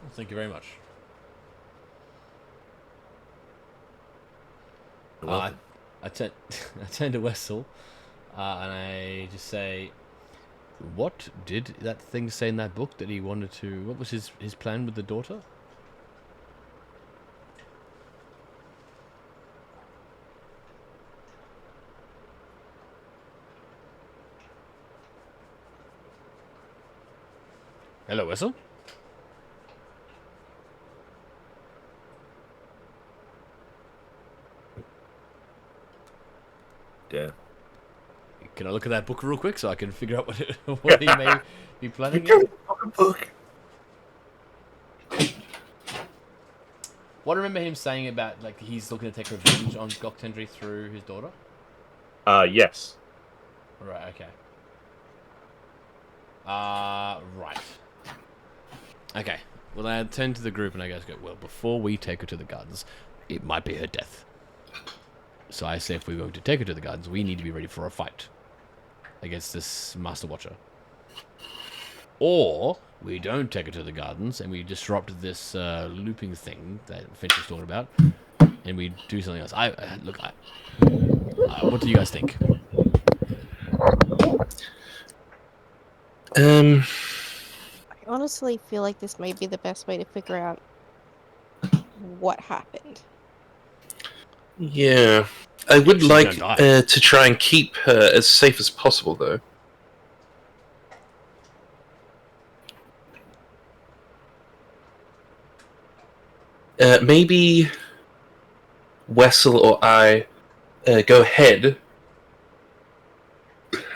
Well, thank you very much. You're welcome. I turn to Wessel, and I just say, what did that thing say in that book that he wanted to... What was his plan with the daughter? Hello, Wessel? Yeah. Can I look at that book real quick so I can figure out what he may be planning? Book. What I remember him saying about, like, he's looking to take revenge on Goktendry through his daughter? Yes. Right, okay. Right. Okay. Well, I turn to the group and I go, well, before we take her to the gardens, it might be her death. So I say if we're going to take her to the gardens, we need to be ready for a fight against this Master Watcher. Or we don't take her to the gardens and we disrupt this looping thing that Finch was talking about, and we do something else. What do you guys think? I honestly feel like this may be the best way to figure out what happened. Yeah. I would She's like gonna die. to try and keep her as safe as possible, though. Maybe Wessel or I go ahead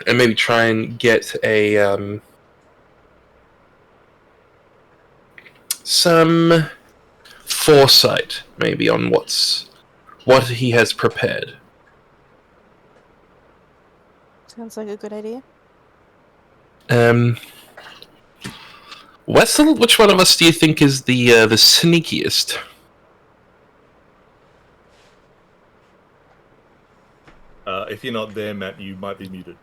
and maybe try and get a some foresight, maybe, on what he has prepared. Sounds like a good idea. Wessel, which one of us do you think is the sneakiest? If you're not there, Matt, you might be muted.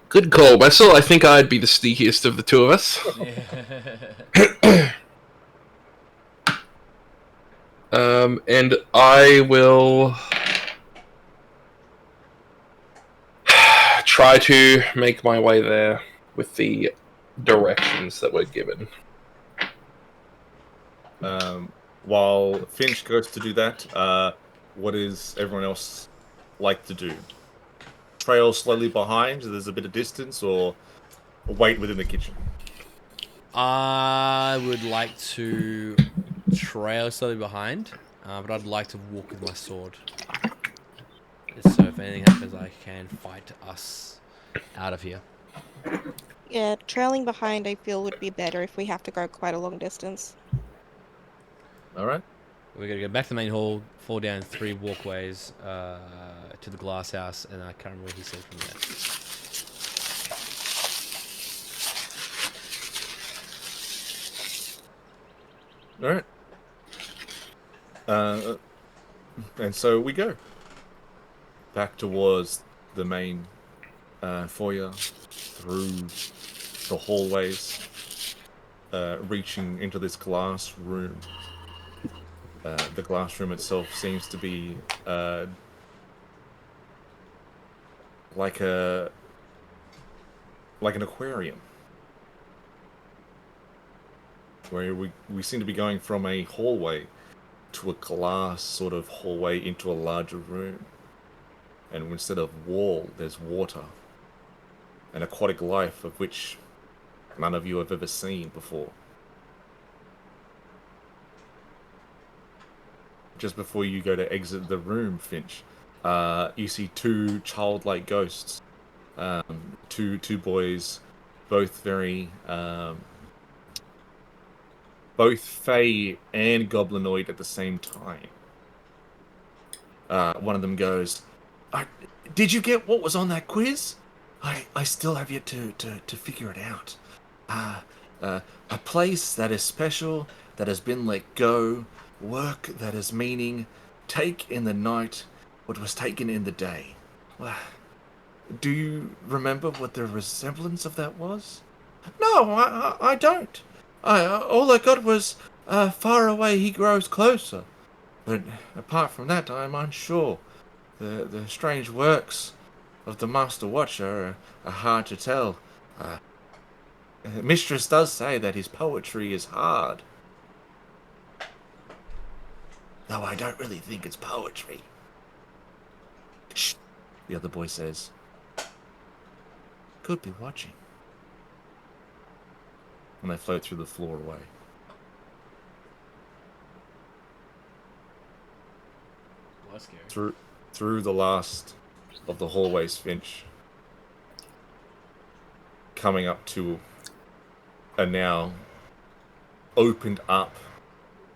Good call, Wessel. I think I'd be the sneakiest of the two of us. And I will try to make my way there with the directions that we're given. While Finch goes to do that, what does everyone else like to do? Trail slowly behind, so there's a bit of distance, or wait within the kitchen? I would like to trail slowly behind, but I'd like to walk with my sword. So if anything happens, I can fight us out of here. Yeah, trailing behind I feel would be better if we have to go quite a long distance. All right. We're going to go back to the main hall, fall down 3 walkways to the glass house, and I can't remember what he said from there. All right. And so we go back towards the main foyer, through the hallways, reaching into this glass room. The glass room itself seems to be like an aquarium, where we seem to be going from a hallway to a glass sort of hallway into a larger room, and instead of wall there's water, an aquatic life of which none of you have ever seen before. Just before you go to exit the room, Finch, you see 2 childlike ghosts, two boys, both very both fey and goblinoid at the same time. One of them goes, "Did you get what was on that quiz? I still have yet to figure it out. Ah, a place that is special, that has been let go, work that has meaning, take in the night what was taken in the day. Well, do you remember what the resemblance of that was? No, I don't. All I got was, far away he grows closer. But apart from that, I'm unsure. The strange works of the Master Watcher are hard to tell. Uh, Mistress does say that his poetry is hard. Though I don't really think it's poetry. Shh, the other boy says. Could be watching. And they float through the floor away. Well, that's scary. Through the last of the hallways, Finch. Coming up to a now opened up,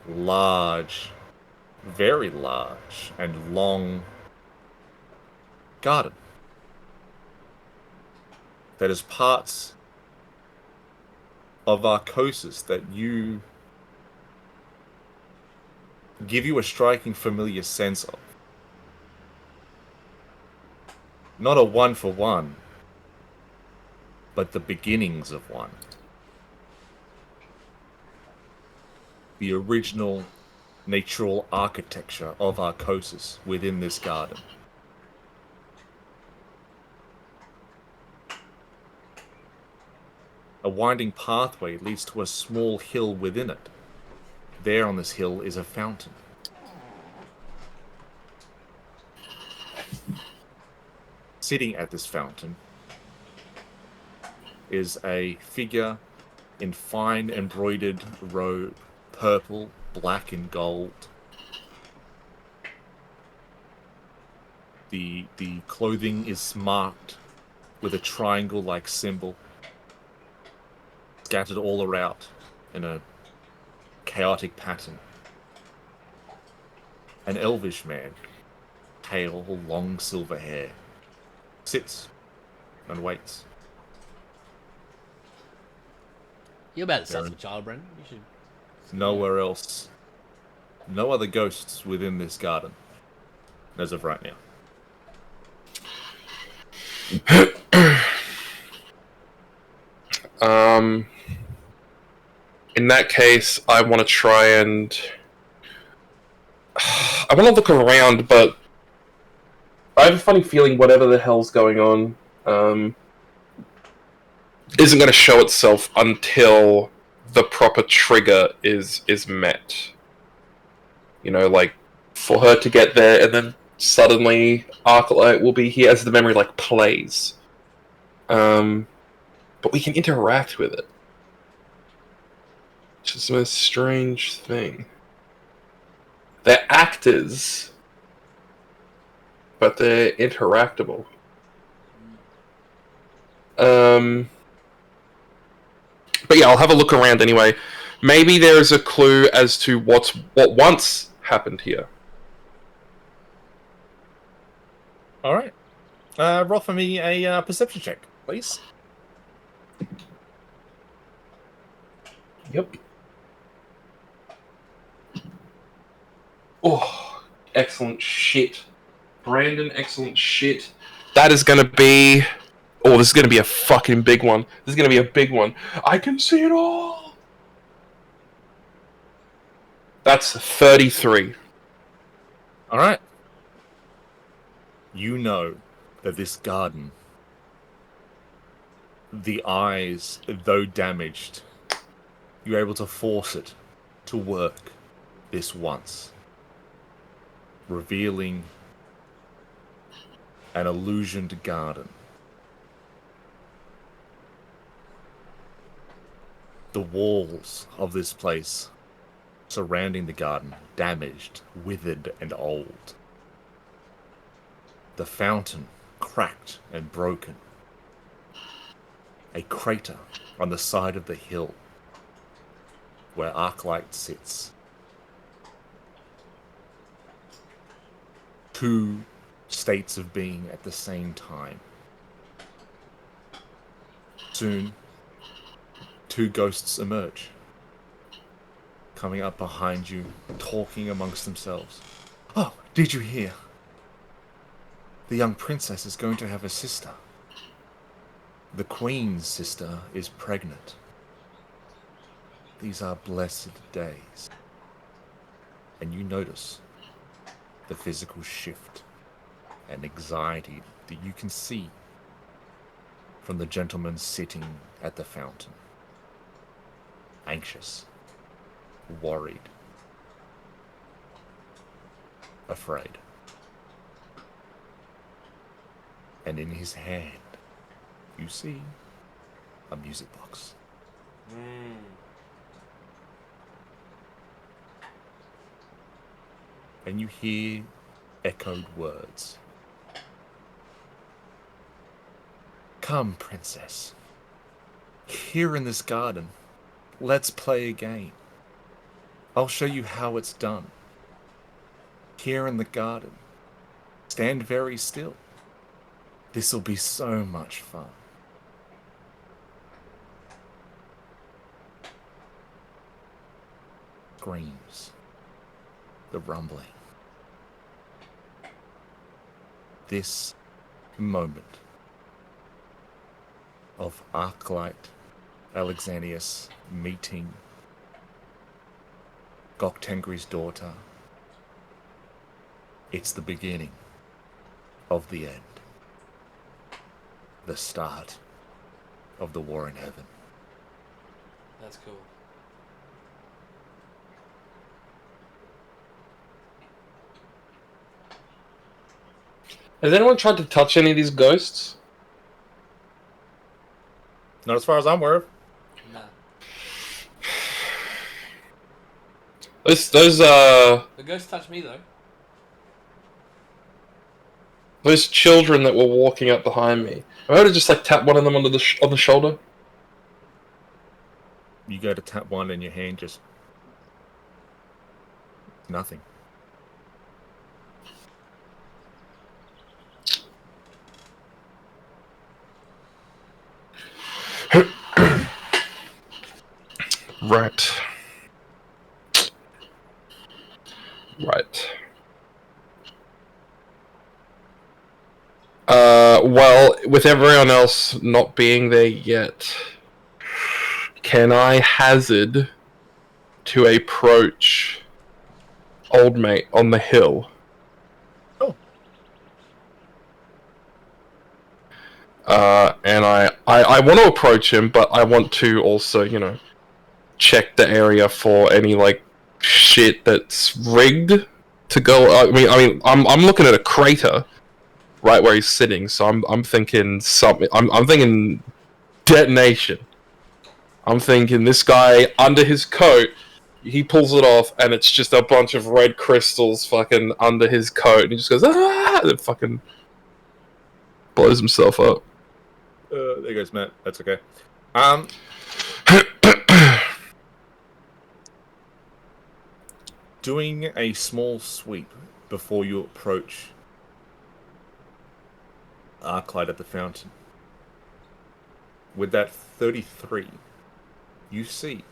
large, very large, and long garden. That is parts of Arcosis that you give you a striking familiar sense of. Not a one for one, but the beginnings of one. The original natural architecture of Arcosis within this garden. A winding pathway leads to a small hill within it. There on this hill is a fountain. Sitting at this fountain is a figure in fine embroidered robe, purple, black, and gold. The clothing is marked with a triangle-like symbol scattered all around in a chaotic pattern. An elvish man, pale, long silver hair, sits and waits. You're about to There sense are a child, Brendan. You should. nowhere else, no other ghosts within this garden, as of right now. In that case, I want to try and I want to look around, but I have a funny feeling whatever the hell's going on isn't going to show itself until the proper trigger is met. You know, like for her to get there, and then suddenly Arclight will be here as the memory like plays. But we can interact with it. Which is the most strange thing. They're actors, but they're interactable. But yeah, I'll have a look around anyway. Maybe there's a clue as to what once happened here. All right. Roll for me a perception check, please. Yep. Oh, excellent shit. Brandon, excellent shit. That is gonna be... Oh, this is gonna be a fucking big one. This is gonna be a big one. I can see it all! That's 33. All right. You know that this garden, the eyes, though damaged, you're able to force it to work this once, revealing an illusioned garden. The walls of this place surrounding the garden, damaged, withered, and old. The fountain, cracked and broken. A crater on the side of the hill where Arclight sits. Two states of being at the same time. Soon, two ghosts emerge, coming up behind you, talking amongst themselves. Oh, did you hear? The young princess is going to have a sister. The queen's sister is pregnant. These are blessed days. And you notice the physical shift and anxiety that you can see from the gentleman sitting at the fountain. Anxious, worried, afraid. And in his hand, you see a music box. And you hear echoed words. Come, princess. Here in this garden, let's play a game. I'll show you how it's done. Here in the garden, stand very still. This'll be so much fun. Screams. The rumbling. This moment of Arclight Alexanius meeting Goktengri's daughter. It's the beginning of the end. The start of the war in heaven. That's cool. Has anyone tried to touch any of these ghosts? Not as far as I'm aware of. Nah. Those The ghost touched me though. those children that were walking up behind me. I would have just like tapped one of them on the shoulder. You go to tap one in your hand, just nothing. Right. Right. Well, with everyone else not being there yet, can I hazard to approach old mate on the hill? Oh. And I want to approach him, but I want to also, you know, check the area for any like shit that's rigged to go. I mean, I'm looking at a crater right where he's sitting, so I'm thinking something. I'm thinking detonation. I'm thinking this guy under his coat, he pulls it off, and it's just a bunch of red crystals fucking under his coat, and he just goes ah, and fucking blows himself up. There goes Matt. That's okay. Doing a small sweep before you approach Arclight at the fountain. With that 33, you see,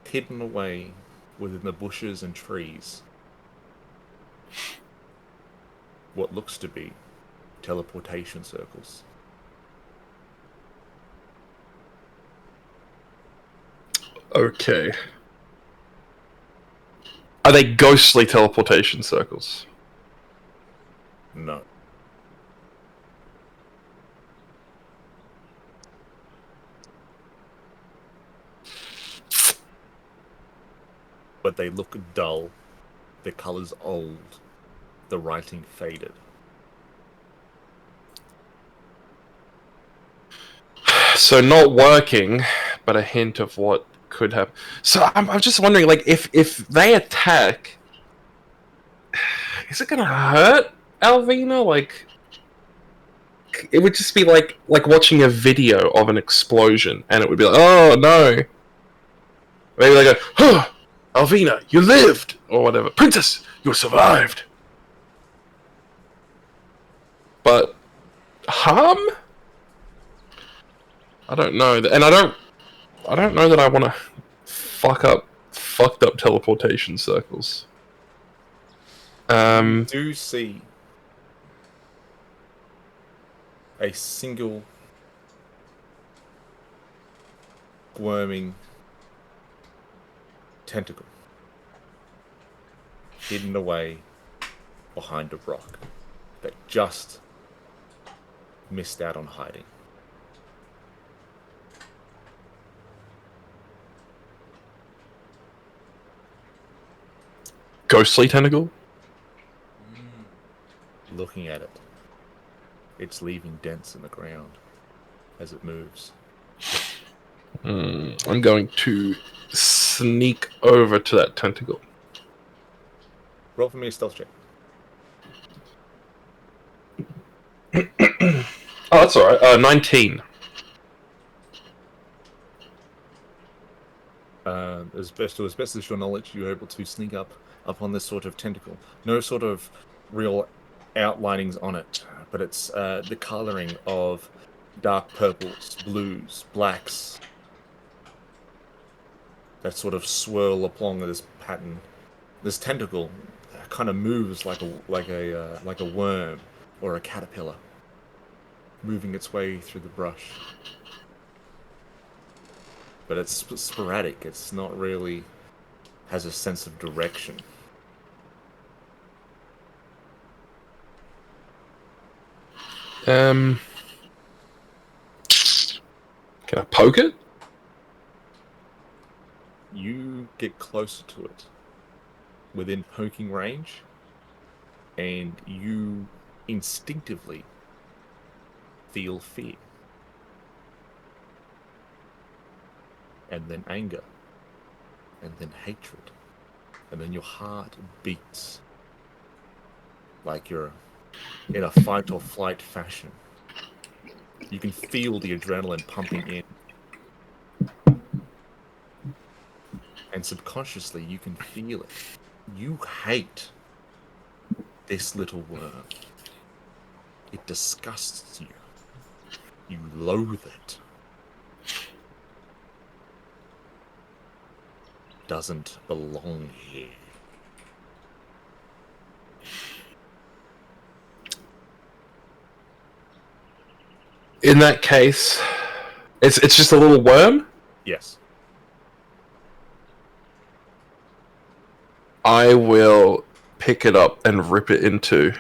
hidden away within the bushes and trees, what looks to be teleportation circles. Okay. Are they ghostly teleportation circles? No. But they look dull, the color's old, the writing faded. So not working, but a hint of what could happen. So I'm just wondering, like, if they attack, is it gonna hurt Alvina? Like, it would just be like watching a video of an explosion, and it would be like, oh no. Maybe they go, huh, Alvina, you lived, or whatever. Princess, you survived. But harm? I don't know, and I don't I don't know that I want to fucked up teleportation circles. You do see a single squirming tentacle hidden away behind a rock that just missed out on hiding. Ghostly tentacle? Looking at it, it's leaving dents in the ground as it moves. I'm going to sneak over to that tentacle. Roll for me a stealth check. Oh, that's alright. 19. As best as your knowledge, you're able to sneak up on this sort of tentacle. No sort of real outlinings on it, but it's the coloring of dark purples, blues, blacks that sort of swirl along this pattern. This tentacle kind of moves like a worm or a caterpillar, moving its way through the brush. But it's sporadic. It's not really has a sense of direction. Can I poke it? You get closer to it, within poking range, and you instinctively feel fear. And then anger. And then hatred. And then your heart beats like you're in a fight or flight fashion. You can feel the adrenaline pumping in. And subconsciously you can feel it. You hate this little worm. It disgusts you. You loathe it. Doesn't belong here. In that case, it's just a little worm? Yes. I will pick it up and rip it in two.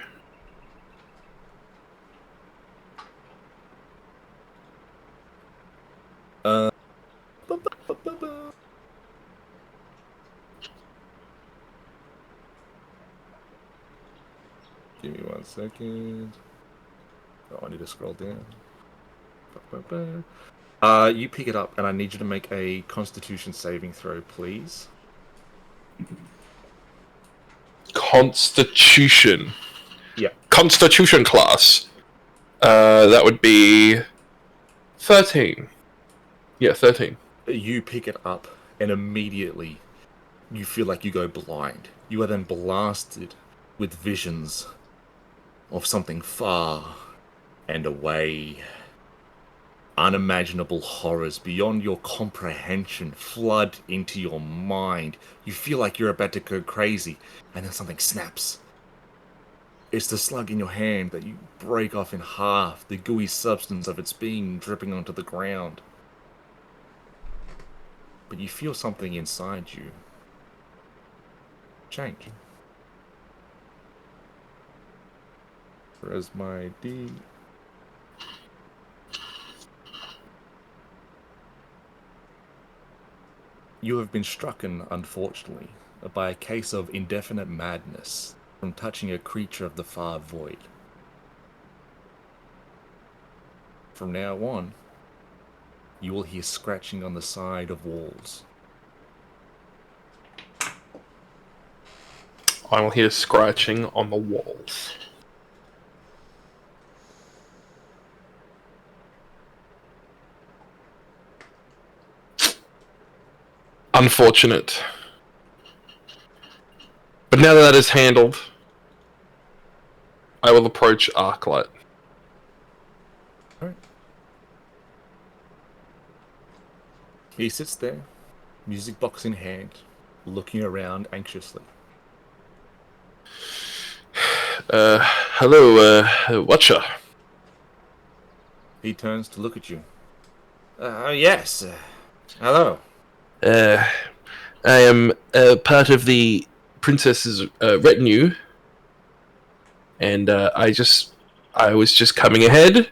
Give me 1 second. Oh, I need to scroll down. You pick it up, and I need you to make a Constitution saving throw, please. Constitution. Yeah. Constitution class. That would be 13. Yeah, 13. You pick it up, and immediately you feel like you go blind. You are then blasted with visions of something far and away. Unimaginable horrors beyond your comprehension flood into your mind. You feel like you're about to go crazy, and then something snaps. It's the slug in your hand that you break off in half, the gooey substance of its being dripping onto the ground. But you feel something inside you change. Where's my D? You have been strucken, unfortunately, by a case of indefinite madness from touching a creature of the far void. From now on, you will hear scratching on the side of walls. I will hear scratching on the walls. Unfortunate. But now that is handled, I will approach Arclight. Alright. He sits there, music box in hand, looking around anxiously. Hello, Watcher. He turns to look at you. Yes. Hello. I am part of the princess's retinue, and I was just coming ahead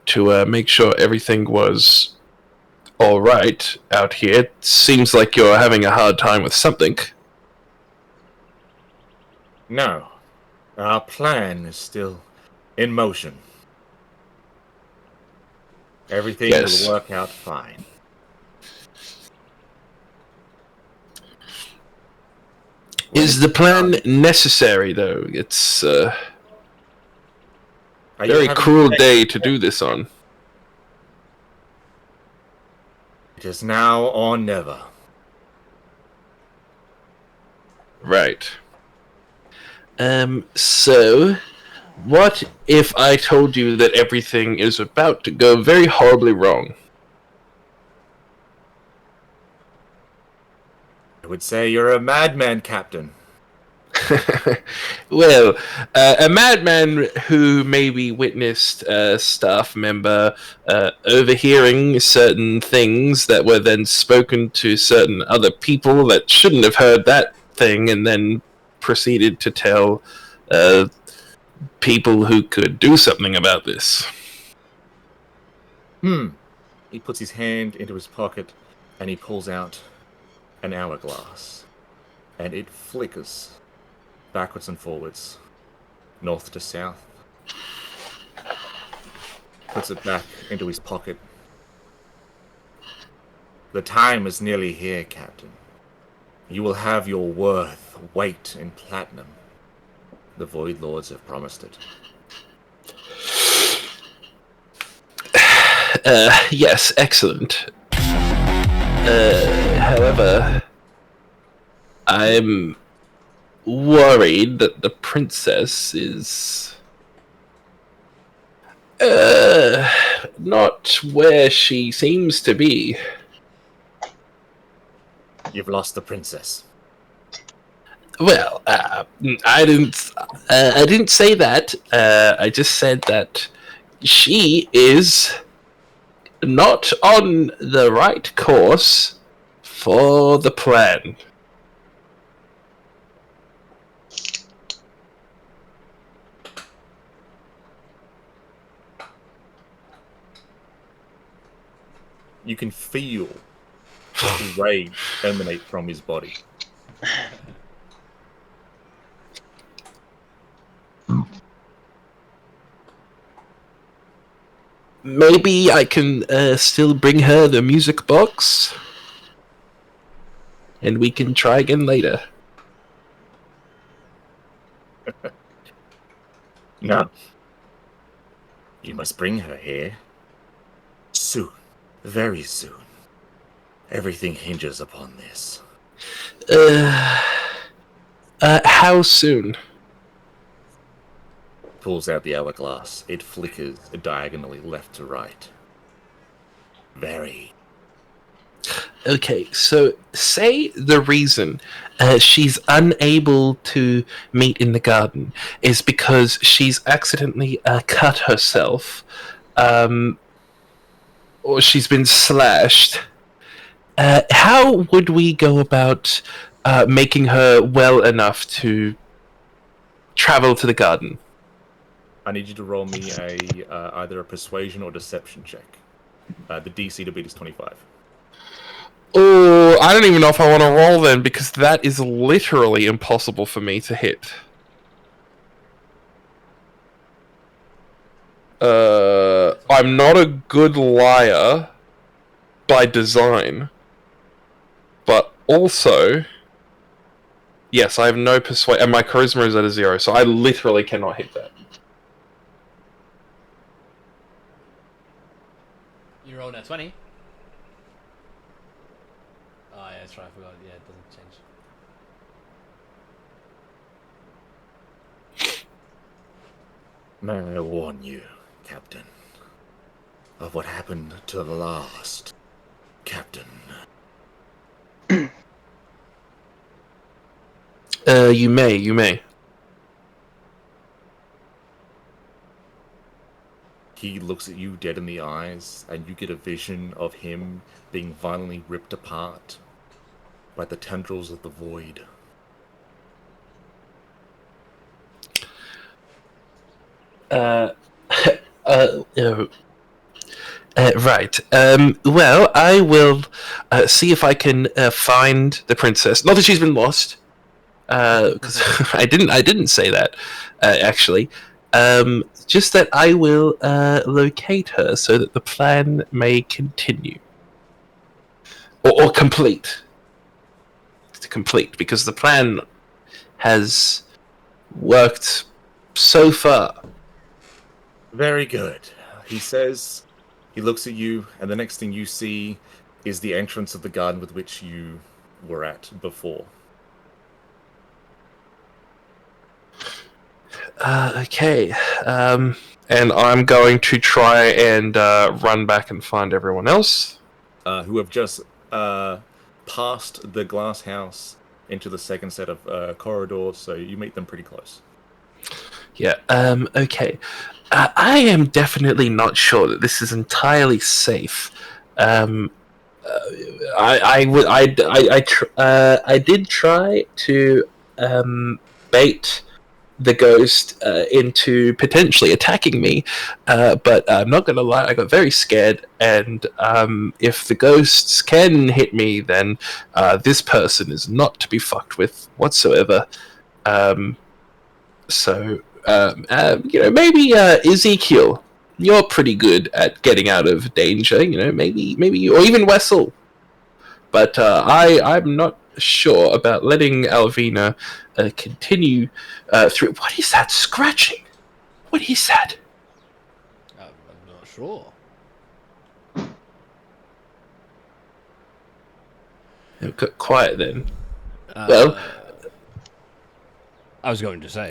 to make sure everything was all right out here. It seems like you're having a hard time with something. No. Our plan is still in motion. Everything Yes. will work out fine. Is the plan necessary, though? It's Are you very having cruel sex? day to do this on. It is now or never. Right. So, what if I told you that everything is about to go very horribly wrong? I would say you're a madman, Captain. Well, a madman who maybe witnessed a staff member overhearing certain things that were then spoken to certain other people that shouldn't have heard that thing and then proceeded to tell people who could do something about this. He puts his hand into his pocket and he pulls out an hourglass. And it flickers backwards and forwards, north to south. Puts it back into his pocket. The time is nearly here, Captain. You will have your worth weight in platinum. The Void Lords have promised it. Yes, excellent. However, I'm worried that the princess is not where she seems to be. You've lost the princess. Well, I didn't say that. I just said that she is not on the right course for the plan. You can feel the rage emanate from his body. Maybe I can still bring her the music box, and we can try again later. No. You must bring her here. Soon. Very soon. Everything hinges upon this. How soon? Pulls out the hourglass. It flickers diagonally left to right. Very. Okay, so say the reason she's unable to meet in the garden is because she's accidentally cut herself, or she's been slashed. How would we go about making her well enough to travel to the garden? I need you to roll me either a persuasion or deception check. The DC to beat is 25. Oh, I don't even know if I want to roll then, because that is literally impossible for me to hit. I'm not a good liar by design, but also, yes, I have no persuasion, and my charisma is at a 0, so I literally cannot hit that. You rolled a 20. Oh yeah, that's right. I forgot. Yeah, it doesn't change. May I warn you, Captain, of what happened to the last Captain. You may. He looks at you dead in the eyes, and you get a vision of him being violently ripped apart by the tendrils of the void. Right. Well, I will see if I can find the princess. Not that she's been lost, because I didn't say that actually. Just that I will locate her so that the plan may continue or complete. To complete, because the plan has worked so far. Very good. He says, he looks at you, and the next thing you see is the entrance of the garden with which you were at before. Okay. And I'm going to try and run back and find everyone else. Who have just passed the glass house into the second set of corridors, so you meet them pretty close. Yeah. Okay. I am definitely not sure that this is entirely safe. I did try to bait the ghost into potentially attacking me, but I'm not gonna lie, I got very scared. And if the ghosts can hit me, then this person is not to be fucked with whatsoever. Maybe Ezekiel, you're pretty good at getting out of danger. Maybe you, or even Wessel. But I'm not sure about letting Alvina continue through. What is that scratching? What is that? I'm not sure. Got quiet then. Well, I was going to say,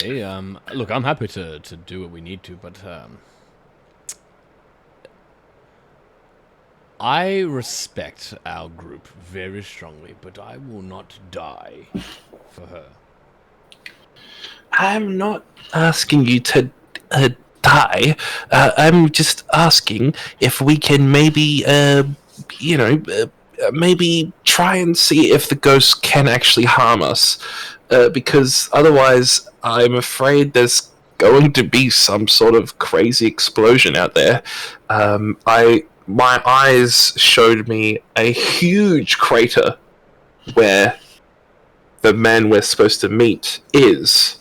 look, I'm happy to do what we need to, but I respect our group very strongly, but I will not die for her. I'm not asking you to die. I'm just asking if we can maybe, maybe try and see if the ghost can actually harm us. Because otherwise, I'm afraid there's going to be some sort of crazy explosion out there. My eyes showed me a huge crater where the man we're supposed to meet is,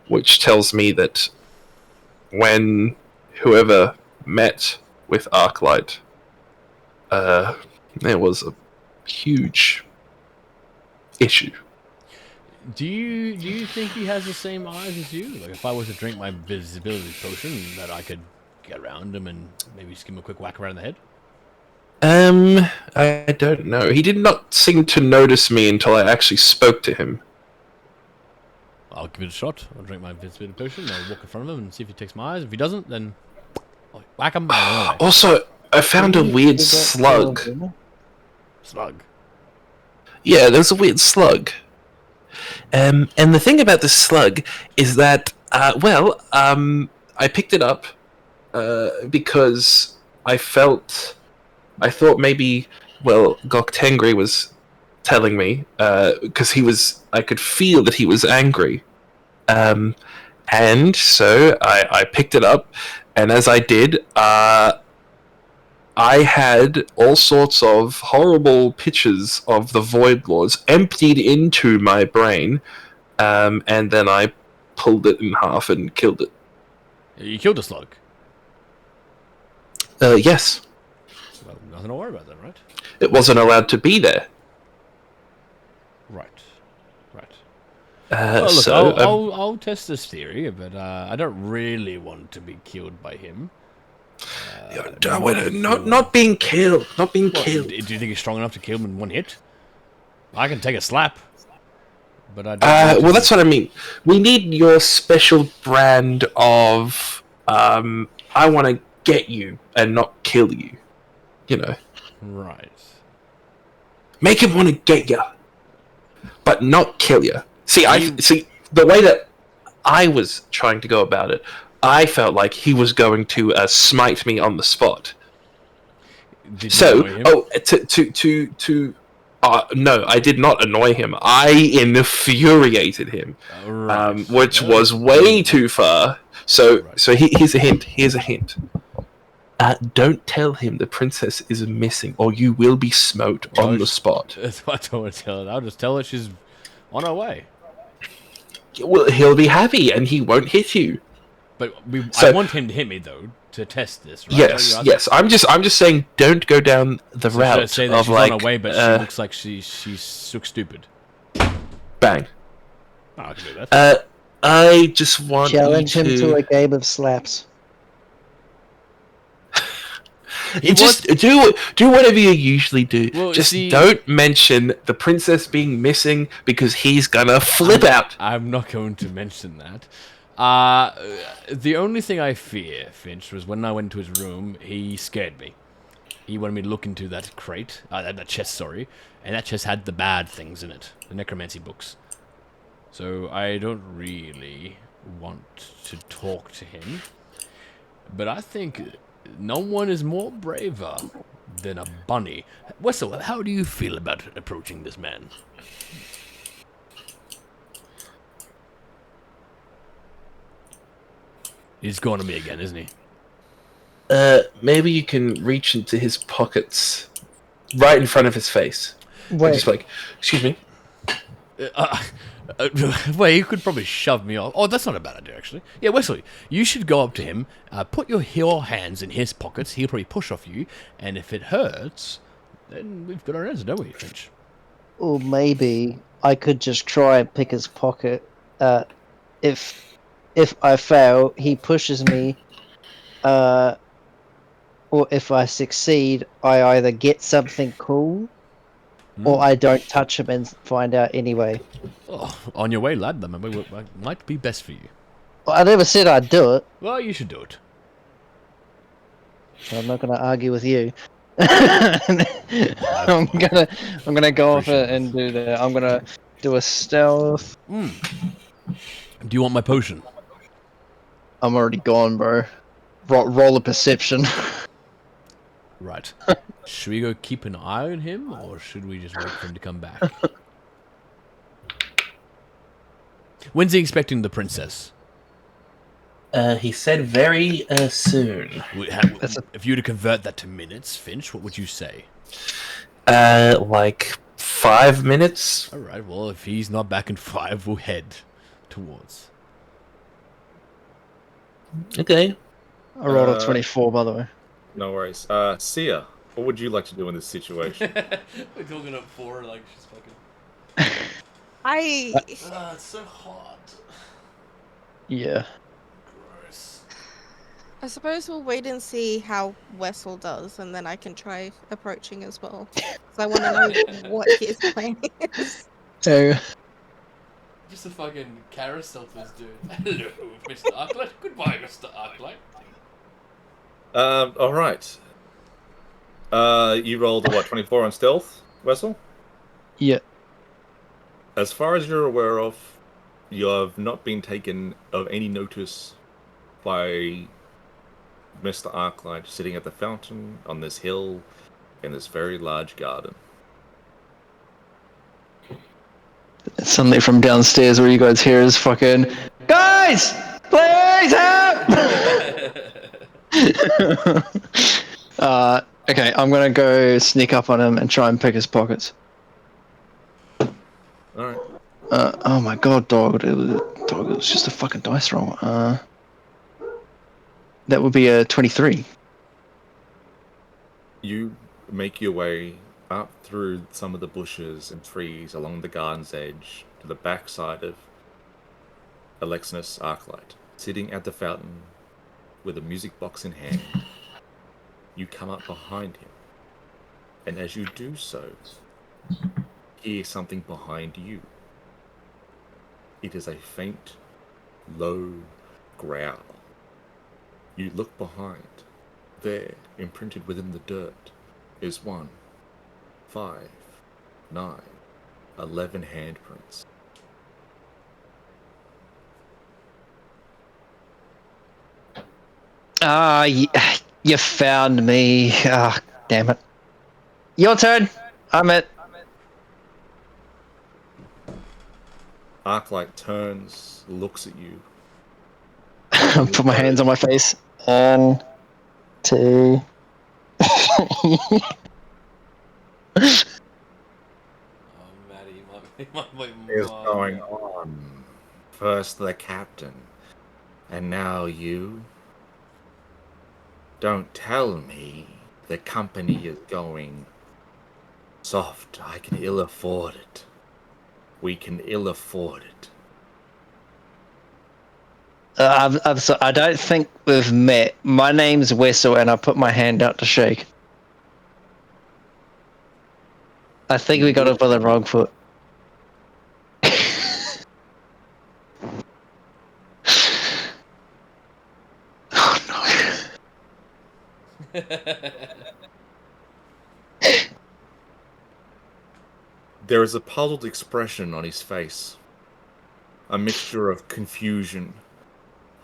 which tells me that when whoever met with Arclight, there was a huge issue. Do you think he has the same eyes as you? Like, if I was to drink my visibility potion, that I could get around him and maybe just give him a quick whack around the head? I don't know. He did not seem to notice me until I actually spoke to him. I'll give it a shot. I'll drink my invisibility potion. I'll walk in front of him and see if he takes my eyes. If he doesn't, then I'll whack him. Also, I found a weird slug. Slug? Yeah, there's a weird slug. And the thing about this slug is that, I picked it up because I thought maybe, Gok Tengri was telling me, because I could feel that he was angry. And so I picked it up, and as I did, I had all sorts of horrible pictures of the Void Lords emptied into my brain, and then I pulled it in half and killed it. You killed a slug? Yes. Well, nothing to worry about then, right? It wasn't allowed to be there. Right. Well, look, I'll test this theory, but I don't really want to be killed by him. Not being killed. Not being killed. Do you think he's strong enough to kill him in one hit? I can take a slap, but I don't. That's what I mean. We need your special brand of I want to get you and not kill you. Right. make him want to get you, but not kill you. See, He- see the way that I was trying to go about it. I felt like he was going to smite me on the spot. Did you So, annoy him? no, I did not annoy him. I infuriated him, Right. which Well, was way too far. So, Right. here's a hint. Here's a hint. Don't tell him the princess is missing, or you will be smote on the spot. That's what I don't want to tell her. I'll just tell her she's on her way. Well, he'll be happy, and he won't hit you. But I So- want him to hit me though to test this, right? Yes, You're yes. I'm just saying, don't go down the So should I route say that of she's like on her way, but she looks like she looks stupid. bang. Oh, I can do that. I just want Challenge you him to a game of slaps. You just do whatever you usually do. Well, just see- don't mention the princess being missing because he's gonna flip out. I'm not going to mention that. The only thing I fear, Finch, was when I went to his room, he scared me. He wanted me to look into that crate, that chest, sorry, and that chest had the bad things in it, the necromancy books. So I don't really want to talk to him. But I think no one is more braver than a bunny. Wessel, how do you feel about approaching this man? He's going to me again, isn't he? Maybe you can reach into his pockets, right in front of his face. And Wait, just like, excuse me. Well, he could probably shove me off. Oh, that's not a bad idea, actually. Yeah, Wesley, you should go up to him, put your hands in his pockets. He'll probably push off you, and if it hurts, then we've got our answer, don't we, Finch? or maybe I could just try and pick his pocket. If I fail, he pushes me. Or if I succeed, I either get something cool, or I don't touch him and find out anyway. Oh, on your way, lad. That might be best for you. Well, I never said I'd do it, Well, you should do it. so I'm not going to argue with you. I'm gonna go off it and do that. I'm gonna do a stealth. Do you want my potion? I'm already gone, bro. Roll a perception. Right. Should we go keep an eye on him, or should we just wait for him to come back? When's he expecting the princess? He said very soon. If you were to convert that to minutes, Finch, what would you say? Like 5 minutes. All right. Well, if he's not back in 5, we'll head towards. Okay. I rolled a 24, by the way. No worries. Sia, what would you like to do in this situation? We're talking up 4 like she's fucking. It's so hot. Yeah. Gross. I suppose we'll wait and see how Wessel does, and then I can try approaching as well. Because I want to know what his plan is. So Just a fucking carousel to this dude. Hello, Mr. Arclight. Goodbye, Mr. Arclight. All right. You rolled a, what, 24 on stealth, Wessel? yeah. As far as you're aware of, you have not been taken of any notice by Mr. Arclight sitting at the fountain on this hill in this very large garden. Suddenly from downstairs where you guys hear is fucking guys, please help. Okay, I'm gonna go sneak up on him and try and pick his pockets. All right. Oh my god, dog! It was just a fucking dice roll. That would be a 23. You make your way up through some of the bushes and trees along the garden's edge to the backside of Alexinus Arclight, sitting at the fountain with a music box in hand. You come up behind him, and as you do so, hear something behind you. It is a faint, low growl. You look behind. There, imprinted within the dirt, is 1, 5, 9, 11 handprints. Ah, you found me. Ah, damn it. Your turn. I'm it. Arclight turns, looks at you. Put my hands on my face. 1, 2. Oh, Maddie, my Is mom. going on? First the captain, and now you? Don't tell me the company is going soft. I can ill afford it. We can ill afford it. I don't think we've met. My name's Wessel, and I put my hand out to shake. I think we got up on the wrong foot. Oh no. There is a puzzled expression on his face. A mixture of confusion,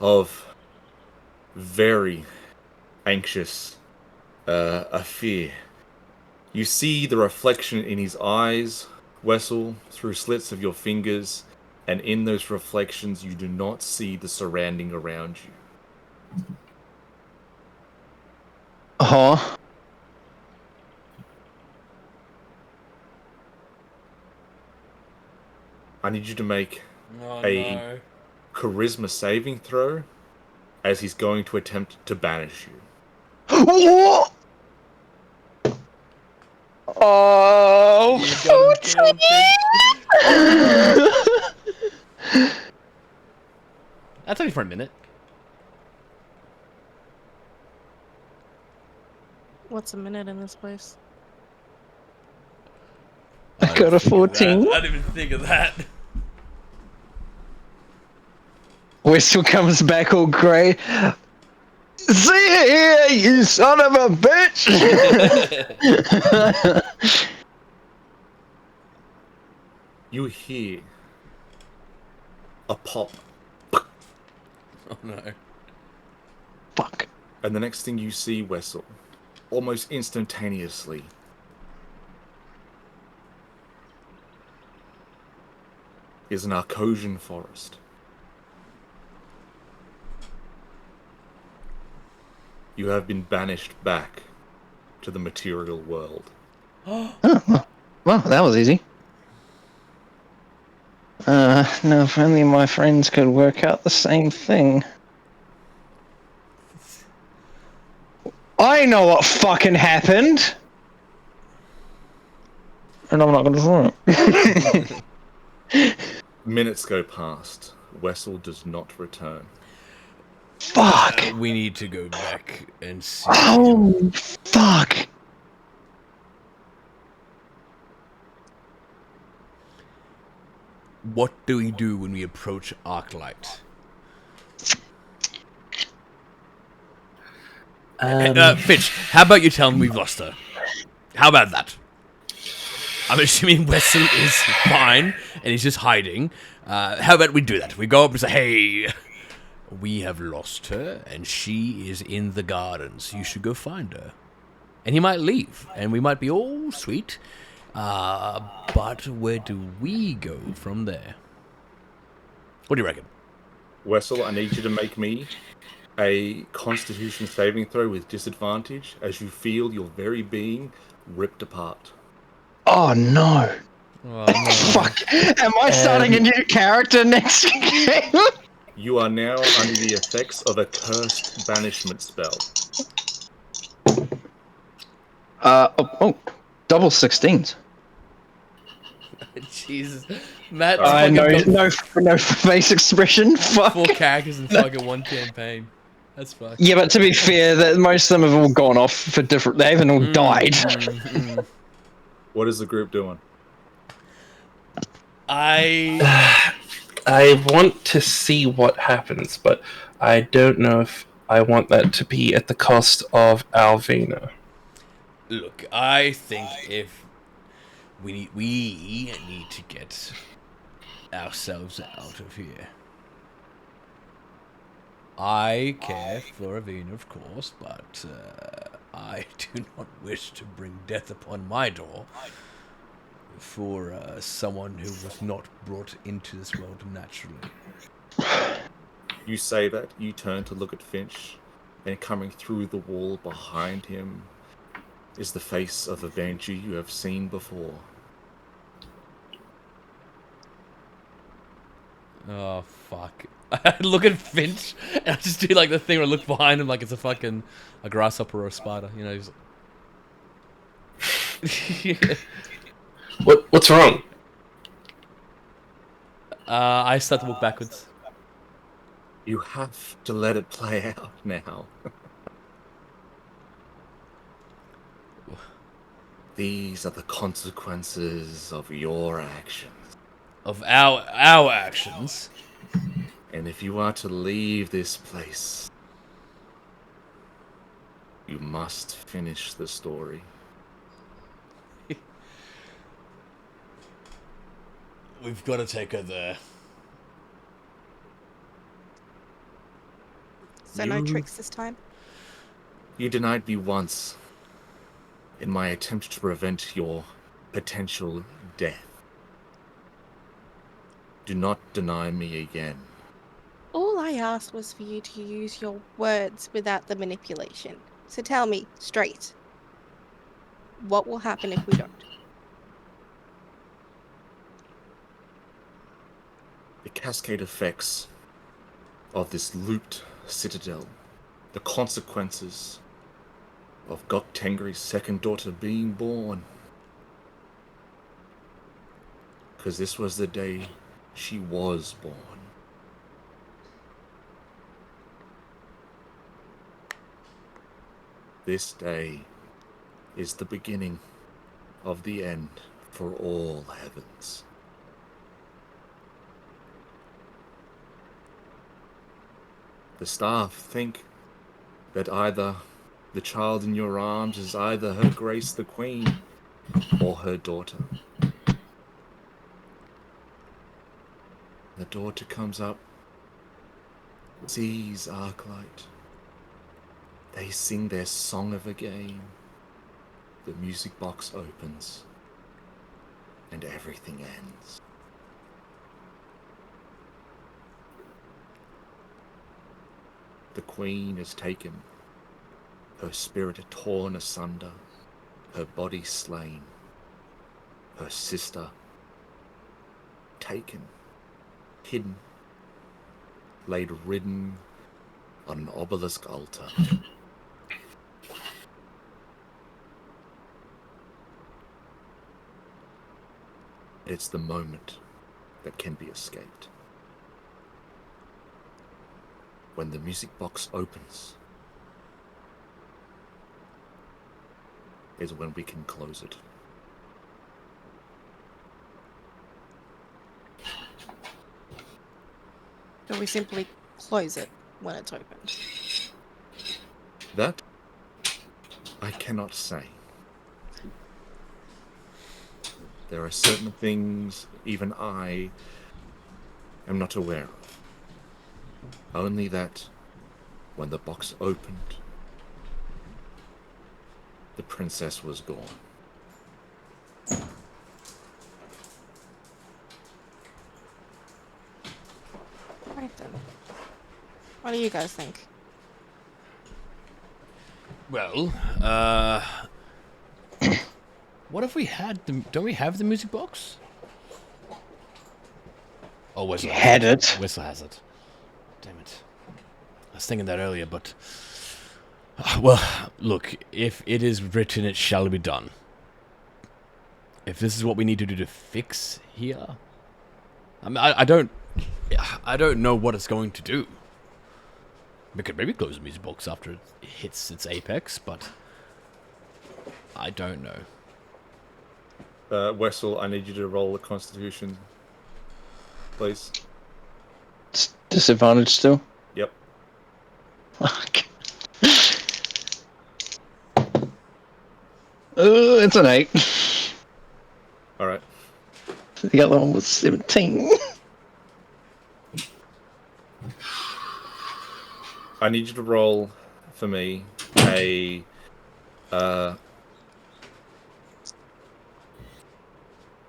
of very anxious, a fear. You see the reflection in his eyes, Wessel, through slits of your fingers, and in those reflections you do not see the surrounding around you. Uh-huh. I need you to make Oh, a no. charisma saving throw as he's going to attempt to banish you. What? Oh, You got him killed, bitch. That's only for a minute. What's a minute in this place? I got a 14. I didn't even think of that. Wessel comes back all grey. See here, you son of a bitch! You hear a pop, Oh no. Fuck. and the next thing you see, Wessel, almost instantaneously, is an Arcosian forest. You have been banished back to the material world. Oh, well, that was easy. Now if only my friends could work out the same thing. I know what fucking happened! And I'm not gonna say it. Minutes go past. Wessel does not return. Fuck! We need to go back and see. Oh, fuck! What do we do when we approach Arclight? Fitch, how about you tell him we've lost her? How about that? I'm assuming Wessel is fine and he's just hiding. How about we do that? We go up and say, hey, we have lost her and she is in the gardens. You should go find her. And he might leave and we might be all sweet. But where do we go from there? What do you reckon? Wessel, I need you to make me a Constitution saving throw with disadvantage as you feel your very being ripped apart. Oh no! Oh, no. Fuck! Am I starting a new character next game? You are now under the effects of a cursed banishment spell. Double 16s. Jesus. Matt, I No face expression. Fuck. 4 characters in fucking one campaign. That's fucked. Yeah, but to be fair, that most of them have all gone off for different. They haven't all died. What is the group doing? I want to see what happens, but I don't know if I want that to be at the cost of Alvina. Look, I think if We need to get ourselves out of here. I care for Avina, of course, but I do not wish to bring death upon my door for someone who was not brought into this world naturally. You say that, you turn to look at Finch, and coming through the wall behind him is the face of a banshee you have seen before. Oh, fuck. I look at Finch, and I just do like the thing where I look behind him like it's a grasshopper or a spider, you know. He's like... What's wrong? I start to walk backwards. You have to let it play out now. These are the consequences of your actions. Of our actions. And if you are to leave this place, you must finish the story. We've got to take her there. So no tricks this time? You denied me once in my attempt to prevent your potential death. Do not deny me again. All I asked was for you to use your words without the manipulation. So tell me, straight, what will happen if we don't? The cascade effects of this looped citadel, the consequences of Gok Tengri's second daughter being born. Because this was the day she was born. This day is the beginning of the end for all heavens. The staff think that either the child in your arms is either Her Grace the Queen or her daughter. The daughter comes up, sees Arclight. They sing their song of a game. The music box opens, and everything ends. The Queen is taken, her spirit torn asunder, her body slain, her sister taken, hidden, laid ridden on an obelisk altar. It's the moment that can be escaped. When the music box opens is when we can close it. Do we simply close it when it's open? That I cannot say. There are certain things even I am not aware of. Only that when the box opened, the princess was gone. Right then. What do you guys think? Well, what if we had the... Don't we have the music box? Oh, Wesley Had it. Wesley has it. Damn it. I was thinking that earlier, but... Well, look, if it is written, it shall be done. If this is what we need to do to fix here... I mean, I don't know what it's going to do. We could maybe close the music box after it hits its apex, but... I don't know. Wessel, I need you to roll a constitution, please. It's disadvantage still. Yep. Fuck. It's an 8. All right. The other one was 17. I need you to roll for me a an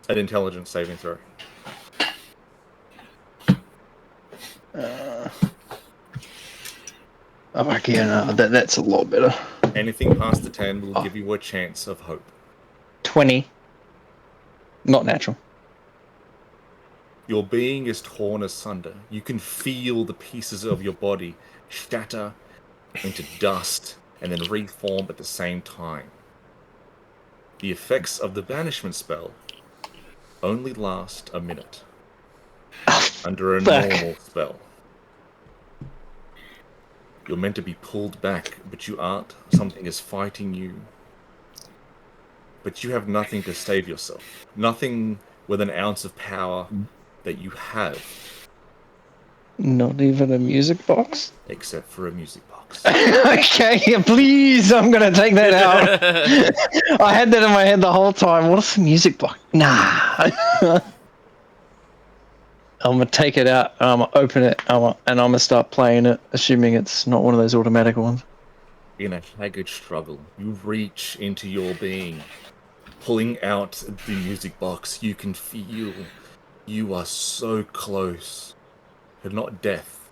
intelligence saving throw. Oh, okay, no, that's a lot better. Anything past the 10 will give you a chance of hope. 20. Not natural. Your being is torn asunder. You can feel the pieces of your body shatter into dust and then reform at the same time. The effects of the banishment spell only last a minute. Under a Fuck. normal spell. You're meant to be pulled back, but you aren't. Something is fighting you. But you have nothing to save yourself. Nothing with an ounce of power that you have, Not even a music box? except for a music box. Okay, please, I'm gonna take that out. I had that in my head the whole time. What's the music box? Nah. I'm gonna take it out, I'm gonna open it, and I'm gonna start playing it, assuming it's not one of those automatic ones. In a haggard struggle, you reach into your being, pulling out the music box. You can feel you are so close to not death,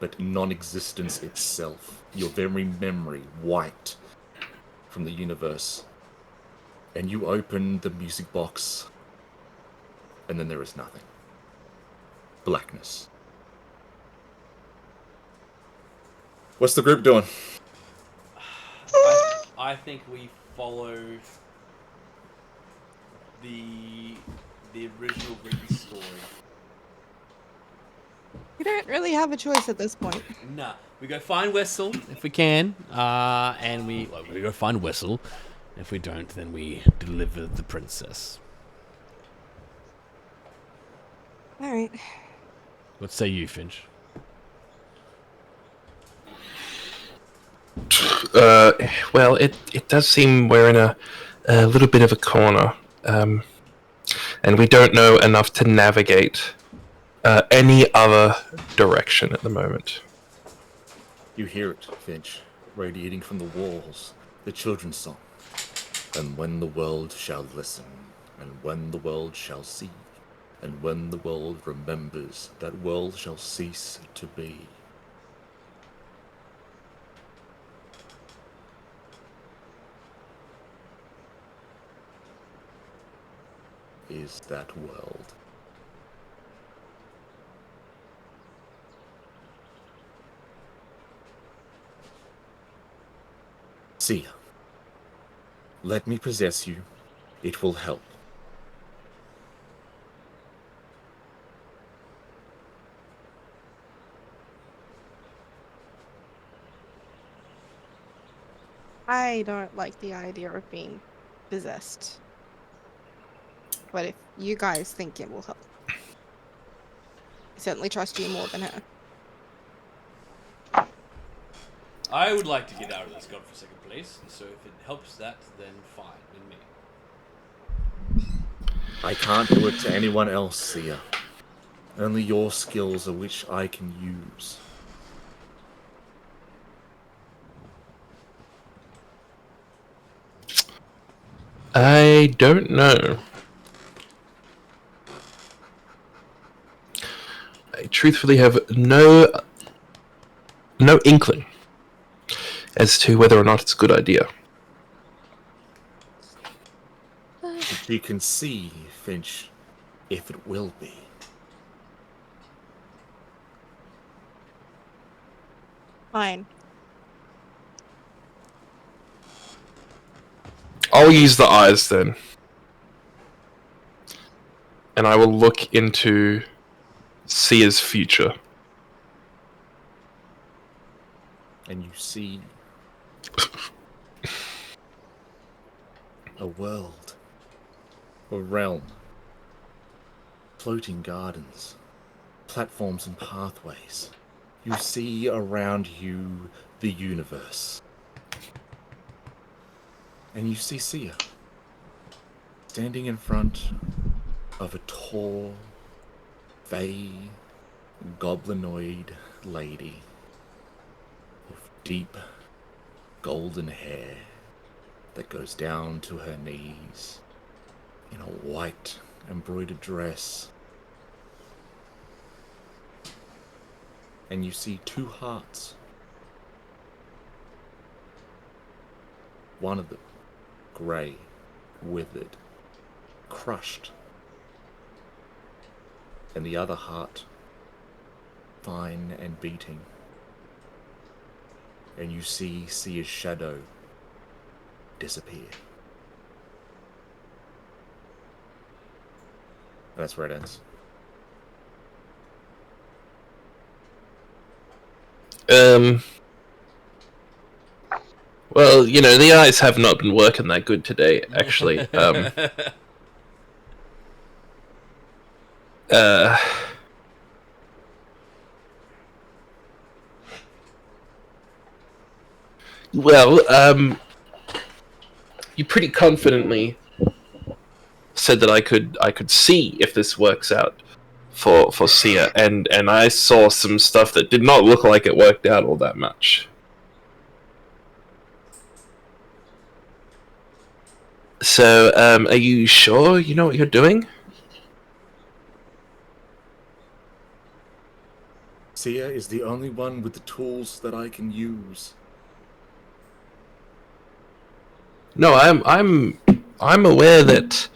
but non-existence itself. Your very memory wiped from the universe. And you open the music box, and then there is nothing. Blackness. What's the group doing? I think we follow the original written story. We don't really have a choice at this point. Nah, we go find Wessel if we can, and we go find Wessel. If we don't, then we deliver the princess. All right. What say you, Finch? Well, it does seem we're in a little bit of a corner, and we don't know enough to navigate any other direction at the moment. You hear it, Finch, radiating from the walls, the children's song. And when the world shall listen, and when the world shall see, and when the world remembers, that world shall cease to be. Is that world. See, let me possess you. It will help. I don't like the idea of being possessed. But if you guys think it will help, I certainly trust you more than her. I would like to get out of this godforsaken place, so if it helps that, then fine with me. I can't do it to anyone else, Sia. Only your skills are which I can use. I don't know. I truthfully have no inkling as to whether or not it's a good idea. But you can see, Finch, if it will be. Fine. I'll use the eyes then. And I will look into Sia's future. And you see a world, a realm, floating gardens, platforms and pathways. You see around you the universe. And you see Sia. standing in front of a tall, fey, goblinoid lady with deep, golden hair that goes down to her knees in a white, embroidered dress. And you see two hearts. One of them grey, withered, crushed. And the other heart fine and beating. And you see Sia's shadow disappear. And that's where it ends. Well, you know, the eyes have not been working that good today, actually. Well, you pretty confidently said that I could see if this works out for Sia, and I saw some stuff that did not look like it worked out all that much. So, are you sure you know what you're doing? Sia is the only one with the tools that I can use. No, I'm aware that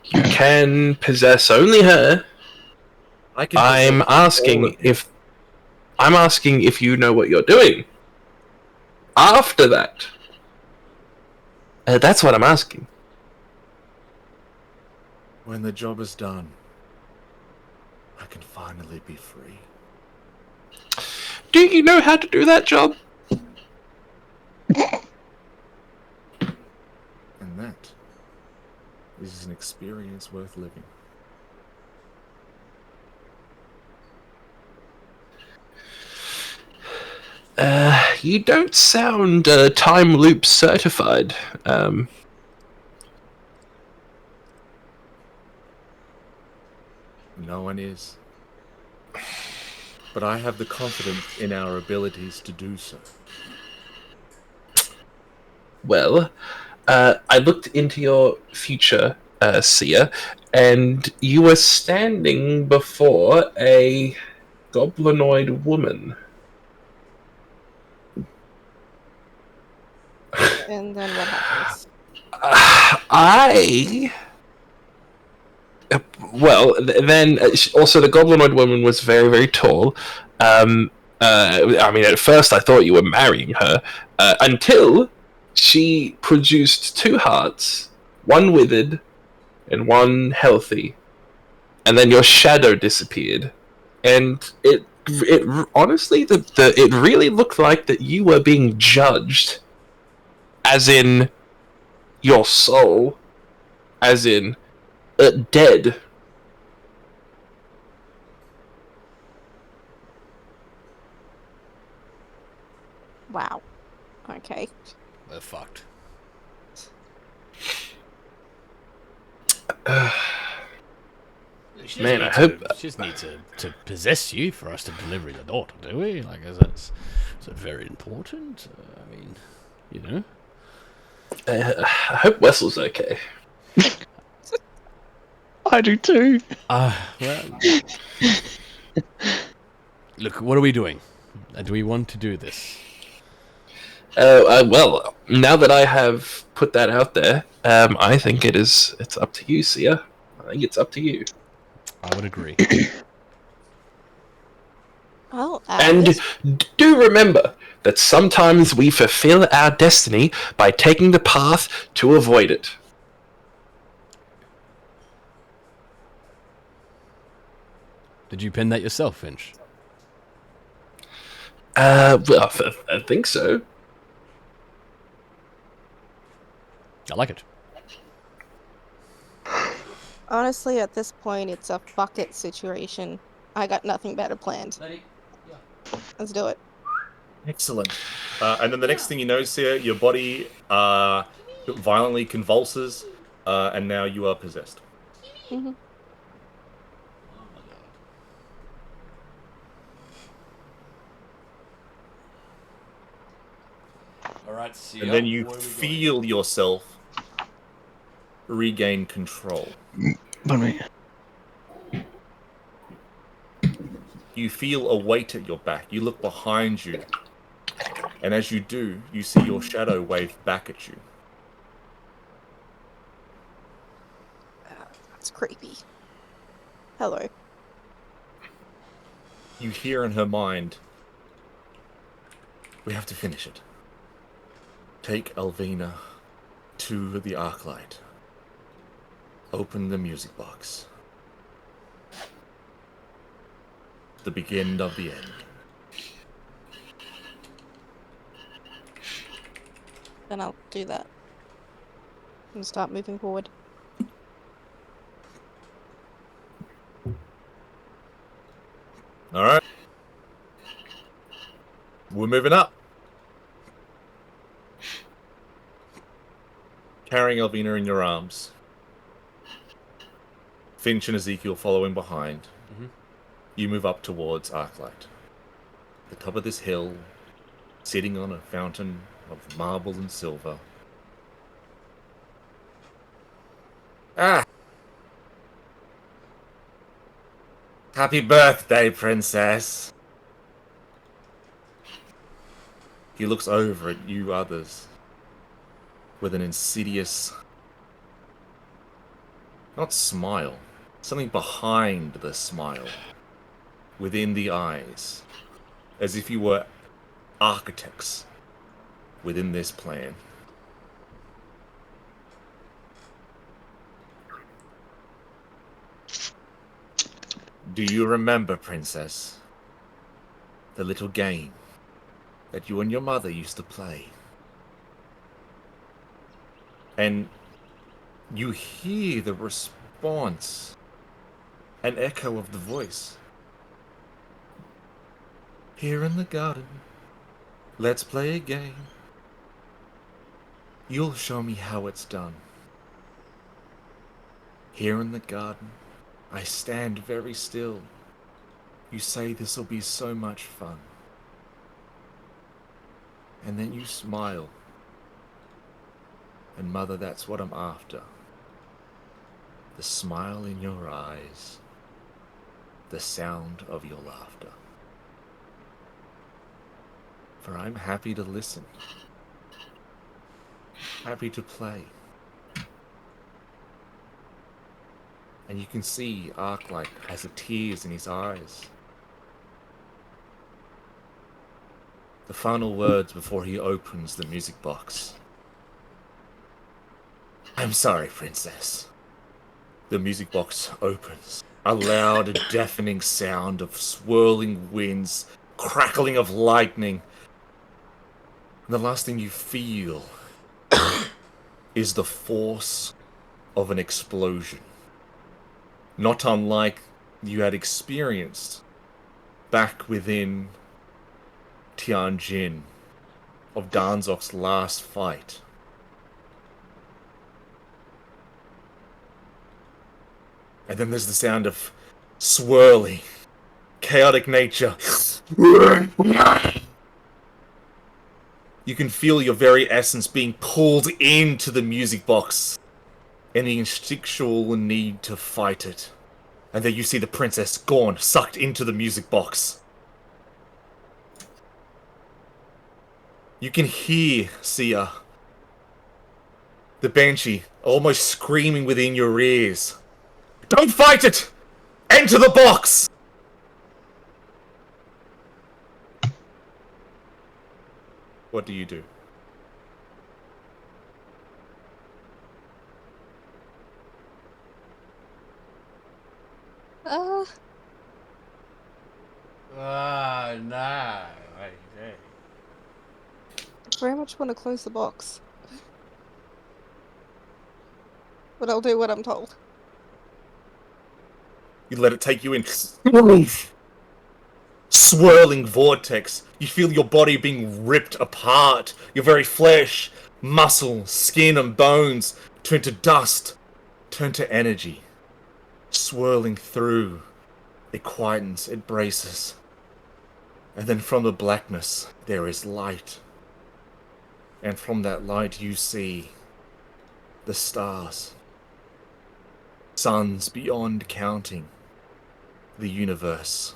you can possess only her. I can I'm asking if you know what you're doing. After that, that's what I'm asking. When the job is done, I can finally be free. Do you know how to do that job? And that is an experience worth living. You don't sound time loop certified. No one is. But I have the confidence in our abilities to do so. Well, I looked into your future, Sia, and you were standing before a goblinoid woman. And then what happens? Then also the goblinoid woman was very, very tall. I mean, at first I thought you were marrying her, until she produced two hearts, one withered and one healthy, and then your shadow disappeared, and it honestly it really looked like that you were being judged, as in your soul, as in dead. Wow. Okay. We're fucked. Man, I hope... She just need to possess you for us to deliver the daughter, do we? Like, is it very important? I mean, you know? I hope Wessel's okay. I do too. Well... Look, what are we doing? Do we want to do this? Well, now that I have put that out there, I think it's up to you, Sia. I think it's up to you. I would agree. Well, And do remember that sometimes we fulfill our destiny by taking the path to avoid it. Did you pen that yourself, Finch? Well, I think so. I like it. honestly, at this point, it's a fuck it situation. I got nothing better planned. Let's do it. Excellent. And then the next thing you know, Sia, your body violently convulses. and now you are possessed. Mm-hmm. All right, see And ya. then you Where are we going? feel yourself regain control. Bunny. You feel a weight at your back. You look behind you. And as you do, you see your shadow wave back at you. That's creepy. Hello. You hear in her mind, we have to finish it. Take Alvina to the Arclight. Open the music box. The beginning of the end. Then I'll do that. And start moving forward. Alright. We're moving up. Carrying Alvina in your arms. Finch and Ezekiel following behind. Mhm. You move up towards Arclight. The top of this hill, sitting on a fountain of marble and silver. Ah! Happy birthday, princess! He looks over at you others with an insidious, not smile, something behind the smile, within the eyes, as if you were architects within this plan. Do you remember, princess, the little game that you and your mother used to play? And you hear the response, an echo of the voice. Here in the garden, let's play a game. You'll show me how it's done. Here in the garden, I stand very still. You say this'll be so much fun. And then you smile. And mother, that's what I'm after. The smile in your eyes. The sound of your laughter. For I'm happy to listen. Happy to play. And you can see Arclight has the tears in his eyes. The final words before he opens the music box. I'm sorry, princess. The music box opens. A loud, deafening sound of swirling winds, crackling of lightning. And the last thing you feel is the force of an explosion. Not unlike you had experienced back within Tianjin of Danzok's last fight. And then there's the sound of swirling, chaotic nature. You can feel your very essence being pulled into the music box, and the instinctual need to fight it. And then you see the princess gone, sucked into the music box. You can hear, Sia, the Banshee almost screaming within your ears. Don't fight it! Enter the box! What do you do? Ah, no. Very much want to close the box. But I'll do what I'm told. You let it take you in. Swirling vortex. You feel your body being ripped apart. Your very flesh Muscle, skin, and bones turn to dust, turn to energy. Swirling through, it quietens, it braces. And then from the blackness, there is light. And from that light, you see the stars. Suns beyond counting. The universe.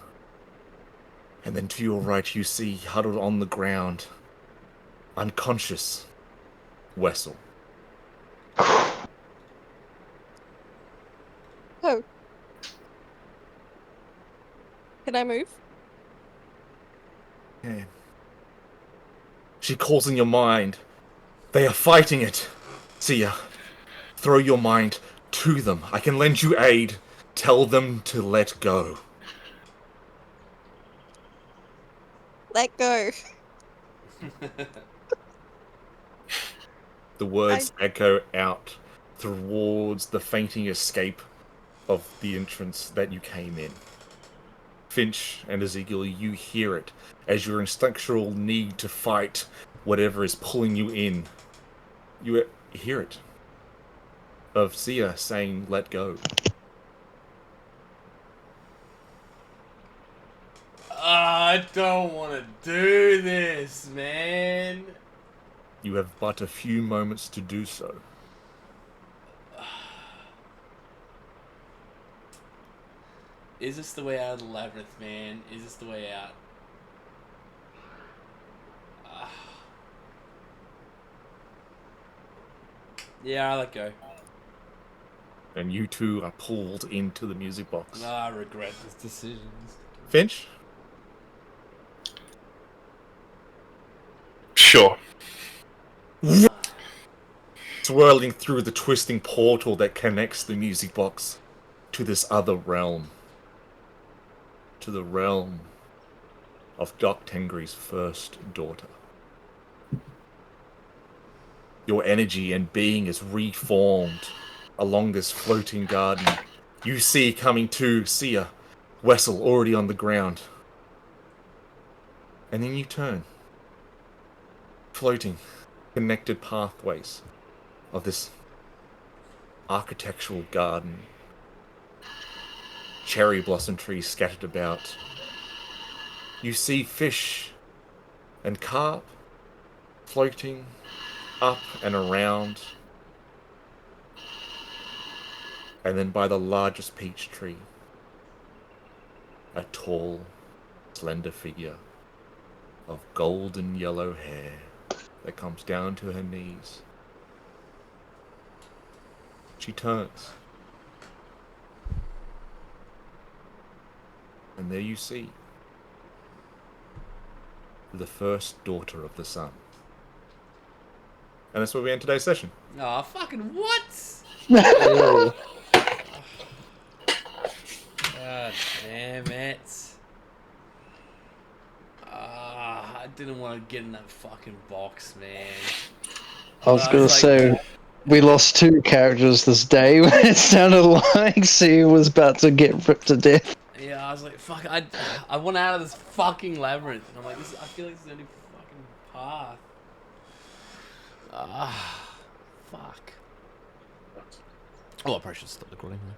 And then to your right, you see, huddled on the ground, unconscious, Wessel. Oh. Can I move? Yeah. She calls in your mind. They are fighting it. Sia, throw your mind to them. I can lend you aid. Tell them to let go. Let go. The words echo out towards the fainting escape of the entrance that you came in. Finch and Ezekiel, you hear it as your instinctual need to fight whatever is pulling you in. You hear it. Of Sia saying, let go. I don't want to do this, man. You have but a few moments to do so. Is this the way out of the labyrinth, man? Is this the way out? Yeah, I let go. And you two are pulled into the music box. I regret this decision. Finch? Sure. Swirling through the twisting portal that connects the music box to this other realm. To the realm of Doc Tengri's first daughter. Your energy and being is reformed along this floating garden. You see coming to Sia, Wessel already on the ground. And then you turn. Floating, connected pathways of this architectural garden. Cherry blossom trees scattered about. You see fish and carp floating up and around. And then by the largest peach tree, a tall, slender figure of golden yellow hair that comes down to her knees. She turns. And there you see the first daughter of the sun. And that's where we end today's session. Oh, fucking what? Oh. God damn it. I didn't want to get in that fucking box, man. I was gonna say, we lost 2 characters this day when it sounded like Sia was about to get ripped to death. Yeah, I was like, fuck, I want out of this fucking labyrinth. And I'm like, I feel like this is the only fucking path. Fuck. Oh, I probably should stop recording now.